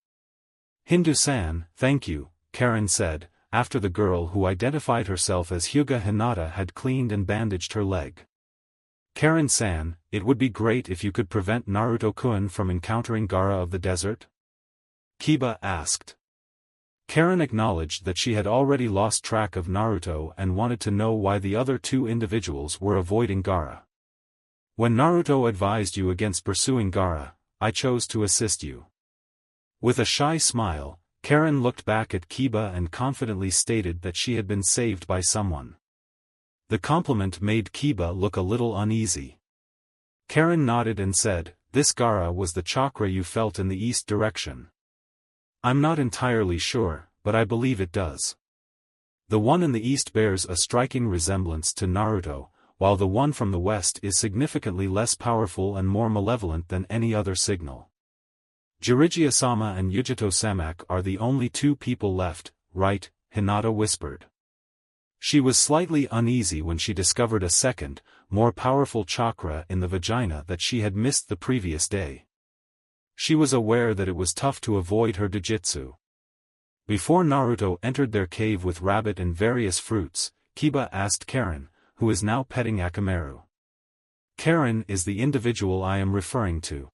"Hindu-san, thank you," Karen said, after the girl who identified herself as Hyuga Hinata had cleaned and bandaged her leg. "Karen-san, it would be great if you could prevent Naruto-kun from encountering Gaara of the desert?" Kiba asked. Karen acknowledged that she had already lost track of Naruto and wanted to know why the other 2 individuals were avoiding Gaara. "When Naruto advised you against pursuing Gaara, I chose to assist you." With a shy smile, Karen looked back at Kiba and confidently stated that she had been saved by someone. The compliment made Kiba look a little uneasy. Karen nodded and said, "This Gaara was the chakra you felt in the east direction." "I'm not entirely sure, but I believe it does. The one in the east bears a striking resemblance to Naruto, while the one from the west is significantly less powerful and more malevolent than any other signal. Jiraiya-sama and Yujito-samak are the only two people left, right?" Hinata whispered. She was slightly uneasy when she discovered a second, more powerful chakra in the vagina that she had missed the previous day. She was aware that it was tough to avoid her Jujutsu. Before Naruto entered their cave with rabbit and various fruits, Kiba asked Karen, who is now petting Akamaru. "Karen is the individual I am referring to.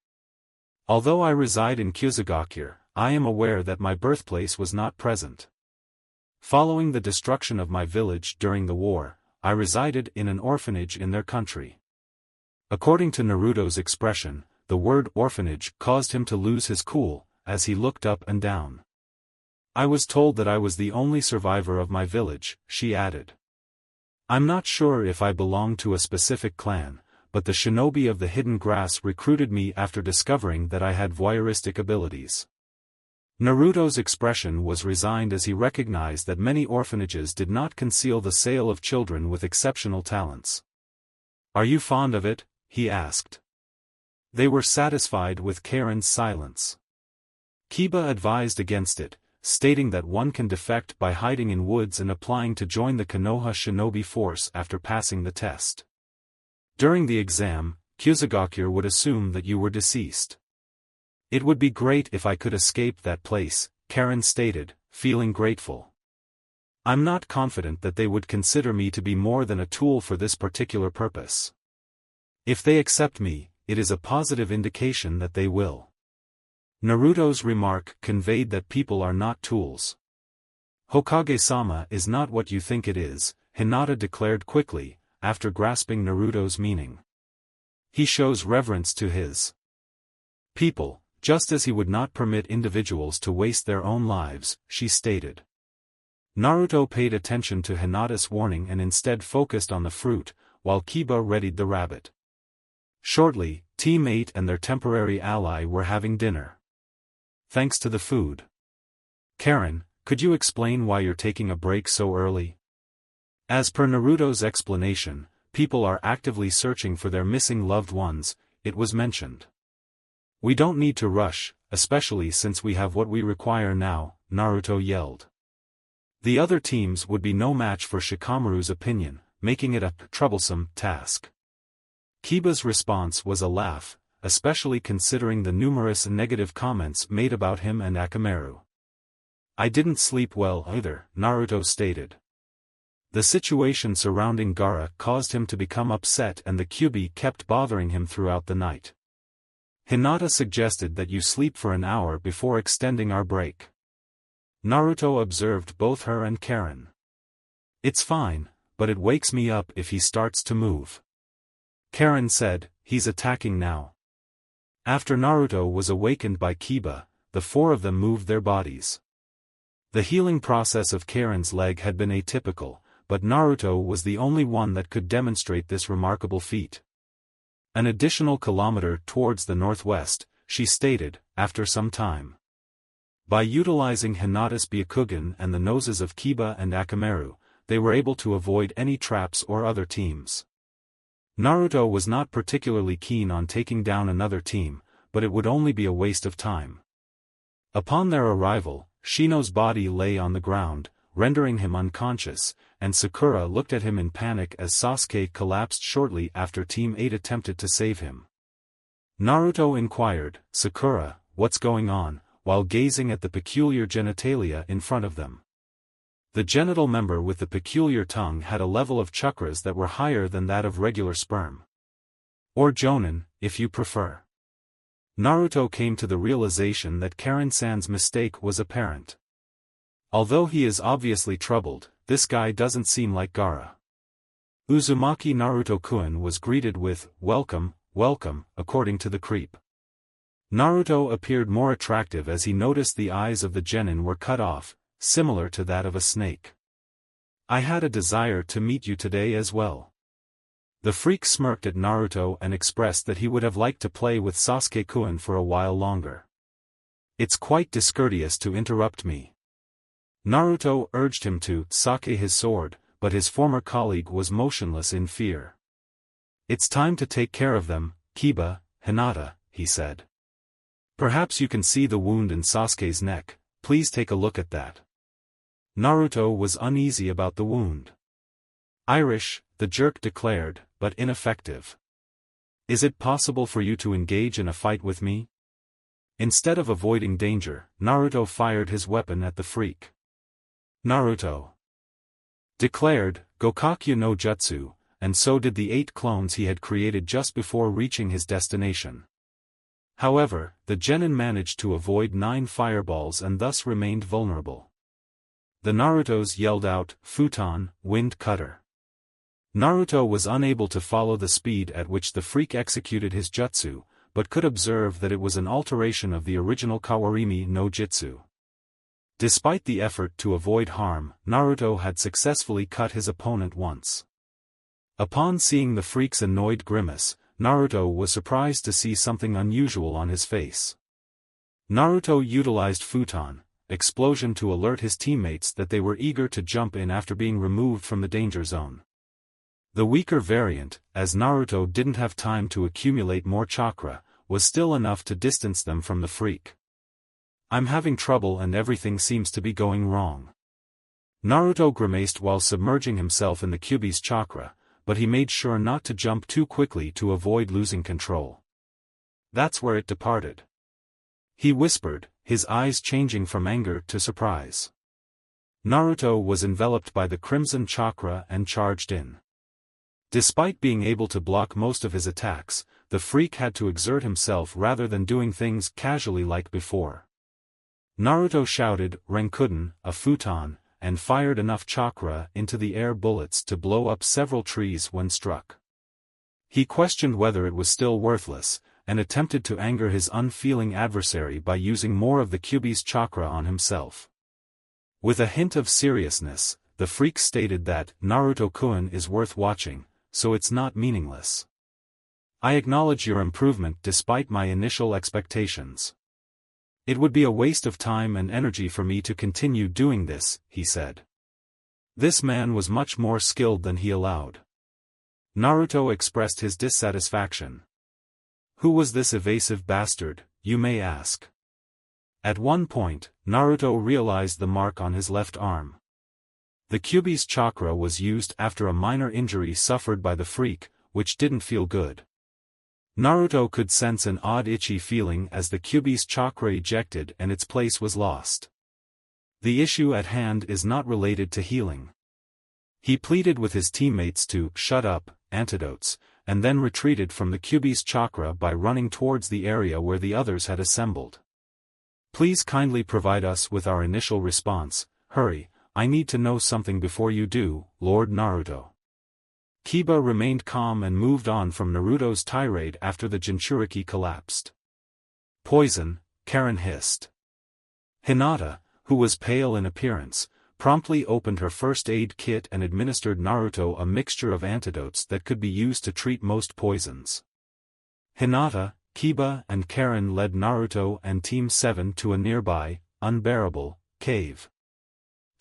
Although I reside in Kyusugakure, I am aware that my birthplace was not present. Following the destruction of my village during the war, I resided in an orphanage in their country." According to Naruto's expression, the word orphanage caused him to lose his cool, as he looked up and down. "I was told that I was the only survivor of my village," she added. "I'm not sure if I belong to a specific clan, but the Shinobi of the Hidden Grass recruited me after discovering that I had voyeuristic abilities." Naruto's expression was resigned as he recognized that many orphanages did not conceal the sale of children with exceptional talents. "Are you fond of it?" he asked. They were satisfied with Karen's silence. Kiba advised against it, stating that one can defect by hiding in woods and applying to join the Konoha Shinobi force after passing the test. During the exam, Kyusugakure would assume that you were deceased. "It would be great if I could escape that place," Karen stated, feeling grateful. "I'm not confident that they would consider me to be more than a tool for this particular purpose. If they accept me, it is a positive indication that they will." Naruto's remark conveyed that people are not tools. "Hokage-sama is not what you think it is," Hinata declared quickly, after grasping Naruto's meaning. "He shows reverence to his people, just as he would not permit individuals to waste their own lives," she stated. Naruto paid attention to Hinata's warning and instead focused on the fruit, while Kiba readied the rabbit. Shortly, Team 8 and their temporary ally were having dinner. "Thanks to the food. Karen, could you explain why you're taking a break so early?" As per Naruto's explanation, people are actively searching for their missing loved ones, it was mentioned. "We don't need to rush, especially since we have what we require now," Naruto yelled. The other teams would be no match for Shikamaru's opinion, making it a troublesome task. Kiba's response was a laugh, especially considering the numerous negative comments made about him and Akamaru. "I didn't sleep well either," Naruto stated. The situation surrounding Gaara caused him to become upset and the Kyuubi kept bothering him throughout the night. "Hinata suggested that you sleep for an hour before extending our break." Naruto observed both her and Karen. "It's fine, but it wakes me up if he starts to move." Karen said, "He's attacking now." After Naruto was awakened by Kiba, the four of them moved their bodies. The healing process of Karen's leg had been atypical, but Naruto was the only one that could demonstrate this remarkable feat. "An additional kilometer towards the northwest," she stated, after some time. By utilizing Hinata's Byakugan and the noses of Kiba and Akamaru, they were able to avoid any traps or other teams. Naruto was not particularly keen on taking down another team, but it would only be a waste of time. Upon their arrival, Shino's body lay on the ground, rendering him unconscious, and Sakura looked at him in panic as Sasuke collapsed shortly after Team 8 attempted to save him. Naruto inquired, "Sakura, what's going on?" while gazing at the peculiar genitalia in front of them. The genital member with the peculiar tongue had a level of chakras that were higher than that of regular sperm. Or jonin, if you prefer. Naruto came to the realization that Karen-san's mistake was apparent. Although he is obviously troubled, this guy doesn't seem like Gaara. Uzumaki Naruto-kun was greeted with, welcome, according to the creep. Naruto appeared more attractive as he noticed the eyes of the genin were cut off, similar to that of a snake. I had a desire to meet you today as well. The freak smirked at Naruto and expressed that he would have liked to play with Sasuke-kun for a while longer. It's quite discourteous to interrupt me. Naruto urged him to sake his sword, but his former colleague was motionless in fear. It's time to take care of them, Kiba, Hinata, he said. Perhaps you can see the wound in Sasuke's neck, please take a look at that. Naruto was uneasy about the wound. Irish, the jerk declared, but ineffective. Is it possible for you to engage in a fight with me? Instead of avoiding danger, Naruto fired his weapon at the freak. Naruto declared, Gokakyu no Jutsu, and so did the 8 clones he had created just before reaching his destination. However, the genin managed to avoid 9 fireballs and thus remained vulnerable. The Narutos yelled out, Futon, Wind Cutter. Naruto was unable to follow the speed at which the freak executed his jutsu, but could observe that it was an alteration of the original Kawarimi no Jitsu. Despite the effort to avoid harm, Naruto had successfully cut his opponent once. Upon seeing the freak's annoyed grimace, Naruto was surprised to see something unusual on his face. Naruto utilized Futon explosion to alert his teammates that they were eager to jump in after being removed from the danger zone. The weaker variant, as Naruto didn't have time to accumulate more chakra, was still enough to distance them from the freak. I'm having trouble and everything seems to be going wrong. Naruto grimaced while submerging himself in the Kyuubi's chakra, but he made sure not to jump too quickly to avoid losing control. That's where it departed. He whispered, his eyes changing from anger to surprise. Naruto was enveloped by the crimson chakra and charged in. Despite being able to block most of his attacks, the freak had to exert himself rather than doing things casually like before. Naruto shouted, Renkuden, a futon, and fired enough chakra into the air bullets to blow up several trees when struck. He questioned whether it was still worthless, and attempted to anger his unfeeling adversary by using more of the Kyuubi's chakra on himself. With a hint of seriousness, the freak stated that Naruto-kun is worth watching, so it's not meaningless. I acknowledge your improvement despite my initial expectations. It would be a waste of time and energy for me to continue doing this, he said. This man was much more skilled than he allowed. Naruto expressed his dissatisfaction. Who was this evasive bastard, you may ask? At one point, Naruto realized the mark on his left arm. The Kyuubi's chakra was used after a minor injury suffered by the freak, which didn't feel good. Naruto could sense an odd itchy feeling as the Kyuubi's chakra ejected and its place was lost. The issue at hand is not related to healing. He pleaded with his teammates to shut up, antidotes, and then retreated from the Kyuubi's chakra by running towards the area where the others had assembled. Please kindly provide us with our initial response, hurry. I need to know something before you do, Lord Naruto. Kiba remained calm and moved on from Naruto's tirade after the Jinchuriki collapsed. Poison, Karen hissed. Hinata, who was pale in appearance, promptly opened her first aid kit and administered Naruto a mixture of antidotes that could be used to treat most poisons. Hinata, Kiba and Karen led Naruto and Team 7 to a nearby, unbearable, cave.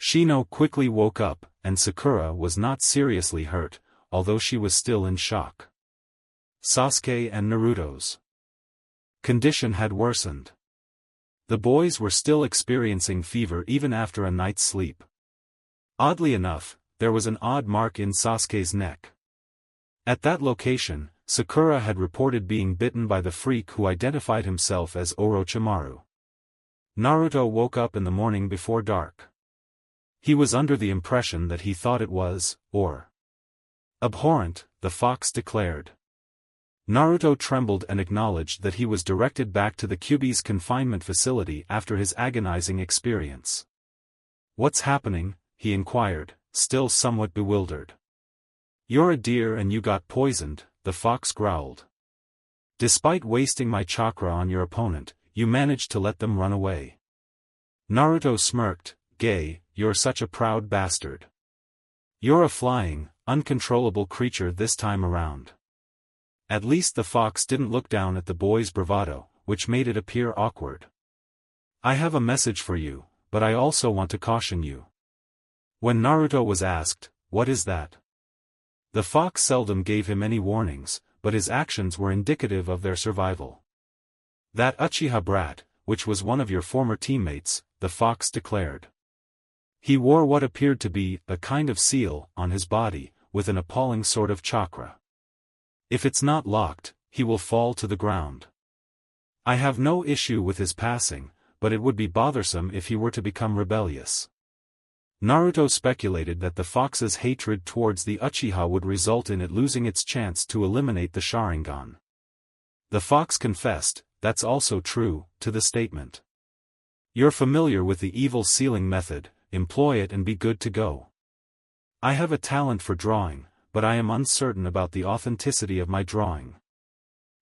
Shino quickly woke up, and Sakura was not seriously hurt, although she was still in shock. Sasuke and Naruto's condition had worsened. The boys were still experiencing fever even after a night's sleep. Oddly enough, there was an odd mark in Sasuke's neck. At that location, Sakura had reported being bitten by the freak who identified himself as Orochimaru. Naruto woke up in the morning before dark. He was under the impression that he thought it was, or abhorrent, the fox declared. Naruto trembled and acknowledged that he was directed back to the Kyuubi's confinement facility after his agonizing experience. What's happening? He inquired, still somewhat bewildered. You're a deer and you got poisoned, the fox growled. Despite wasting my chakra on your opponent, you managed to let them run away. Naruto smirked, "Gay, you're such a proud bastard. You're a flying, uncontrollable creature this time around." At least the fox didn't look down at the boy's bravado, which made it appear awkward. "I have a message for you, but I also want to caution you." When Naruto was asked, "What is that?" the fox seldom gave him any warnings, but his actions were indicative of their survival. "That Uchiha brat, which was one of your former teammates," the fox declared. "He wore what appeared to be a kind of seal on his body, with an appalling sort of chakra. If it's not locked, he will fall to the ground. I have no issue with his passing, but it would be bothersome if he were to become rebellious." Naruto speculated that the fox's hatred towards the Uchiha would result in it losing its chance to eliminate the Sharingan. The fox confessed, "That's also true," to the statement. "You're familiar with the evil sealing method, employ it and be good to go. I have a talent for drawing, but I am uncertain about the authenticity of my drawing."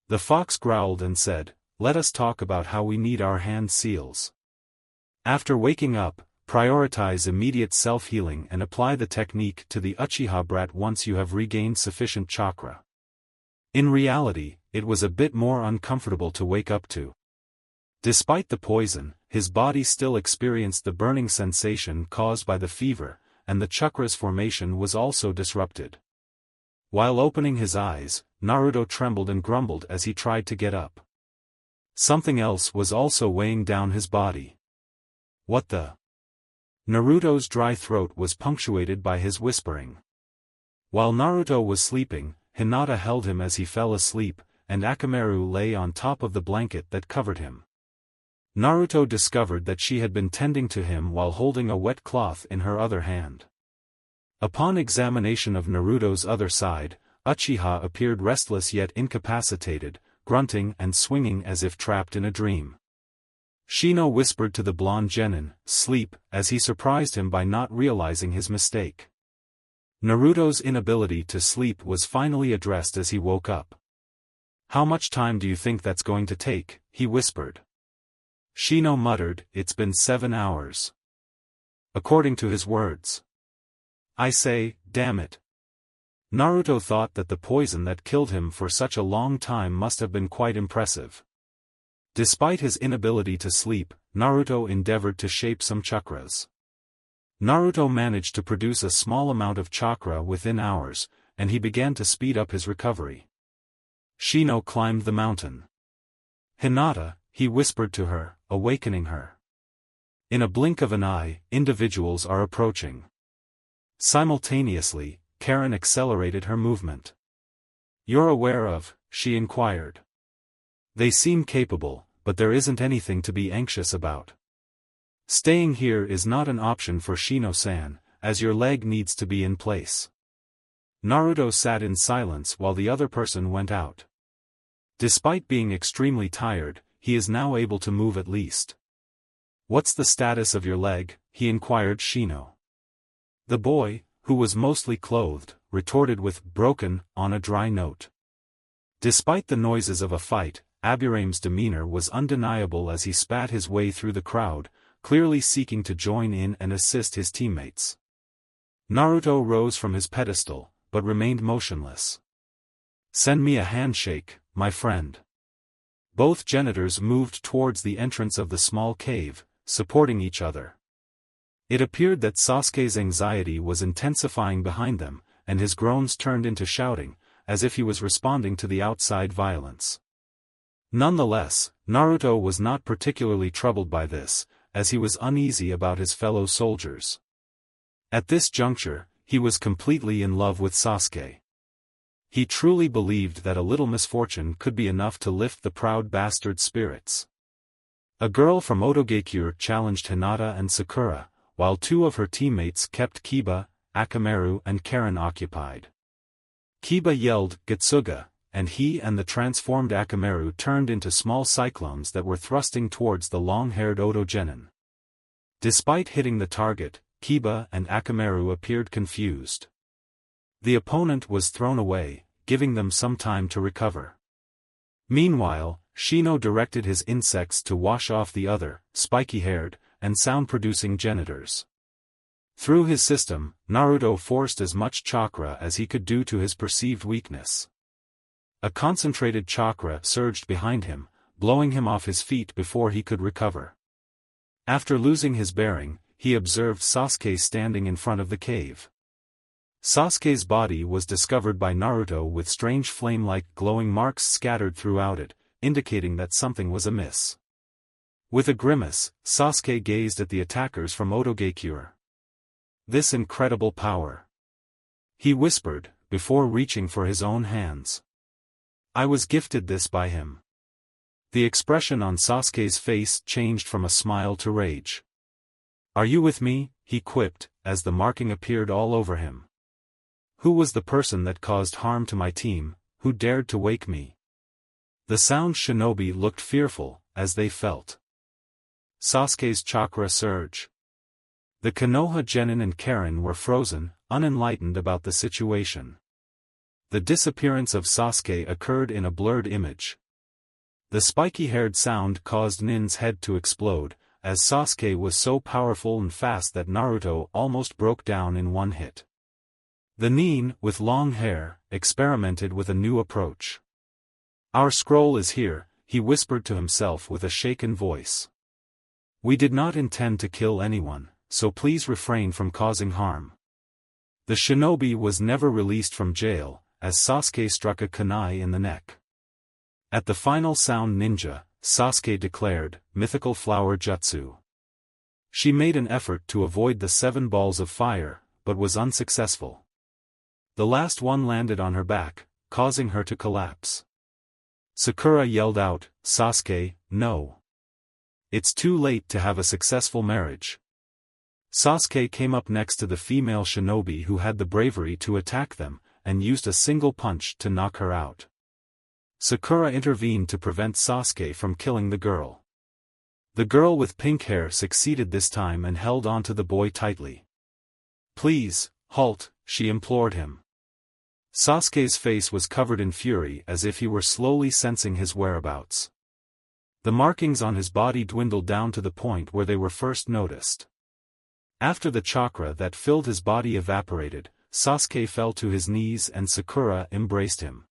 The fox growled and said, "Let us talk about how we need our hand seals. After waking up, prioritize immediate self-healing and apply the technique to the Uchiha brat once you have regained sufficient chakra." In reality, it was a bit more uncomfortable to wake up to. Despite the poison, his body still experienced the burning sensation caused by the fever, and the chakra's formation was also disrupted. While opening his eyes, Naruto trembled and grumbled as he tried to get up. Something else was also weighing down his body. "What the?" Naruto's dry throat was punctuated by his whispering. While Naruto was sleeping, Hinata held him as he fell asleep, and Akamaru lay on top of the blanket that covered him. Naruto discovered that she had been tending to him while holding a wet cloth in her other hand. Upon examination of Naruto's other side, Uchiha appeared restless yet incapacitated, grunting and swinging as if trapped in a dream. Shino whispered to the blonde genin, "Sleep," as he surprised him by not realizing his mistake. Naruto's inability to sleep was finally addressed as he woke up. "How much time do you think that's going to take?" he whispered. Shino muttered, "It's been 7 hours. According to his words. I say, damn it." Naruto thought that the poison that killed him for such a long time must have been quite impressive. Despite his inability to sleep, Naruto endeavored to shape some chakras. Naruto managed to produce a small amount of chakra within hours, and he began to speed up his recovery. Shino climbed the mountain. "Hinata," he whispered to her, awakening her. In a blink of an eye, individuals are approaching. Simultaneously, Karen accelerated her movement. "You're aware of?" she inquired. "They seem capable, but there isn't anything to be anxious about. Staying here is not an option for Shino-san, as your leg needs to be in place." Naruto sat in silence while the other person went out. Despite being extremely tired, he is now able to move at least. "What's the status of your leg?" he inquired Shino. The boy, who was mostly clothed, retorted with "broken" on a dry note. Despite the noises of a fight, Aburame's demeanor was undeniable as he spat his way through the crowd, clearly seeking to join in and assist his teammates. Naruto rose from his pedestal, but remained motionless. "Send me a handshake, my friend." Both janitors moved towards the entrance of the small cave, supporting each other. It appeared that Sasuke's anxiety was intensifying behind them, and his groans turned into shouting, as if he was responding to the outside violence. Nonetheless, Naruto was not particularly troubled by this, as he was uneasy about his fellow soldiers. At this juncture, he was completely in love with Sasuke. He truly believed that a little misfortune could be enough to lift the proud bastard's spirits. A girl from Otogakure challenged Hinata and Sakura, while 2 of her teammates kept Kiba, Akamaru and Karen occupied. Kiba yelled, "Getsuga," and he and the transformed Akamaru turned into small cyclones that were thrusting towards the long-haired Oto genin. Despite hitting the target, Kiba and Akamaru appeared confused. The opponent was thrown away, giving them some time to recover. Meanwhile, Shino directed his insects to wash off the other, spiky-haired, and sound-producing genitors. Through his system, Naruto forced as much chakra as he could due to his perceived weakness. A concentrated chakra surged behind him, blowing him off his feet before he could recover. After losing his bearing, he observed Sasuke standing in front of the cave. Sasuke's body was discovered by Naruto with strange flame-like glowing marks scattered throughout it, indicating that something was amiss. With a grimace, Sasuke gazed at the attackers from Hokage. This incredible power! He whispered, before reaching for his own hands. I was gifted this by him. The expression on Sasuke's face changed from a smile to rage. Are you with me? He quipped, as the marking appeared all over him. Who was the person that caused harm to my team, who dared to wake me? The sound Shinobi looked fearful, as they felt Sasuke's chakra surge. The Konoha Genin and Karen were frozen, unenlightened about the situation. The disappearance of Sasuke occurred in a blurred image. The spiky-haired sound caused Nin's head to explode, as Sasuke was so powerful and fast that Naruto almost broke down in one hit. The Nin, with long hair, experimented with a new approach. Our scroll is here, he whispered to himself with a shaken voice. We did not intend to kill anyone, so please refrain from causing harm. The shinobi was never released from jail, as Sasuke struck a kunai in the neck. At the final sound ninja, Sasuke declared, mythical flower jutsu. She made an effort to avoid the 7 balls of fire, but was unsuccessful. The last one landed on her back, causing her to collapse. Sakura yelled out, Sasuke, no. It's too late to have a successful marriage. Sasuke came up next to the female shinobi who had the bravery to attack them, and used a single punch to knock her out. Sakura intervened to prevent Sasuke from killing the girl. The girl with pink hair succeeded this time and held onto the boy tightly. Please, halt, she implored him. Sasuke's face was covered in fury as if he were slowly sensing his whereabouts. The markings on his body dwindled down to the point where they were first noticed. After the chakra that filled his body evaporated, Sasuke fell to his knees and Sakura embraced him.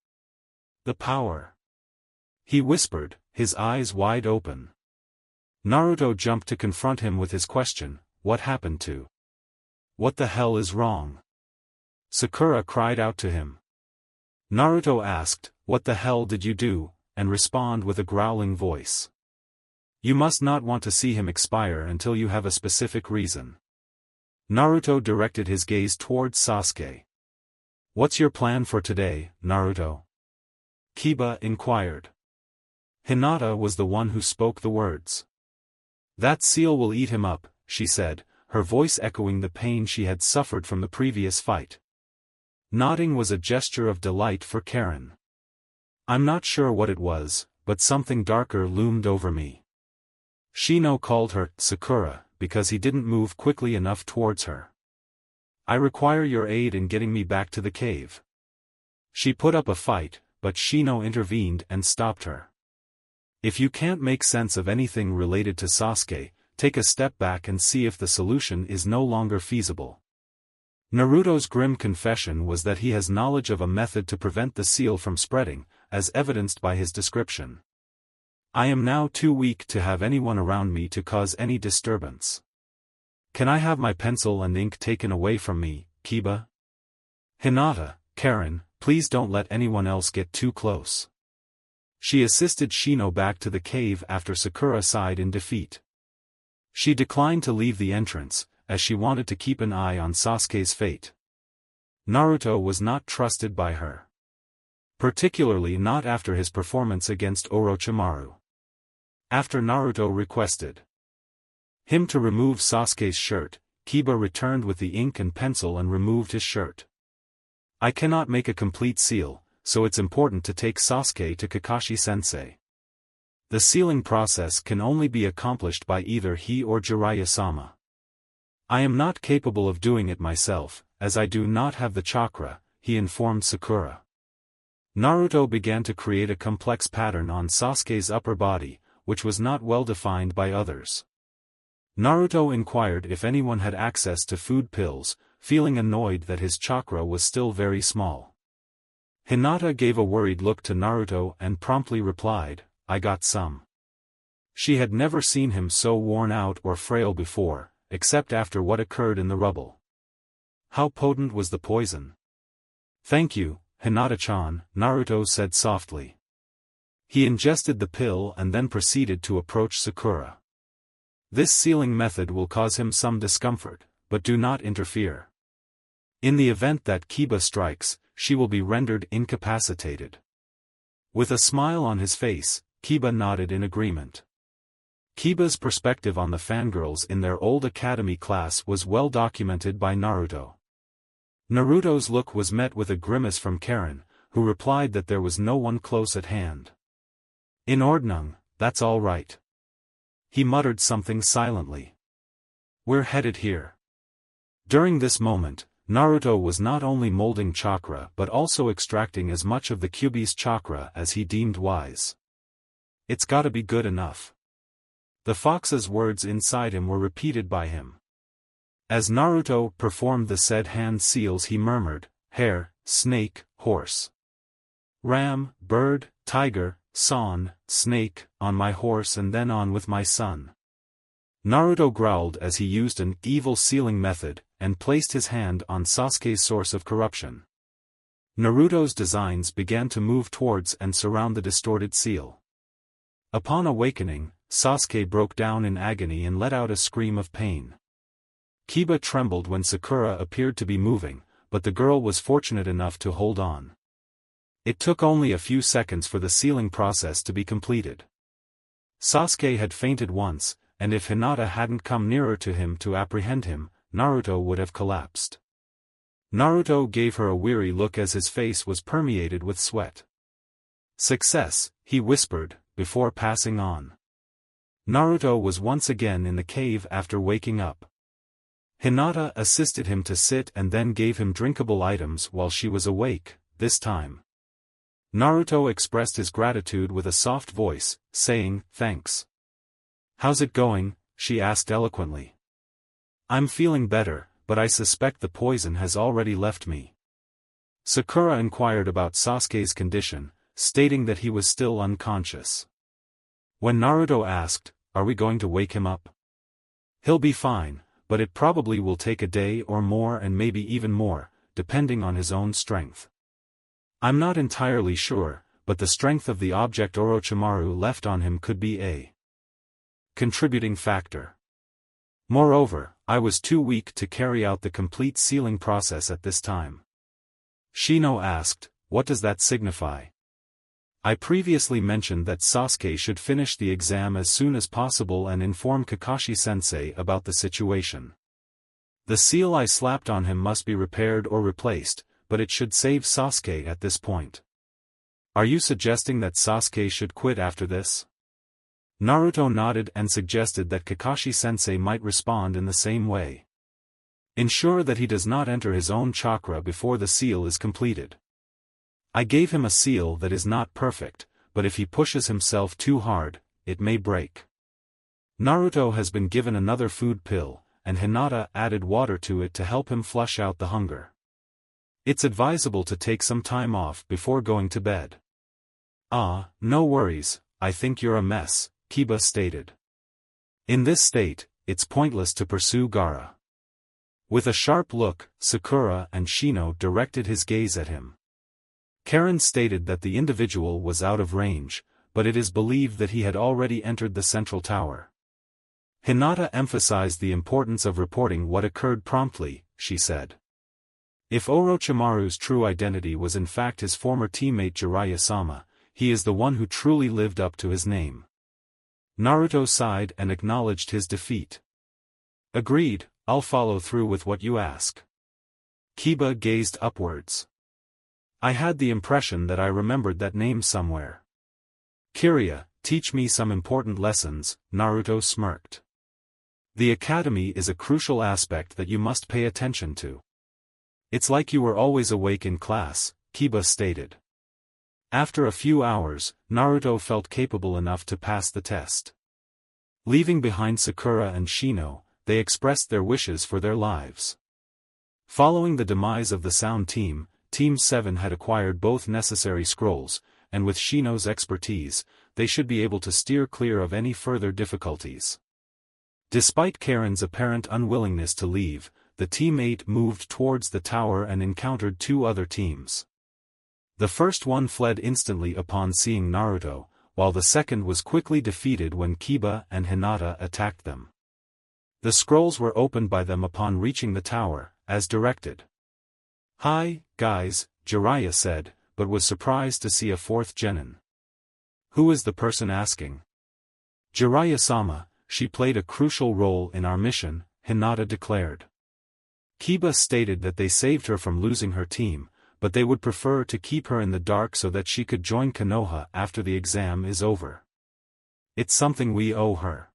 The power! He whispered, his eyes wide open. Naruto jumped to confront him with his question, what happened to? What the hell is wrong? Sakura cried out to him. Naruto asked, what the hell did you do, and responded with a growling voice. You must not want to see him expire until you have a specific reason. Naruto directed his gaze towards Sasuke. What's your plan for today, Naruto? Kiba inquired. Hinata was the one who spoke the words. That seal will eat him up, she said, her voice echoing the pain she had suffered from the previous fight. Nodding was a gesture of delight for Karen. I'm not sure what it was, but something darker loomed over me. Shino called her Sakura because he didn't move quickly enough towards her. I require your aid in getting me back to the cave. She put up a fight, but Shino intervened and stopped her. If you can't make sense of anything related to Sasuke, take a step back and see if the solution is no longer feasible. Naruto's grim confession was that he has knowledge of a method to prevent the seal from spreading, as evidenced by his description. I am now too weak to have anyone around me to cause any disturbance. Can I have my pencil and ink taken away from me, Kiba? Hinata, Karen, please don't let anyone else get too close. She assisted Shino back to the cave after Sakura sighed in defeat. She declined to leave the entrance, as she wanted to keep an eye on Sasuke's fate. Naruto was not trusted by her. Particularly not after his performance against Orochimaru. After Naruto requested him to remove Sasuke's shirt, Kiba returned with the ink and pencil and removed his shirt. I cannot make a complete seal, so it's important to take Sasuke to Kakashi-sensei. The sealing process can only be accomplished by either he or Jiraiya-sama. I am not capable of doing it myself, as I do not have the chakra, he informed Sakura. Naruto began to create a complex pattern on Sasuke's upper body, which was not well defined by others. Naruto inquired if anyone had access to food pills, feeling annoyed that his chakra was still very small. Hinata gave a worried look to Naruto and promptly replied, "I got some." She had never seen him so worn out or frail before, except after what occurred in the rubble. How potent was the poison? "Thank you, Hinata-chan," Naruto said softly. He ingested the pill and then proceeded to approach Sakura. This sealing method will cause him some discomfort, but do not interfere. In the event that Kiba strikes, she will be rendered incapacitated. With a smile on his face, Kiba nodded in agreement. Kiba's perspective on the fangirls in their old academy class was well documented by Naruto. Naruto's look was met with a grimace from Karen, who replied that there was no one close at hand. "In Ordnung, that's all right." He muttered something silently. "We're headed here." During this moment, Naruto was not only molding chakra but also extracting as much of the Kyuubi's chakra as he deemed wise. "It's gotta be good enough." The fox's words inside him were repeated by him. As Naruto performed the said hand seals, he murmured, "Hare, snake, horse. Ram, bird, tiger, swan, snake, on my horse and then on with my son." Naruto growled as he used an evil sealing method, and placed his hand on Sasuke's source of corruption. Naruto's designs began to move towards and surround the distorted seal. Upon awakening, Sasuke broke down in agony and let out a scream of pain. Kiba trembled when Sakura appeared to be moving, but the girl was fortunate enough to hold on. It took only a few seconds for the sealing process to be completed. Sasuke had fainted once, and if Hinata hadn't come nearer to him to apprehend him, Naruto would have collapsed. Naruto gave her a weary look as his face was permeated with sweat. "Success," he whispered, before passing on. Naruto was once again in the cave after waking up. Hinata assisted him to sit and then gave him drinkable items while she was awake, this time. Naruto expressed his gratitude with a soft voice, saying, "Thanks." "How's it going?" she asked eloquently. "I'm feeling better, but I suspect the poison has already left me." Sakura inquired about Sasuke's condition, stating that he was still unconscious. When Naruto asked, "Are we going to wake him up?" "He'll be fine, but it probably will take a day or more and maybe even more, depending on his own strength. I'm not entirely sure, but the strength of the object Orochimaru left on him could be a contributing factor. Moreover, I was too weak to carry out the complete sealing process at this time." Shino asked, "What does that signify?" "I previously mentioned that Sasuke should finish the exam as soon as possible and inform Kakashi-sensei about the situation. The seal I slapped on him must be repaired or replaced, but it should save Sasuke at this point." "Are you suggesting that Sasuke should quit after this?" Naruto nodded and suggested that Kakashi-sensei might respond in the same way. "Ensure that he does not enter his own chakra before the seal is completed. I gave him a seal that is not perfect, but if he pushes himself too hard, it may break." Naruto has been given another food pill, and Hinata added water to it to help him flush out the hunger. "It's advisable to take some time off before going to bed." "Ah, no worries, I think you're a mess," Kiba stated. "In this state, it's pointless to pursue Gaara." With a sharp look, Sakura and Shino directed his gaze at him. Karen stated that the individual was out of range, but it is believed that he had already entered the central tower. Hinata emphasized the importance of reporting what occurred promptly, she said. If Orochimaru's true identity was in fact his former teammate Jiraiya-sama, he is the one who truly lived up to his name. Naruto sighed and acknowledged his defeat. "Agreed, I'll follow through with what you ask." Kiba gazed upwards. "I had the impression that I remembered that name somewhere." "Kirya, teach me some important lessons," Naruto smirked. "The academy is a crucial aspect that you must pay attention to." "It's like you were always awake in class," Kiba stated. After a few hours, Naruto felt capable enough to pass the test. Leaving behind Sakura and Shino, they expressed their wishes for their lives. Following the demise of the Sound Team, Team 7 had acquired both necessary scrolls, and with Shino's expertise, they should be able to steer clear of any further difficulties. Despite Karen's apparent unwillingness to leave, the Team 8 moved towards the tower and encountered two other teams. The first one fled instantly upon seeing Naruto, while the second was quickly defeated when Kiba and Hinata attacked them. The scrolls were opened by them upon reaching the tower, as directed. "Hi, guys," Jiraiya said, but was surprised to see a fourth genin. "Who is the person asking?" "Jiraiya-sama, she played a crucial role in our mission," Hinata declared. Kiba stated that they saved her from losing her team, but they would prefer to keep her in the dark so that she could join Konoha after the exam is over. "It's something we owe her."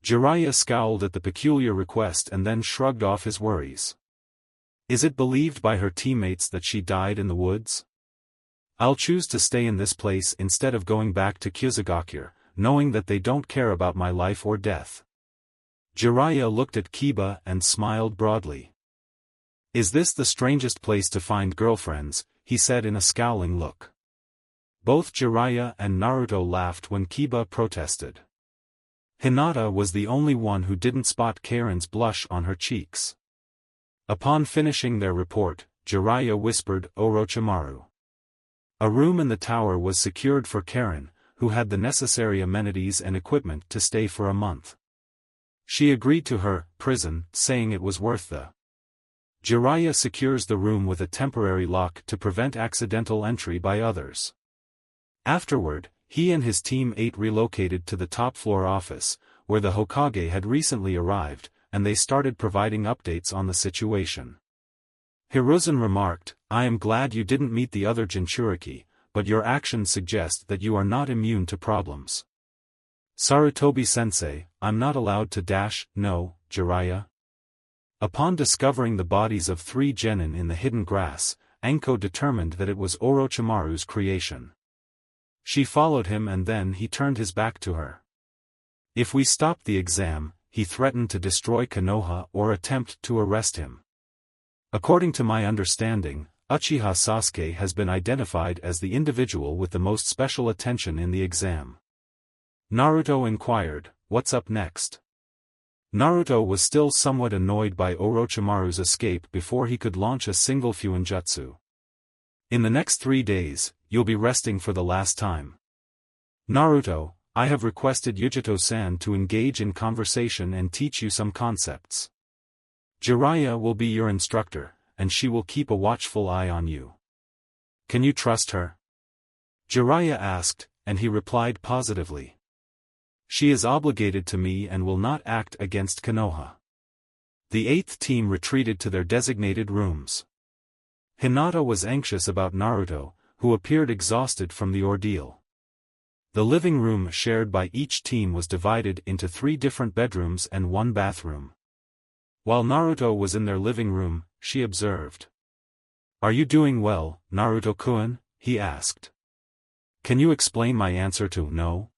Jiraiya scowled at the peculiar request and then shrugged off his worries. "Is it believed by her teammates that she died in the woods? I'll choose to stay in this place instead of going back to Kyusugakure, knowing that they don't care about my life or death." Jiraiya looked at Kiba and smiled broadly. "Is this the strangest place to find girlfriends?" he said in a scowling look. Both Jiraiya and Naruto laughed when Kiba protested. Hinata was the only one who didn't spot Karen's blush on her cheeks. Upon finishing their report, Jiraiya whispered Orochimaru. A room in the tower was secured for Karen, who had the necessary amenities and equipment to stay for a month. She agreed to her prison, saying it was worth the. Jiraiya secures the room with a temporary lock to prevent accidental entry by others. Afterward, he and his Team 8 relocated to the top-floor office, where the Hokage had recently arrived, and they started providing updates on the situation. Hiruzen remarked, "I am glad you didn't meet the other Jinchuriki, but your actions suggest that you are not immune to problems." "Sarutobi-sensei, I'm not allowed to no, Jiraiya." Upon discovering the bodies of 3 genin in the hidden grass, Anko determined that it was Orochimaru's creation. She followed him and then he turned his back to her. "If we stop the exam," he threatened to destroy Konoha or attempt to arrest him. "According to my understanding, Uchiha Sasuke has been identified as the individual with the most special attention in the exam." Naruto inquired, "What's up next?" Naruto was still somewhat annoyed by Orochimaru's escape before he could launch a single Fuinjutsu. "In the next 3 days, you'll be resting for the last time. Naruto, I have requested Yujito-san to engage in conversation and teach you some concepts. Jiraiya will be your instructor, and she will keep a watchful eye on you. Can you trust her?" Jiraiya asked, and he replied positively. "She is obligated to me and will not act against Konoha." The 8th team retreated to their designated rooms. Hinata was anxious about Naruto, who appeared exhausted from the ordeal. The living room shared by each team was divided into 3 different bedrooms and 1 bathroom. While Naruto was in their living room, she observed. "Are you doing well, Naruto-kun?" he asked. "Can you explain my answer to no?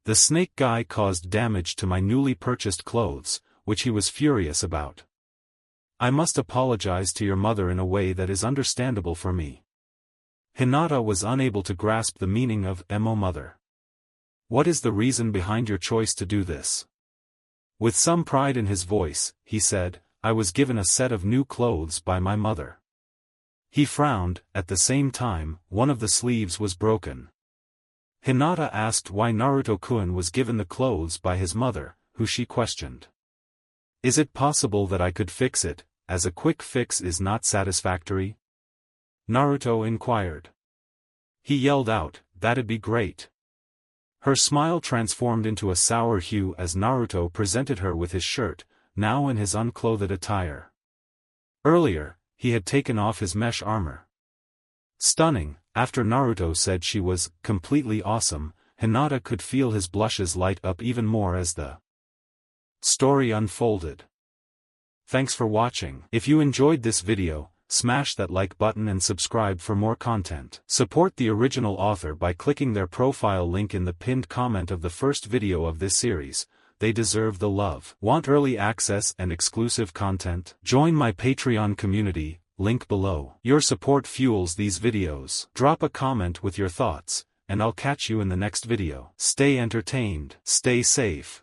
The snake guy caused damage to my newly purchased clothes, which he was furious about. I must apologize to your mother in a way that is understandable for me." Hinata was unable to grasp the meaning of "mo mother." "What is the reason behind your choice to do this?" With some pride in his voice, he said, "I was given a set of new clothes by my mother." He frowned. At the same time, one of the sleeves was broken. Hinata asked why Naruto-kun was given the clothes by his mother, who she questioned. "Is it possible that I could fix it, as a quick fix is not satisfactory?" Naruto inquired. He yelled out, "That'd be great." Her smile transformed into a sour hue as Naruto presented her with his shirt, now in his unclothed attire. Earlier, he had taken off his mesh armor. Stunning, after Naruto said she was completely awesome, Hinata could feel his blushes light up even more as the story unfolded. Thanks for watching. If you enjoyed this video, smash that like button and subscribe for more content. Support the original author by clicking their profile link in the pinned comment of the first video of this series. They deserve the love. Want early access and exclusive content? Join my Patreon community, link below. Your support fuels these videos. Drop a comment with your thoughts, and I'll catch you in the next video. Stay entertained, stay safe.